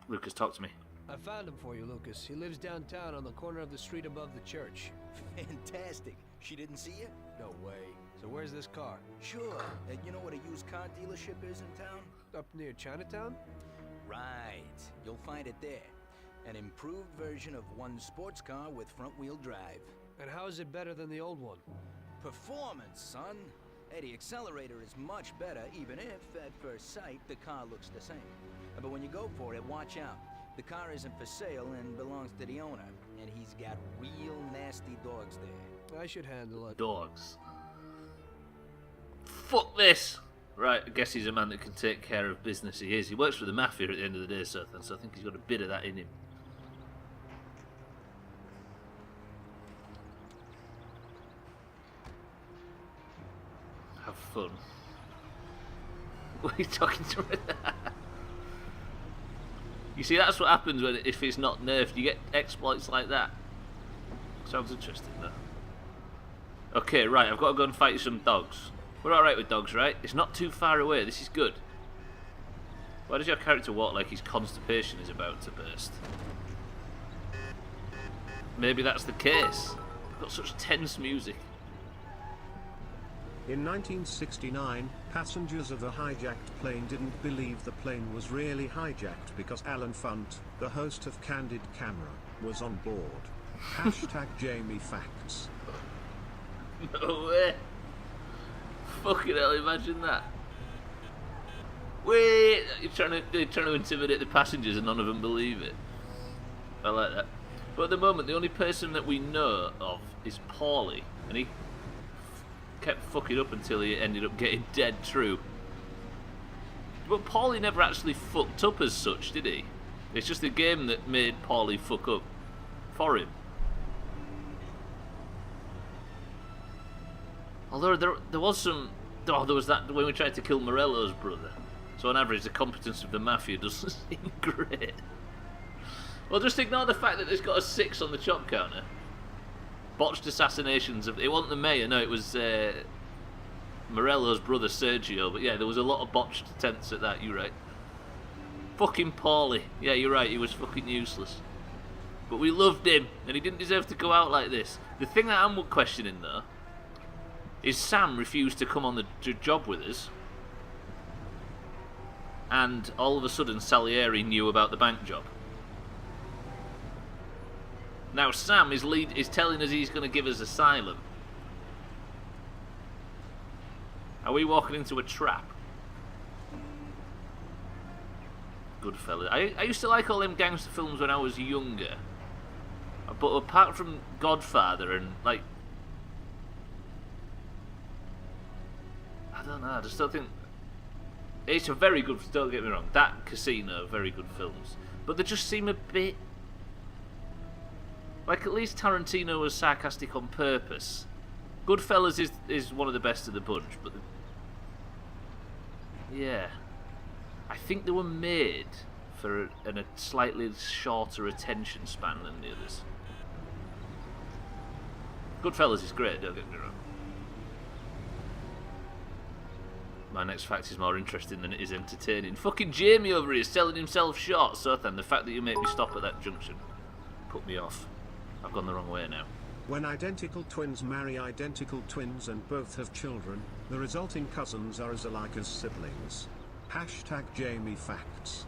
Lucas, talk to me. I found him for you, Lucas. He lives downtown on the corner of the street above the church. Fantastic. She didn't see you? No way. So where's this car? Sure. You know what a used car dealership is in town? Up near Chinatown? Right. You'll find it there. An improved version of one sports car with front-wheel drive. And how is it better than the old one? Performance, son. Hey, the accelerator is much better, even if, at first sight, the car looks the same. But when you go for it, watch out. The car isn't for sale and belongs to the owner. And he's got real nasty dogs there. I should handle it. Dogs. Fuck this! Right, I guess he's a man that can take care of business. He is. He works for the Mafia at the end of the day, so I think he's got a bit of that in him. Have fun. What are you talking to me? You see, that's what happens when if it's not nerfed. You get exploits like that. Sounds interesting, though. Okay, right, I've got to go and fight some dogs. We're alright with dogs, right? It's not too far away. This is good. Why does your character walk like his constipation is about to burst? Maybe that's the case. I've got such tense music. In 1969, passengers of a hijacked plane didn't believe the plane was really hijacked because Alan Funt, the host of Candid Camera, was on board. Hashtag Jamie Facts. No way. Fucking hell, imagine that. Wait, you're trying to intimidate the passengers and none of them believe it. I like that. But at the moment, the only person that we know of is Paulie, and he kept fucking up until he ended up getting dead true. But Paulie never actually fucked up as such, did he? It's just the game that made Paulie fuck up for him. Although there was some... Oh, there was that when we tried to kill Morello's brother. So on average, the competence of the Mafia doesn't seem great. Well, just ignore the fact that it's got a 6 on the chop counter. Botched assassinations of... It wasn't the mayor, no, it was Morello's brother Sergio. But yeah, there was a lot of botched attempts at that, you're right. Fucking Paulie. Yeah, you're right, he was fucking useless. But we loved him, and he didn't deserve to go out like this. The thing that I'm questioning, though, is Sam refused to come on the job with us, and all of a sudden Salieri knew about the bank job. Now Sam is telling us he's going to give us asylum. Are we walking into a trap? Good fella. I used to like all them gangster films when I was younger, but apart from Godfather and like... I don't know. I just don't think it's a very good. Don't get me wrong. That Casino, very good films, but they just seem a bit like at least Tarantino was sarcastic on purpose. Goodfellas is one of the best of the bunch, but yeah, I think they were made for a slightly shorter attention span than the others. Goodfellas is great, don't get me wrong. My next fact is more interesting than it is entertaining. Fucking Jamie over here is selling himself short, so then the fact that you make me stop at that junction put me off. I've gone the wrong way now. When identical twins marry identical twins and both have children, the resulting cousins are as alike as siblings. Hashtag Jamie Facts.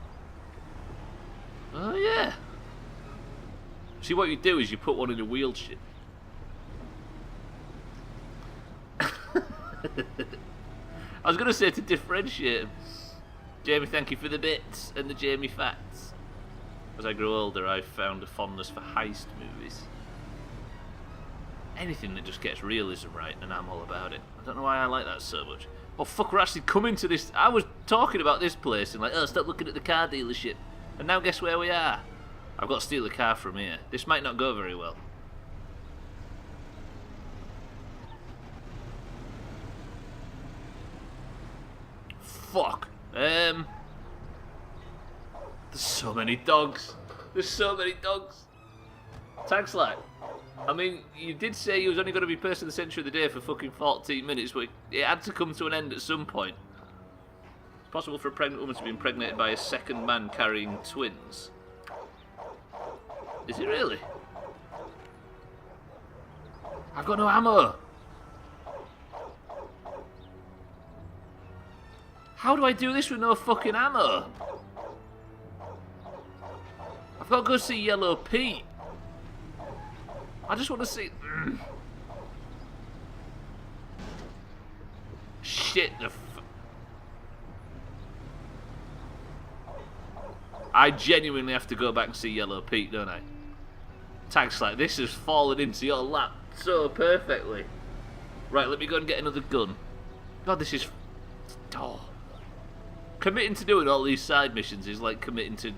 Oh yeah. See, what you do is you put one in a wheelchair. I was going to say to differentiate them. Jamie, thank you for the bits and the Jamie facts. As I grew older, I found a fondness for heist movies. Anything that just gets realism right, and I'm all about it. I don't know why I like that so much. Oh fuck, we're actually coming to this. I was talking about this place and like, oh, stop looking at the car dealership. And now guess where we are? I've got to steal a car from here. This might not go very well. Fuck. There's so many dogs. There's so many dogs. Thanks, like. I mean, you did say you was only going to be person of the century of the day for fucking 14 minutes, but it had to come to an end at some point. It's possible for a pregnant woman to be impregnated by a second man carrying twins. Is it really? I've got no ammo. How do I do this with no fucking ammo? I've got to go see Yellow Pete. I just want to see... Shit, I genuinely have to go back and see Yellow Pete, don't I? Tags like this has fallen into your lap so perfectly. Right, let me go and get another gun. God, this is... Oh. Committing to doing all these side missions is like committing to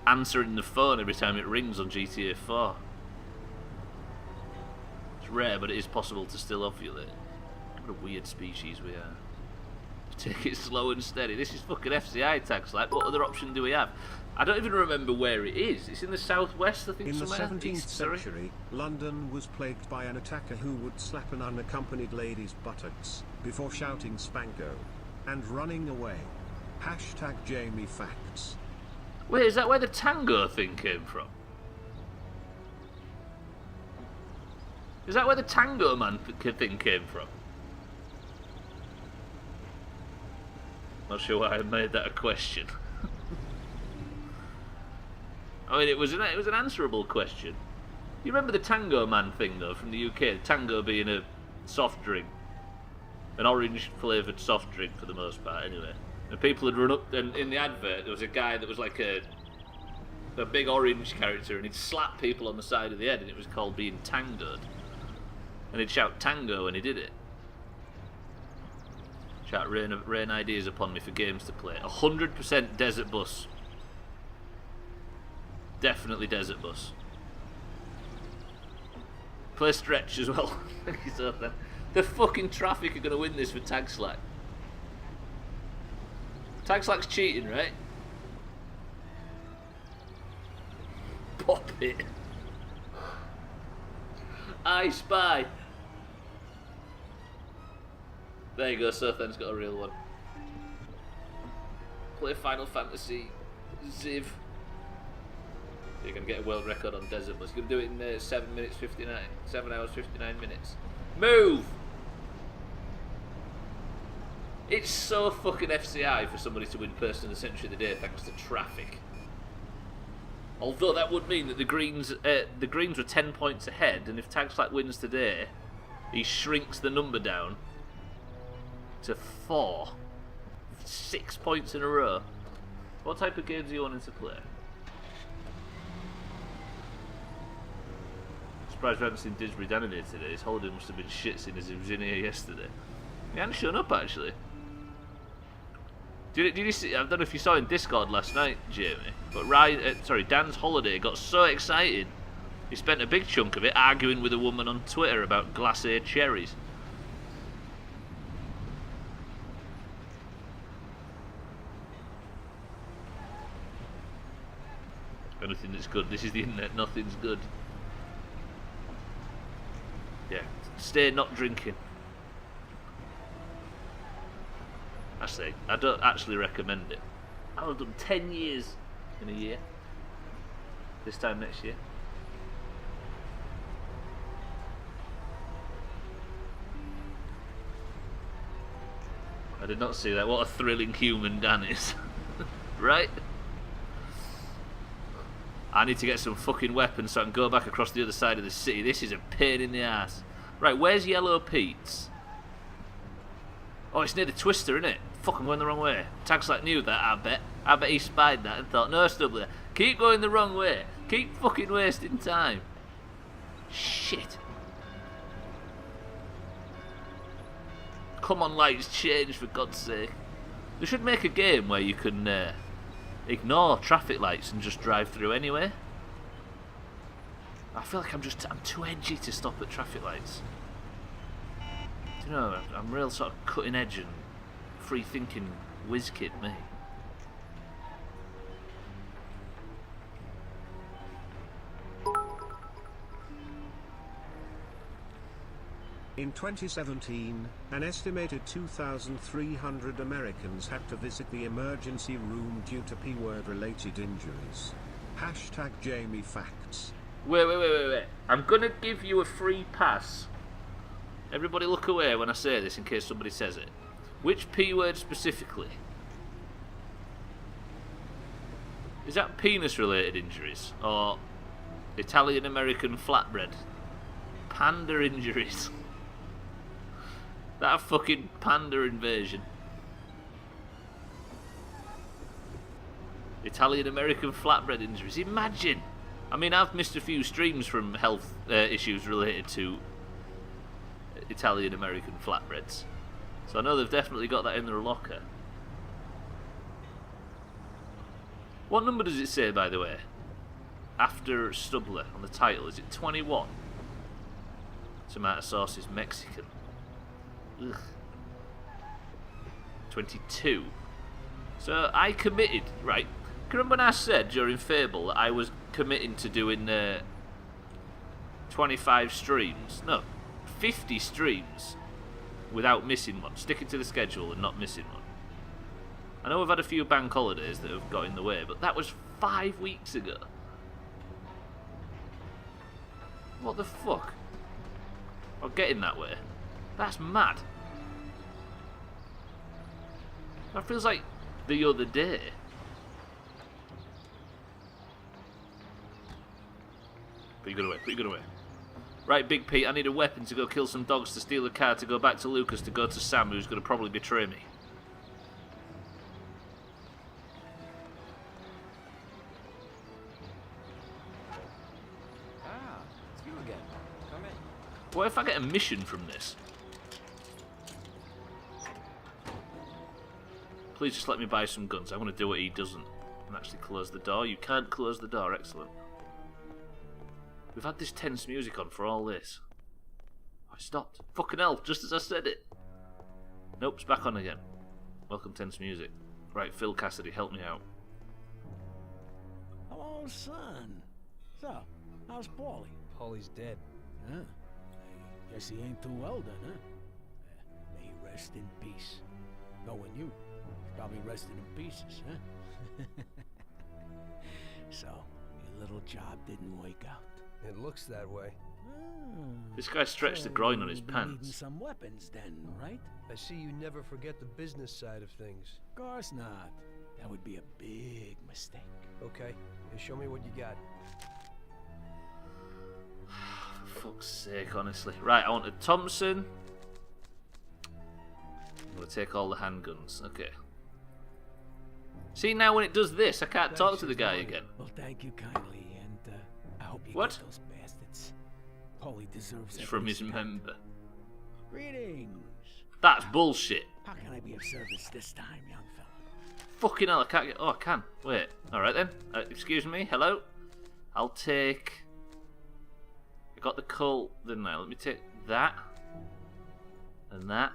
answering the phone every time it rings on GTA 4. It's rare, but it is possible to still ovulate. What a weird species we are. Take it slow and steady. This is fucking FCI tax. Like, what other option do we have? I don't even remember where it is. It's in the southwest, I think. In the somewhere. 17th century, London was plagued by an attacker who would slap an unaccompanied lady's buttocks before shouting "Spanko" and running away. Hashtag Jamie Facts. Wait, is that where the tango thing came from? Is that where the tango man thing came from? Not sure why I made that a question. I mean, it was an answerable question. You remember the Tango Man thing, though, from the UK? Tango being a soft drink. An orange-flavoured soft drink, for the most part, anyway. And people had run up, and in the advert, there was a guy that was like a big orange character, and he'd slap people on the side of the head, and it was called being tangoed. And he'd shout tango when he did it. Shout rain ideas upon me for games to play. 100% Desert Bus. Definitely Desert Bus. Play Stretch as well. Thank you so much. The fucking traffic are going to win this for Tag Slack. Tag Slack's cheating, right? Pop it. I Spy. There you go, Surfen's got a real one. Play Final Fantasy Ziv. You're going to get a world record on Desert Bus. You're going to do it in 7 minutes 59. 7 hours 59 minutes. Move! It's so fucking FCI for somebody to win Person of the Century of the Day thanks to traffic. Although that would mean that the Greens were 10 points ahead, and if Tag Slack wins today, he shrinks the number down to 4. 6 points in a row. What type of games are you wanting to play? Surprised we haven't seen Disbury down in here today. His holiday must have been shit seeing as he was in here yesterday. He hadn't shown up, actually. Did you see? I don't know if you saw in Discord last night, Jamie, but Dan's holiday got so excited, he spent a big chunk of it arguing with a woman on Twitter about glacé cherries. Anything that's good. This is the internet. Nothing's good. Yeah. Stay not drinking. I say. I don't actually recommend it. I've done 10 years in a year. This time next year. I did not see that. What a thrilling human Dan is. Right? I need to get some fucking weapons so I can go back across the other side of the city. This is a pain in the ass. Right, where's Yellow Pete's? Oh, it's near the Twister, isn't it? Fuck, I'm going the wrong way. Tags like knew that, I bet. I bet he spied that and thought, no, Stubbler, keep going the wrong way. Keep fucking wasting time. Shit. Come on, lights change, for God's sake. They should make a game where you can ignore traffic lights and just drive through anyway. I feel like I'm too edgy to stop at traffic lights. You know, I'm real sort of cutting edge and free thinking whiz kid, me. In 2017, an estimated 2,300 Americans had to visit the emergency room due to P-word related injuries. Hashtag Jamie Facts. Wait. I'm gonna give you a free pass. Everybody look away when I say this in case somebody says it. Which P-word specifically? Is that penis related injuries? Or Italian American flatbread? Panda injuries? That fucking panda invasion. Italian American flatbread injuries. Imagine! I mean, I've missed a few streams from health issues related to Italian American flatbreads. So I know they've definitely got that in their locker. What number does it say, by the way? After Stubbler on the title, is it 21? Tomato sauce is Mexican. Ugh. 22. So I committed, right? Remember when I said during Fable that I was committing to doing 25 streams? No, 50 streams without missing one. Sticking to the schedule and not missing one. I know we've had a few bank holidays that have got in the way, but that was 5 weeks ago. What the fuck? I'm getting that way. That's mad. That feels like the other day. Put your gun away, put your gun away. Right, Big Pete, I need a weapon to go kill some dogs, to steal a car, to go back to Lucas, to go to Sam, who's going to probably betray me. Ah, it's you again. Come in. What if I get a mission from this? Please just let me buy some guns. I want to do what he doesn't. And actually close the door. You can't close the door. Excellent. We've had this tense music on for all this. Oh, it stopped. Fucking hell, just as I said it. Nope, it's back on again. Welcome, tense music. Right, Phil Cassidy, help me out. Hello, son. So, how's Paulie? Paulie's dead. Huh? I guess he ain't too well then, huh? May he rest in peace. Knowing you, he's probably resting in pieces, huh? So, your little job didn't work out. It looks that way. This guy stretched the groin on his Needing pants. some weapons then, right? I see you never forget the business side of things. Of course not. That would be a big mistake. Okay, and show me what you got. For fuck's sake, honestly. Right, I want a Thompson. I'm going to take all the handguns. Okay. See, now when it does this, I can't talk to the guy again. Well, thank you kindly, and I hope you What? get those bastards. Paulie deserves It's from every his step. member. Greetings. That's bullshit. How can I be of service this time, young fella? Fucking hell, I can't get... Oh, I can. Wait. Alright then. Excuse me. Hello? I'll take... I got the coal, didn't I? Let me take that. And that.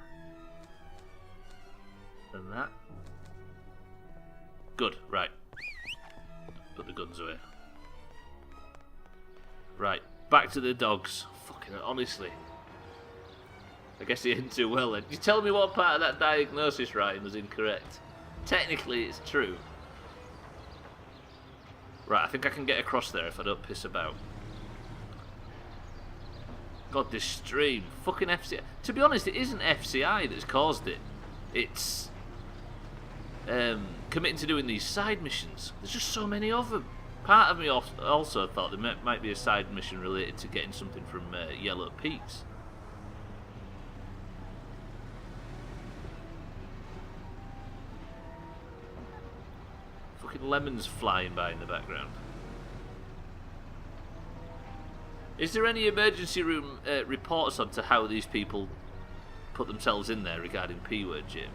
And that. Good. Right. Put the guns away. Right. Back to the dogs. Fucking honestly. I guess he didn't do well then. You tell me what part of that diagnosis writing was incorrect. Technically, it's true. Right, I think I can get across there if I don't piss about. God, this stream. Fucking FCI. To be honest, it isn't FCI that's caused it. It's committing to doing these side missions. There's just so many of them. Part of me also thought there might be a side mission related to getting something from Yellow Peaks. Fucking lemons flying by in the background. Is there any emergency room reports on to how these people put themselves in there regarding P-word, Jamie?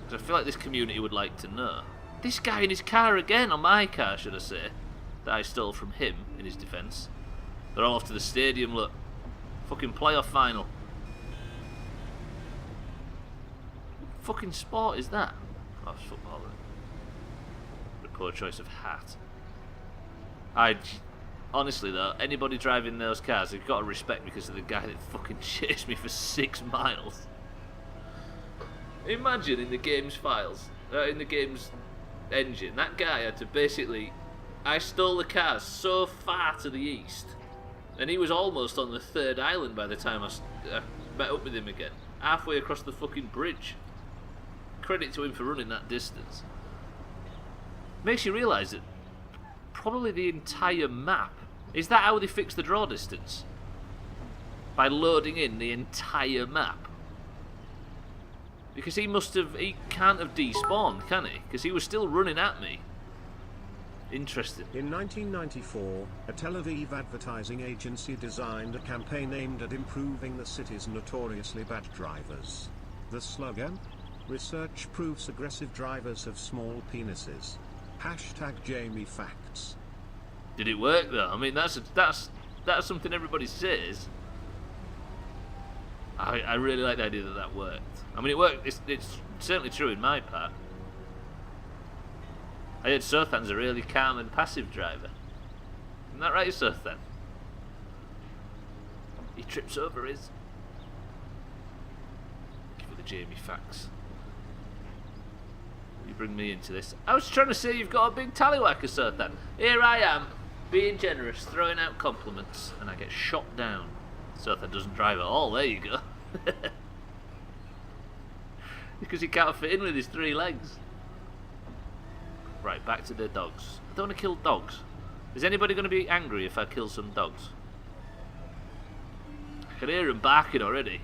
Because I feel like this community would like to know. This guy in his car again, on my car, should I say, that I stole from him, in his defence. They're all off to the stadium, look. Fucking playoff final. What fucking sport is that? Oh, it's football, then. The poor choice of hat. Honestly though, anybody driving those cars, they've got to respect because of the guy that fucking chased me for 6 miles. Imagine in the game's files, in the game's engine, that guy had to basically... I stole the cars so far to the east, and he was almost on the 3rd island by the time I met up with him again. Halfway across the fucking bridge. Credit to him for running that distance. Makes you realise that probably the entire map... Is that how they fix the draw distance? By loading in the entire map? Because he can't have despawned, can he? Because he was still running at me. Interesting. In 1994, a Tel Aviv advertising agency designed a campaign aimed at improving the city's notoriously bad drivers. The slogan? Research proves aggressive drivers have small penises. Hashtag Jamie Facts. Did it work though? I mean, that's something everybody says. I really like the idea that that worked. I mean, it worked. It's certainly true in my part. I heard Sothan's a really calm and passive driver. Isn't that right, Sothan? He trips over his... Give me the Jamie Facts. You bring me into this. I was trying to say you've got a big tallywhacker, Sothan. Here I am, being generous, throwing out compliments, and I get shot down. Sothan doesn't drive at all, there you go. Because he can't fit in with his 3 legs. Right, back to the dogs. I don't want to kill dogs. Is anybody going to be angry if I kill some dogs? I can hear them barking already.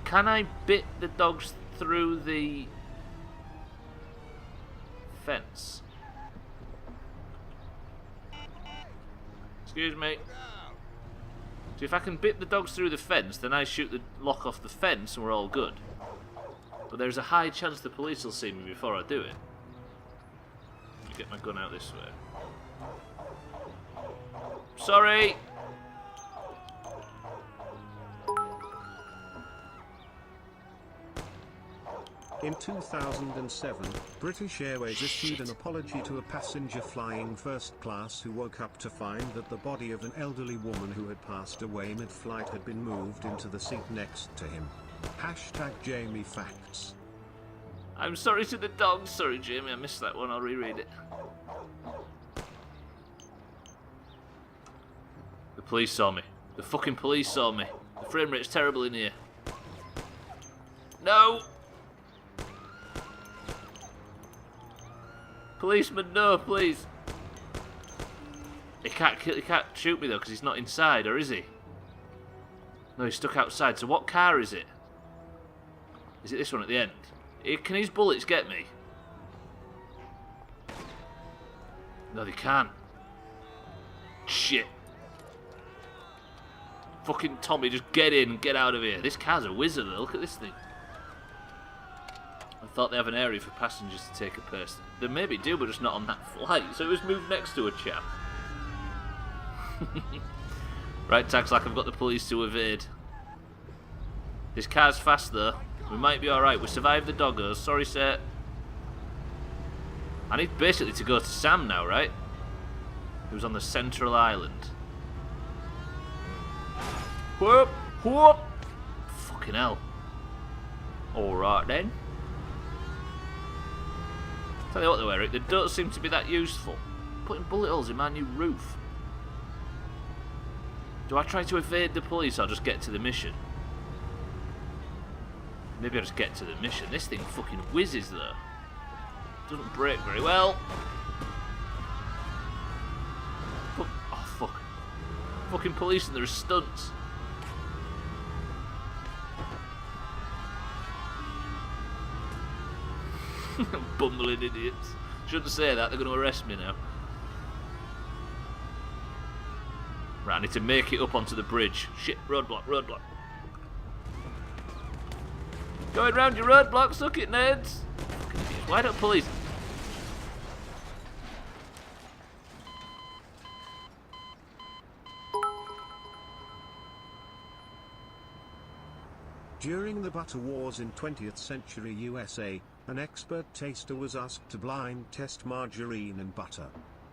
Can I bit the dogs through the fence? Excuse me. So if I can bit the dogs through the fence, then I shoot the lock off the fence and we're all good. But there's a high chance the police will see me before I do it. Let me get my gun out this way. Sorry! In 2007, British Airways issued an apology to a passenger flying first class who woke up to find that the body of an elderly woman who had passed away mid-flight had been moved into the seat next to him. Hashtag Jamie Facts. I'm sorry to the dogs. Sorry, Jamie, I missed that one. I'll reread it. The police saw me. The fucking police saw me. The frame rate's terrible in here. No! Policeman, no, please. He can't shoot me though because he's not inside, or is he? No, he's stuck outside. So what car is it? Is it this one at the end? Can his bullets get me? No, they can't. Shit. Fucking Tommy, just get in and get out of here. This car's a wizard though, look at this thing. I thought they have an area for passengers to take a person. They maybe do, but just not on that flight. So it was moved next to a chap. Right, Tax, like I've got the police to evade. This car's fast though. We might be alright. We survived the doggos. Sorry, sir. I need basically to go to Sam now, right? Who's on the central island. Whoop! Whoop! Fucking hell. Alright then. Tell you what though, Eric, they don't seem to be that useful. Putting bullet holes in my new roof. Do I try to evade the police or just get to the mission? Maybe I just get to the mission. This thing fucking whizzes though. Doesn't break very well. Oh fuck. Fucking police and there's stunts. Bumbling idiots. Shouldn't say that, they're going to arrest me now. Right, I need to make it up onto the bridge. Shit, roadblock, roadblock. Going round your roadblock, suck it, nerds. Why don't police? During the butter wars in 20th century USA, an expert taster was asked to blind test margarine and butter.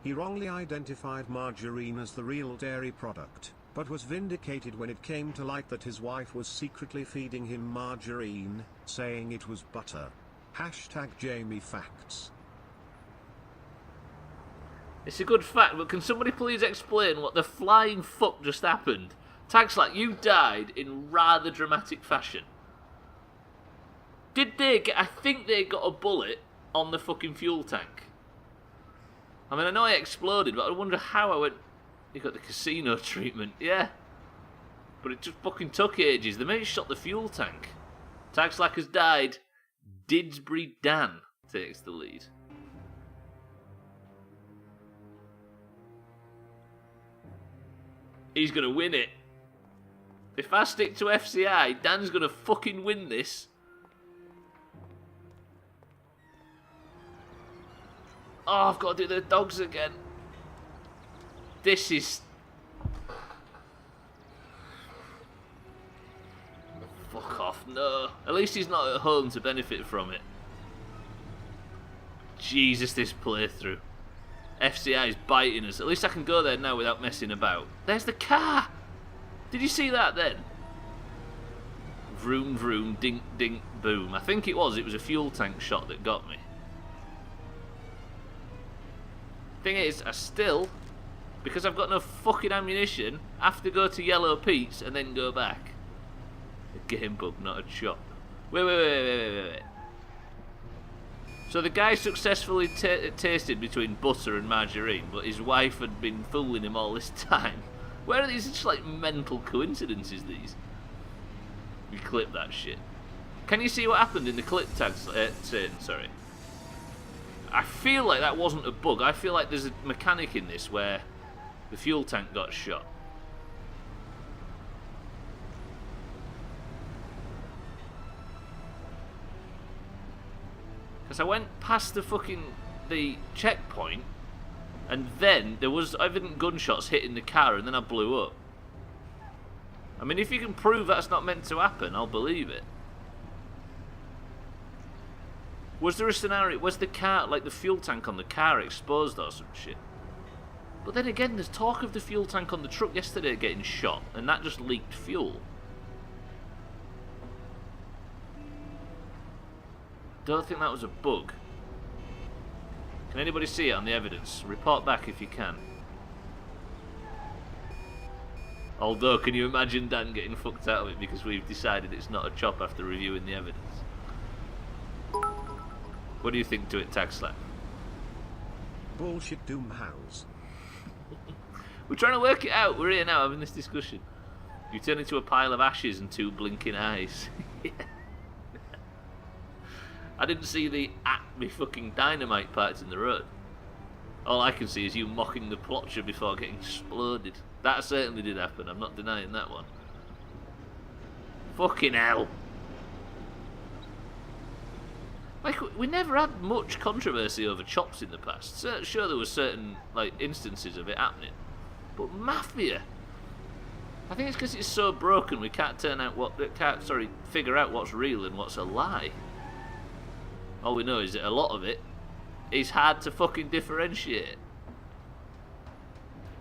He wrongly identified margarine as the real dairy product, but was vindicated when it came to light that his wife was secretly feeding him margarine, saying it was butter. Hashtag Jamie Facts. It's a good fact, but can somebody please explain what the flying fuck just happened? Tags like you died in rather dramatic fashion. Did they get... I think they got a bullet on the fucking fuel tank. I mean, I know I exploded, but I wonder how I went... You got the casino treatment, yeah. But it just fucking took ages. They may have shot the fuel tank. Tags like has died. Didsbury Dan takes the lead. He's going to win it. If I stick to FCI, Dan's going to fucking win this. Oh, I've got to do the dogs again. This is... Fuck off, no. At least he's not at home to benefit from it. Jesus, this playthrough. FCI is biting us. At least I can go there now without messing about. There's the car! Did you see that then? Vroom, vroom, dink, dink, boom. I think it was a fuel tank shot that got me. Thing is, I still, because I've got no fucking ammunition, have to go to Yellow Pete's and then go back. A game bug, not a chop. Wait. So the guy successfully tasted between butter and margarine, but his wife had been fooling him all this time. Where are these just like mental coincidences, these? We clip that shit. Can you see what happened in the clip tags? Sorry. I feel like that wasn't a bug. I feel like there's a mechanic in this where the fuel tank got shot. Because I went past the checkpoint, and then there was evident gunshots hitting the car, and then I blew up. I mean, if you can prove that's not meant to happen, I'll believe it. Was there a scenario, was the car, like the fuel tank on the car exposed or some shit? But then again, there's talk of the fuel tank on the truck yesterday getting shot, and that just leaked fuel. Don't think that was a bug. Can anybody see it on the evidence? Report back if you can. Although, can you imagine Dan getting fucked out of it because we've decided it's not a chop after reviewing the evidence? What do you think to it, Tag Slap? Bullshit, Doomhaus. We're trying to work it out. We're here now having this discussion. You turn into a pile of ashes and two blinking eyes. Yeah. I didn't see the at me fucking dynamite parts in the road. All I can see is you mocking the plotcher before getting exploded. That certainly did happen. I'm not denying that one. Fucking hell. Like, we never had much controversy over chops in the past. Sure, there were certain, like, instances of it happening. But Mafia... I think it's because it's so broken we can't figure out what's real and what's a lie. All we know is that a lot of it is hard to fucking differentiate.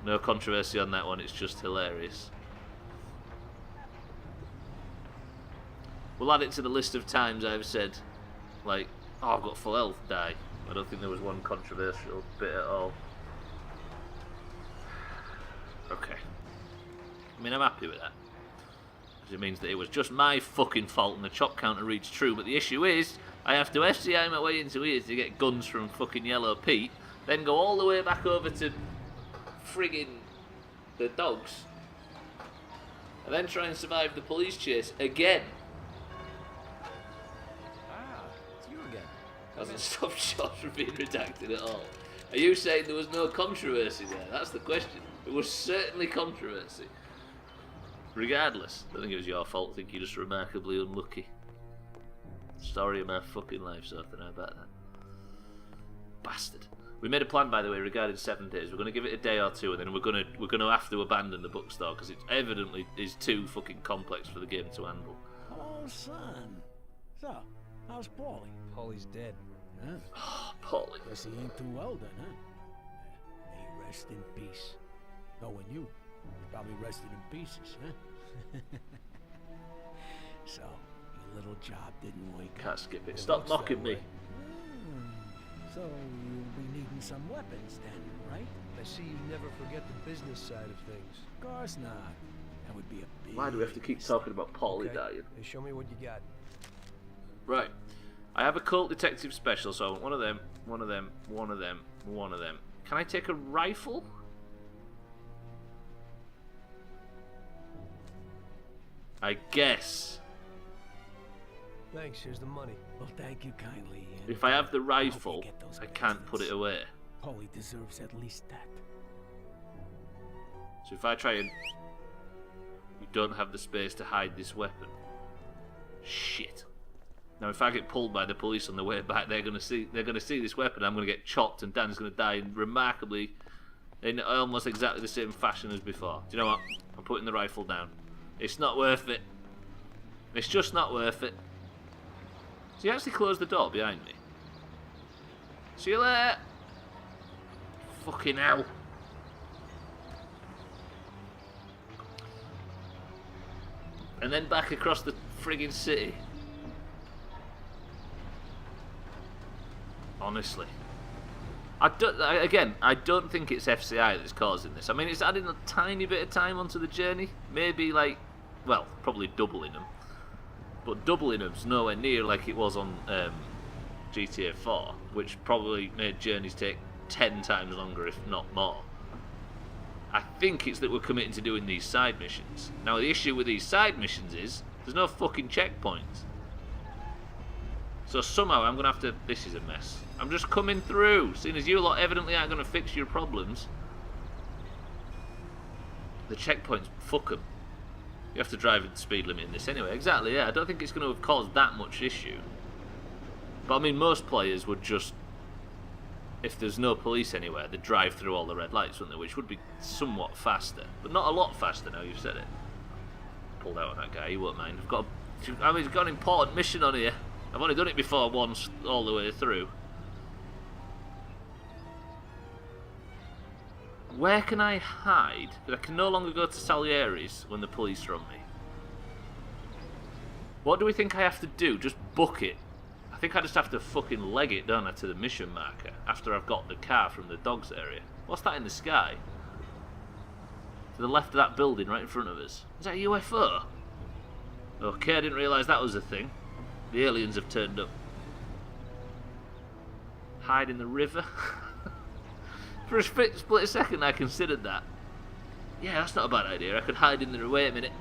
No controversy on that one, it's just hilarious. We'll add it to the list of times I've said, like, oh, I've got full health, die. I don't think there was one controversial bit at all. Okay. I mean, I'm happy with that. Because it means that it was just my fucking fault and the chop counter reads true. But the issue is, I have to FCI my way into here to get guns from fucking Yellow Pete, then go all the way back over to friggin' the dogs, and then try and survive the police chase again. Ah, it's you again. Hasn't stopped shots from being redacted at all. Are you saying there was no controversy there? That's the question. There was certainly controversy. Regardless, I don't think it was your fault. I think you're just remarkably unlucky. Story of my fucking life, something about that. Bastard. We made a plan, by the way, regarding 7 days. We're going to give it a day or two, and then we're going to have to abandon the bookstore because it evidently is too fucking complex for the game to handle. Oh, son. So, how's Paulie? Paulie's dead. Huh? Oh, Paulie. Guess he ain't too well then, huh? May he rest in peace. Knowing you, he's probably rested in pieces, huh? So, your little job didn't wake up. Can't skip it. Stop mocking me. So, you'll be needing some weapons then, right? I see you never forget the business side of things. Of course not. That would be a big... Why do we have to keep talking about Paulie dying? Hey, show me what you got. Right. I have a cult detective special, so I want one of them, one of them, one of them, one of them. Can I take a rifle? I guess. Thanks, here's the money. Well, thank you kindly. If I have the rifle, I can't put it away. Paulie deserves at least that. So if I try and... You don't have the space to hide this weapon. Shit. Now if I get pulled by the police on the way back, they're gonna see this weapon. I'm gonna get chopped, and Dan's gonna die in almost exactly the same fashion as before. Do you know what? I'm putting the rifle down. It's not worth it. It's just not worth it. So he actually closed the door behind me. See you later. Fucking hell. And then back across the friggin' city. Honestly. I don't think it's FCI that's causing this. I mean, it's adding a tiny bit of time onto the journey. Maybe like, well, probably doubling them. But doubling them's nowhere near like it was on GTA 4, which probably made journeys take 10 times longer, if not more. I think it's that we're committing to doing these side missions. Now, the issue with these side missions is there's no fucking checkpoints. So somehow I'm going to have to... This is a mess. I'm just coming through, seeing as you lot evidently aren't going to fix your problems. The checkpoints, fuck them. You have to drive at the speed limit in this anyway. Exactly, yeah. I don't think it's going to have caused that much issue. But I mean, most players would just... If there's no police anywhere, they'd drive through all the red lights, wouldn't they? Which would be somewhat faster. But not a lot faster now you've said it. Pulled out on that guy, he won't mind. We've got an important mission on here. I've only done it before once, all the way through. Where can I hide? Because I can no longer go to Salieri's when the police are on me. What do we think I have to do? Just book it? I think I just have to fucking leg it, don't I, to the mission marker after I've got the car from the dogs area. What's that in the sky? To the left of that building right in front of us. Is that a UFO? Okay, I didn't realise that was a thing. The aliens have turned up. Hide in the river? For a split second I considered that. Yeah, that's not a bad idea. I could hide in the... Wait a minute.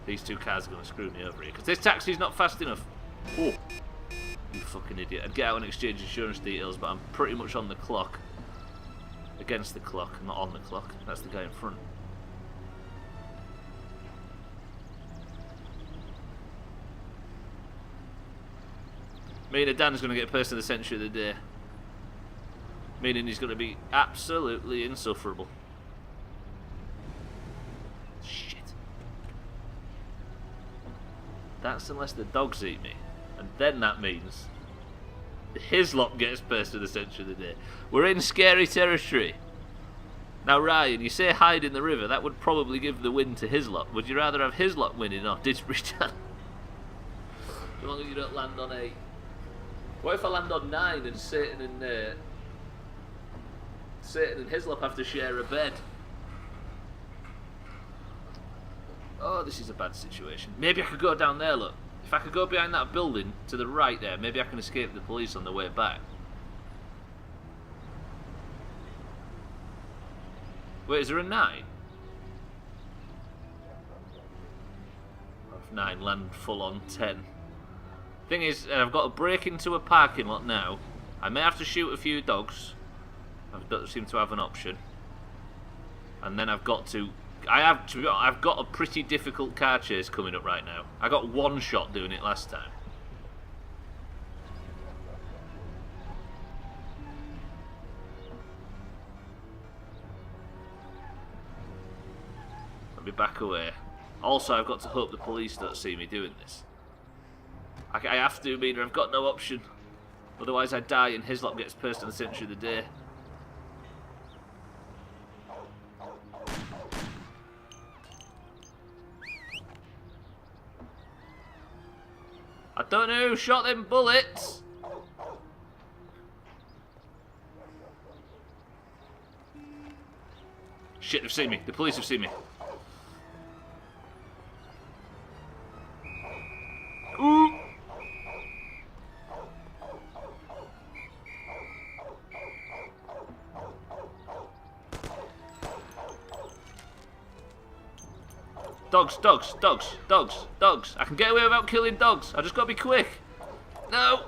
These two cars are going to screw me over here. Because this taxi's not fast enough. Oh. You fucking idiot. I'd get out and exchange insurance details, but I'm pretty much on the clock. Against the clock, not on the clock. That's the guy in front. Meaning Dan's going to get person of the century of the day. Meaning he's going to be absolutely insufferable. Shit. That's unless the dogs eat me. And then that means his lot gets person of the century of the day. We're in scary territory. Now Ryan, you say hide in the river. That would probably give the win to his lot. Would you rather have his lot winning or Disbury Town? As long as you don't land on 8. What if I land on 9 and Satan and Hislop have to share a bed? Oh, this is a bad situation. Maybe I could go down there, look. If I could go behind that building to the right there, maybe I can escape the police on the way back. Wait, is there a 9? Off 9, land full on 10. Thing is, I've got to break into a parking lot now. I may have to shoot a few dogs. I don't seem to have an option. And then I've got a pretty difficult car chase coming up right now. I got one shot doing it last time. Let me back away. Also, I've got to hope the police don't see me doing this. I have to, Mina. I've got no option. Otherwise I die and Hislop gets person of the century of the day. I don't know who shot them bullets. Shit, they've seen me. The police have seen me. Ooh. Dogs, dogs, dogs, dogs, dogs. I can get away without killing dogs. I just gotta be quick. No!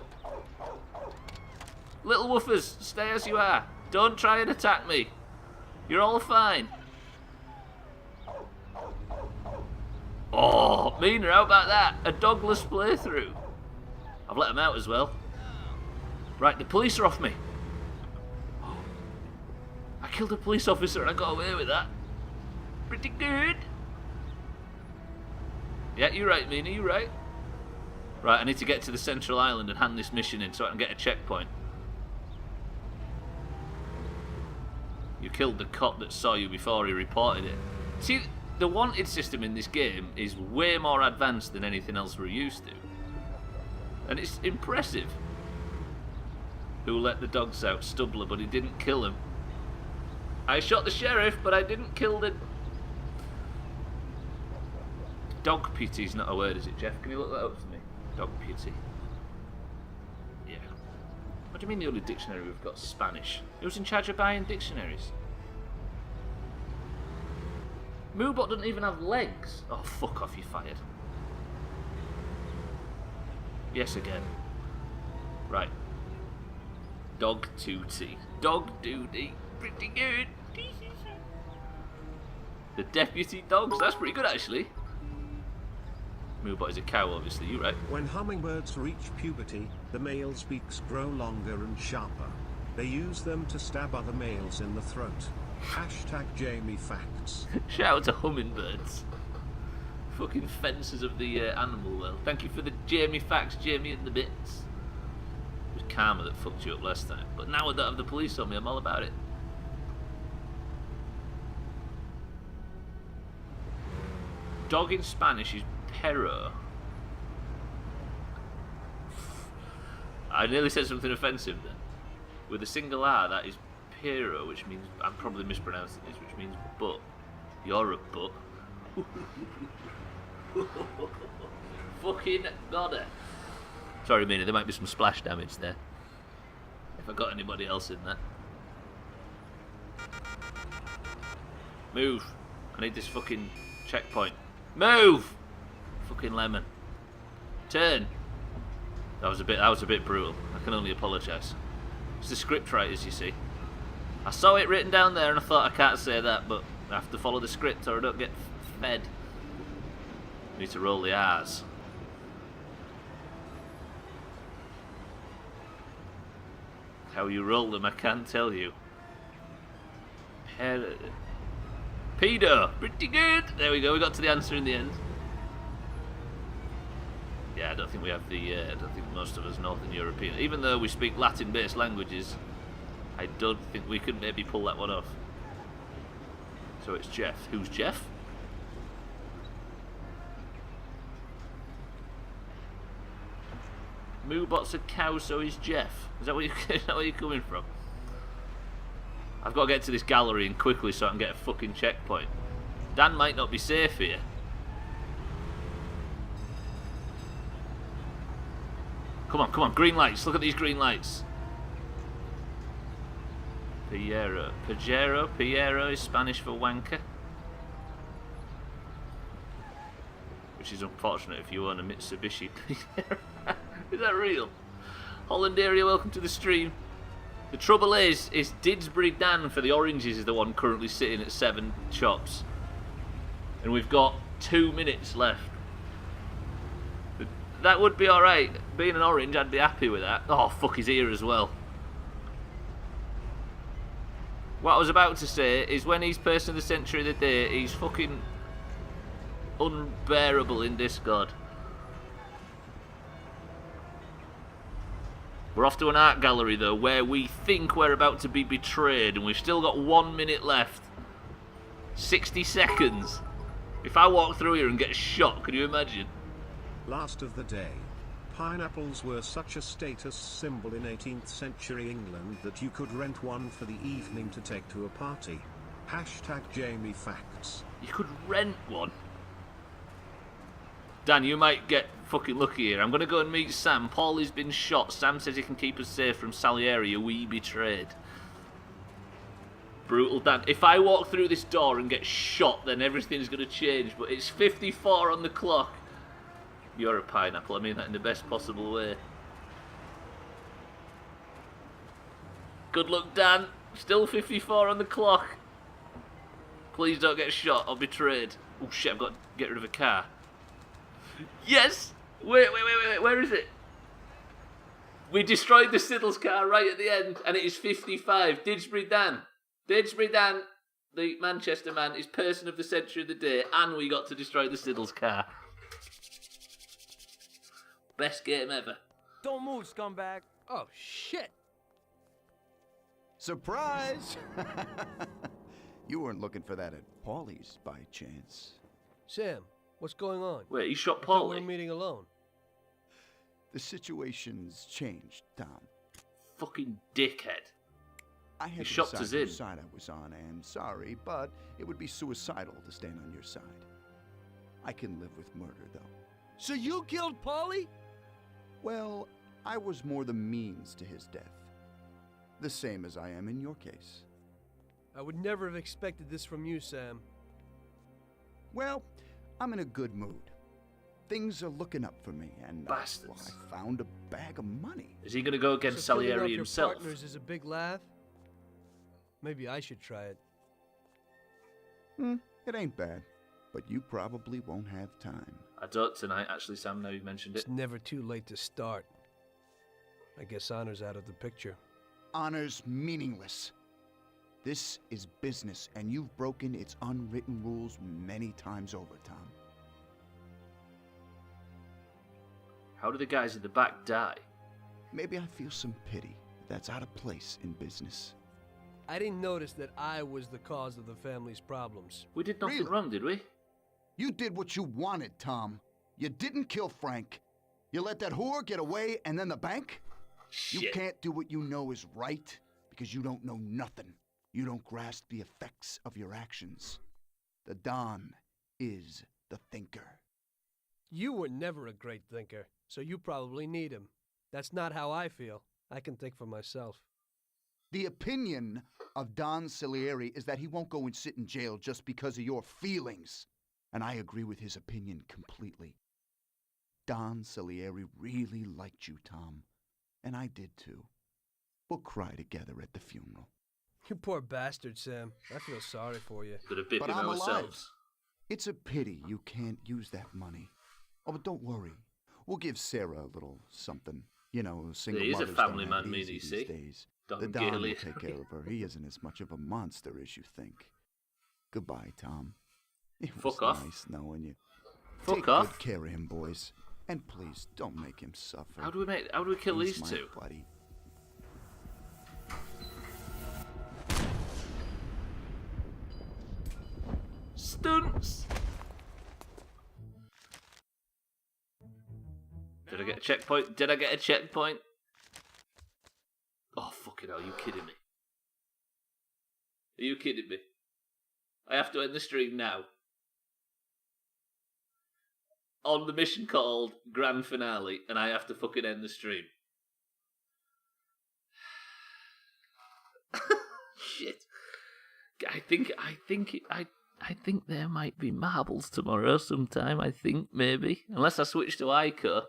Little woofers, stay as you are. Don't try and attack me. You're all fine. Oh, Mina, how about that? A dogless playthrough. I've let them out as well. Right, the police are off me. I killed a police officer and I got away with that. Pretty good. Yeah, you're right, Mina, you're right. Right, I need to get to the central island and hand this mission in so I can get a checkpoint. You killed the cop that saw you before he reported it. See, the wanted system in this game is way more advanced than anything else we're used to. And it's impressive. Who let the dogs out? Stubbler, but he didn't kill him. I shot the sheriff, but I didn't kill the... Dog pity's not a word, is it, Jeff? Can you look that up for me? Dog pity. Yeah. What do you mean the only dictionary we've got Spanish? Who's in charge of buying dictionaries? Moobot doesn't even have legs. Oh, fuck off, you're fired. Yes, again. Right. Dog tootie. Dog duty. Pretty good. The deputy dogs. That's pretty good, actually. Moobot is a cow, obviously. You're right. When hummingbirds reach puberty, the male's beaks grow longer and sharper. They use them to stab other males in the throat. Hashtag Jamie Facts. Shout out to hummingbirds. Fucking fences of the animal world. Thank you for the Jamie Facts, Jamie and the bits. It was karma that fucked you up last time. But now I don't have the police on me, I'm all about it. Dog in Spanish is perro. I nearly said something offensive then. With a single R, that is pero, which means, I'm probably mispronouncing this, which means butt. You're a butt. Fucking godder. Sorry, Mina, there might be some splash damage there. If I got anybody else in there. Move. I need this fucking checkpoint. Move! Fucking lemon. Turn. That was a bit brutal. I can only apologise. It's the script writers, you see. I saw it written down there and I thought I can't say that, but I have to follow the script or I don't get fed. I need to roll the R's. How you roll them, I can't tell you. Pedo, pretty good. There we go. We got to the answer in the end. Yeah, I don't think we have the. I don't think most of us Northern European, even though we speak Latin-based languages, I don't think we could maybe pull that one off. So it's Jeff. Who's Jeff? Moobot's a cow, so is Jeff. Is that where you're coming from? I've got to get to this gallery and quickly so I can get a fucking checkpoint. Dan might not be safe here. Come on, come on, green lights. Look at these green lights. Piero is Spanish for wanker. Which is unfortunate if you own a Mitsubishi Piero. Is that real? Holland area, welcome to the stream. The trouble is Didsbury Dan for the oranges is the one currently sitting at 7 shops. And we've got 2 minutes left. That would be alright. Being an orange, I'd be happy with that. Oh, fuck, his ear as well. What I was about to say is when he's person of the century of the day, he's fucking unbearable in Discord. We're off to an art gallery though, where we think we're about to be betrayed, and we've still got 1 minute left. 60 seconds. If I walk through here and get shot, can you imagine? Last of the day. Pineapples were such a status symbol in 18th century England that you could rent one for the evening to take to a party. Hashtag Jamie Facts. You could rent one? Dan, you might get fucking lucky here. I'm going to go and meet Sam. Paulie's been shot. Sam says he can keep us safe from Salieri, who we betrayed. Brutal Dan. If I walk through this door and get shot, then everything's going to change. But it's 54 on the clock. You're a pineapple. I mean that in the best possible way. Good luck, Dan. Still 54 on the clock. Please don't get shot or betrayed. Oh shit, I've got to get rid of a car. Yes! Wait, where is it? We destroyed the Siddles car right at the end, and it is 55. Didsbury Dan, the Manchester man, is person of the century of the day, and we got to destroy the Siddles car. Best game ever. Don't move, scumbag. Oh, shit. Surprise! You weren't looking for that at Paulie's by chance. Sam, what's going on? Wait, he shot I thought we Paulie? were meeting alone. The situation's changed, Tom. Fucking dickhead. I had He to shot decide us in. which side I was on, and sorry, but it would be suicidal to stand on your side. I can live with murder, though. So you killed Paulie? Well, I was more the means to his death. The same as I am in your case. I would never have expected this from you, Sam. Well, I'm in a good mood. Things are looking up for me, and Bastards. I found a bag of money. Is he going to go against So killing off Salieri your himself? partners is a big laugh? Maybe I should try it. It ain't bad, but you probably won't have time. I don't tonight, actually, Sam, now you've mentioned it. It's never too late to start. I guess honor's out of the picture. Honor's meaningless. This is business, and you've broken its unwritten rules many times over, Tom. How do the guys in the back die? Maybe I feel some pity. That's out of place in business. I didn't notice that I was the cause of the family's problems. We did nothing Really? wrong, did we? You did what you wanted, Tom. You didn't kill Frank. You let that whore get away, and then the bank? You Shit. can't do what you know is right because you don't know nothing. You don't grasp the effects of your actions. The Don is the thinker. You were never a great thinker, so you probably need him. That's not how I feel. I can think for myself. The opinion of Don Salieri is that he won't go and sit in jail just because of your feelings. And I agree with his opinion completely. Don Salieri really liked you, Tom. And I did too. We'll cry together at the funeral. You poor bastard, Sam. I feel sorry for you. Could have bit But him I'm alive. ourselves. It's a pity you can't use that money. Oh, but don't worry. We'll give Sarah a little something. You know, single He is a mothers family don't have man, it me, easy you these see. days. The Don Don will Gurley. take care of her. He isn't as much of a monster as you think. Goodbye, Tom. It was Fuck off. nice knowing you. Fuck Take off. good care of him, boys. And please, don't make him suffer. How do we kill He's these my two? buddy. Stunts! Did I get a checkpoint? Did I get a checkpoint? Oh, fucking hell, are you kidding me? Are you kidding me? I have to end the stream now. On the mission called Grand Finale, and I have to fucking end the stream. Shit. I think there might be marbles tomorrow sometime, I think, maybe. Unless I switch to Ico.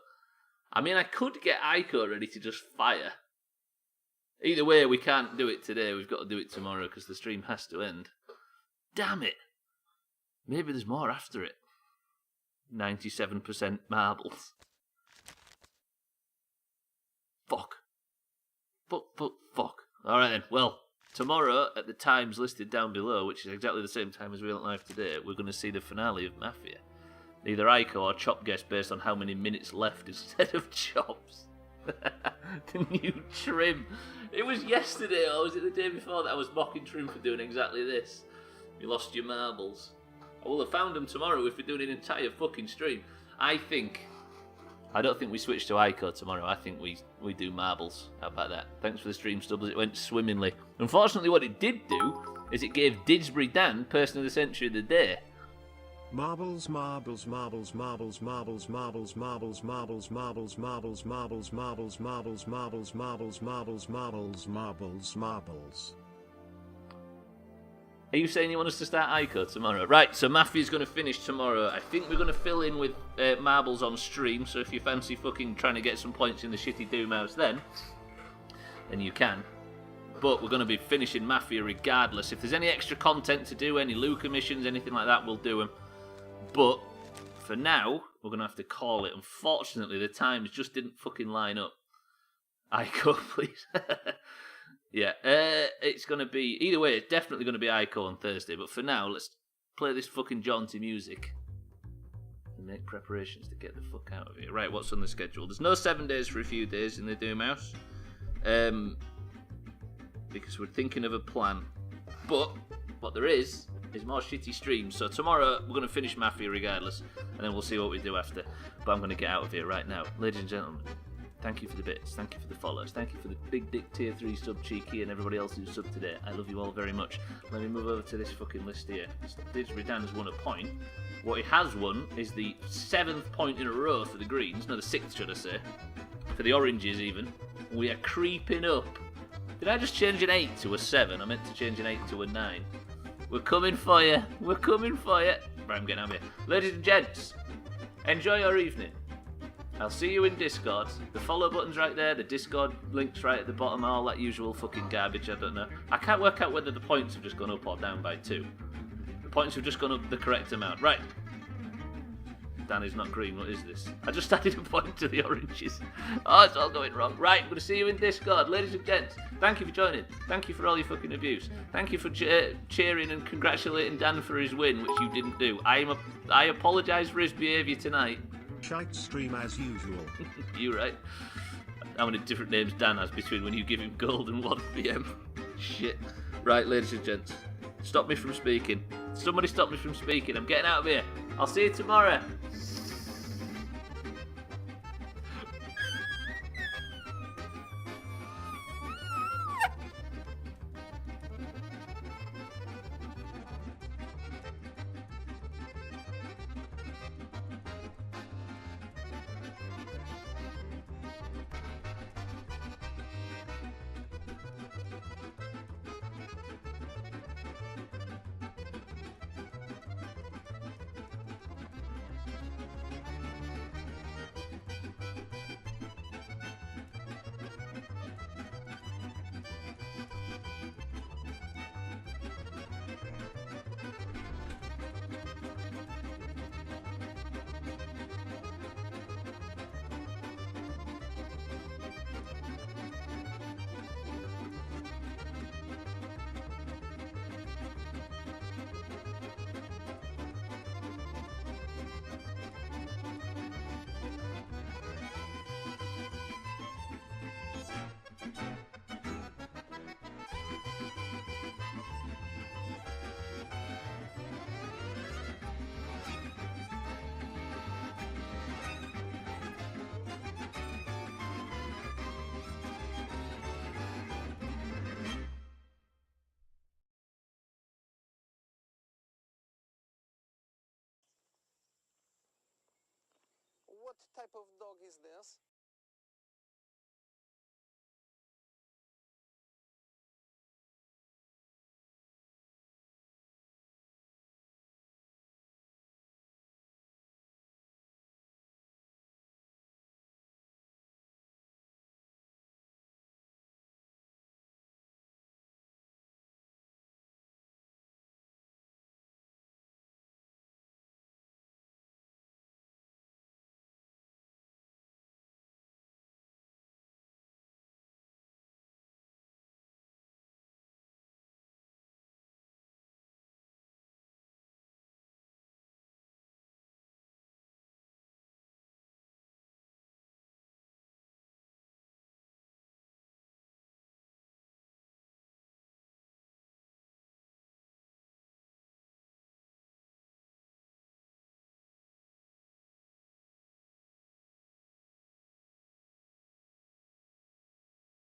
I mean, I could get Ico ready to just fire. Either way, we can't do it today. We've got to do it tomorrow because the stream has to end. Damn it. Maybe there's more after it. 97% marbles. Fuck. Fuck. Alright then, well, tomorrow at the times listed down below, which is exactly the same time as we went live today, we're going to see the finale of Mafia. Either Ico or Chop guess based on how many minutes left instead of Chop's. The new trim. It was yesterday, or was it the day before that I was mocking Trim for doing exactly this? You lost your marbles. I will have found them tomorrow if we're doing an entire fucking stream. I don't think we switch to Ico tomorrow. I think we do marbles. How about that? Thanks for the stream, Stubbler. It went swimmingly. Unfortunately, what it did do is it gave Didsbury Dan Person of the Century of the Day. Marbles, marbles, marbles, marbles, marbles, marbles, marbles, marbles, marbles, marbles, marbles, marbles, marbles, marbles, marbles, marbles, marbles, marbles, marbles. Are you saying you want us to start Ico tomorrow? Right, so Mafia's going to finish tomorrow. I think we're going to fill in with marbles on stream, so if you fancy fucking trying to get some points in the shitty Doomhaus then you can. But we're going to be finishing Mafia regardless. If there's any extra content to do, any Luca missions, anything like that, we'll do them. But for now, we're going to have to call it. Unfortunately, the times just didn't fucking line up. Ico, please. Yeah, it's going to be... Either way, it's definitely going to be Ico on Thursday. But for now, let's play this fucking jaunty music and make preparations to get the fuck out of here. Right, what's on the schedule? There's no 7 days for a few days in the Doomhaus. Because we're thinking of a plan. But what there is more shitty streams. So tomorrow, we're going to finish Mafia regardless. And then we'll see what we do after. But I'm going to get out of here right now. Ladies and gentlemen, thank you for the bits, thank you for the follows, thank you for the big dick tier 3 sub Cheeky and everybody else who subbed today. I love you all very much. Let me move over to this fucking list here. Didsbury Dan has won a point. What he has won is the 7th point in a row for the Greens, no, the 6th should I say, for the Oranges even. We are creeping up. Did I just change an 8 to a 7? I meant to change an 8 to a 9. We're coming for you, we're coming for you. Right, I'm getting out of here. Ladies and gents, enjoy your evening. I'll see you in Discord. The follow button's right there, the Discord link's right at the bottom, all that usual fucking garbage, I don't know. I can't work out whether the points have just gone up or down by 2. The points have just gone up the correct amount. Right. Danny's not green, what is this? I just added a point to the Oranges. Oh, it's all going wrong. Right, I'm going to see you in Discord. Ladies and gents, thank you for joining. Thank you for all your fucking abuse. Thank you for cheering and congratulating Dan for his win, which you didn't do. I apologise for his behaviour tonight. Shite stream as usual. You right. How many different names Dan has between when you give him gold and 1 PM? Shit. Right, ladies and gents. Stop me from speaking. Somebody stop me from speaking. I'm getting out of here. I'll see you tomorrow. What type of dog is this?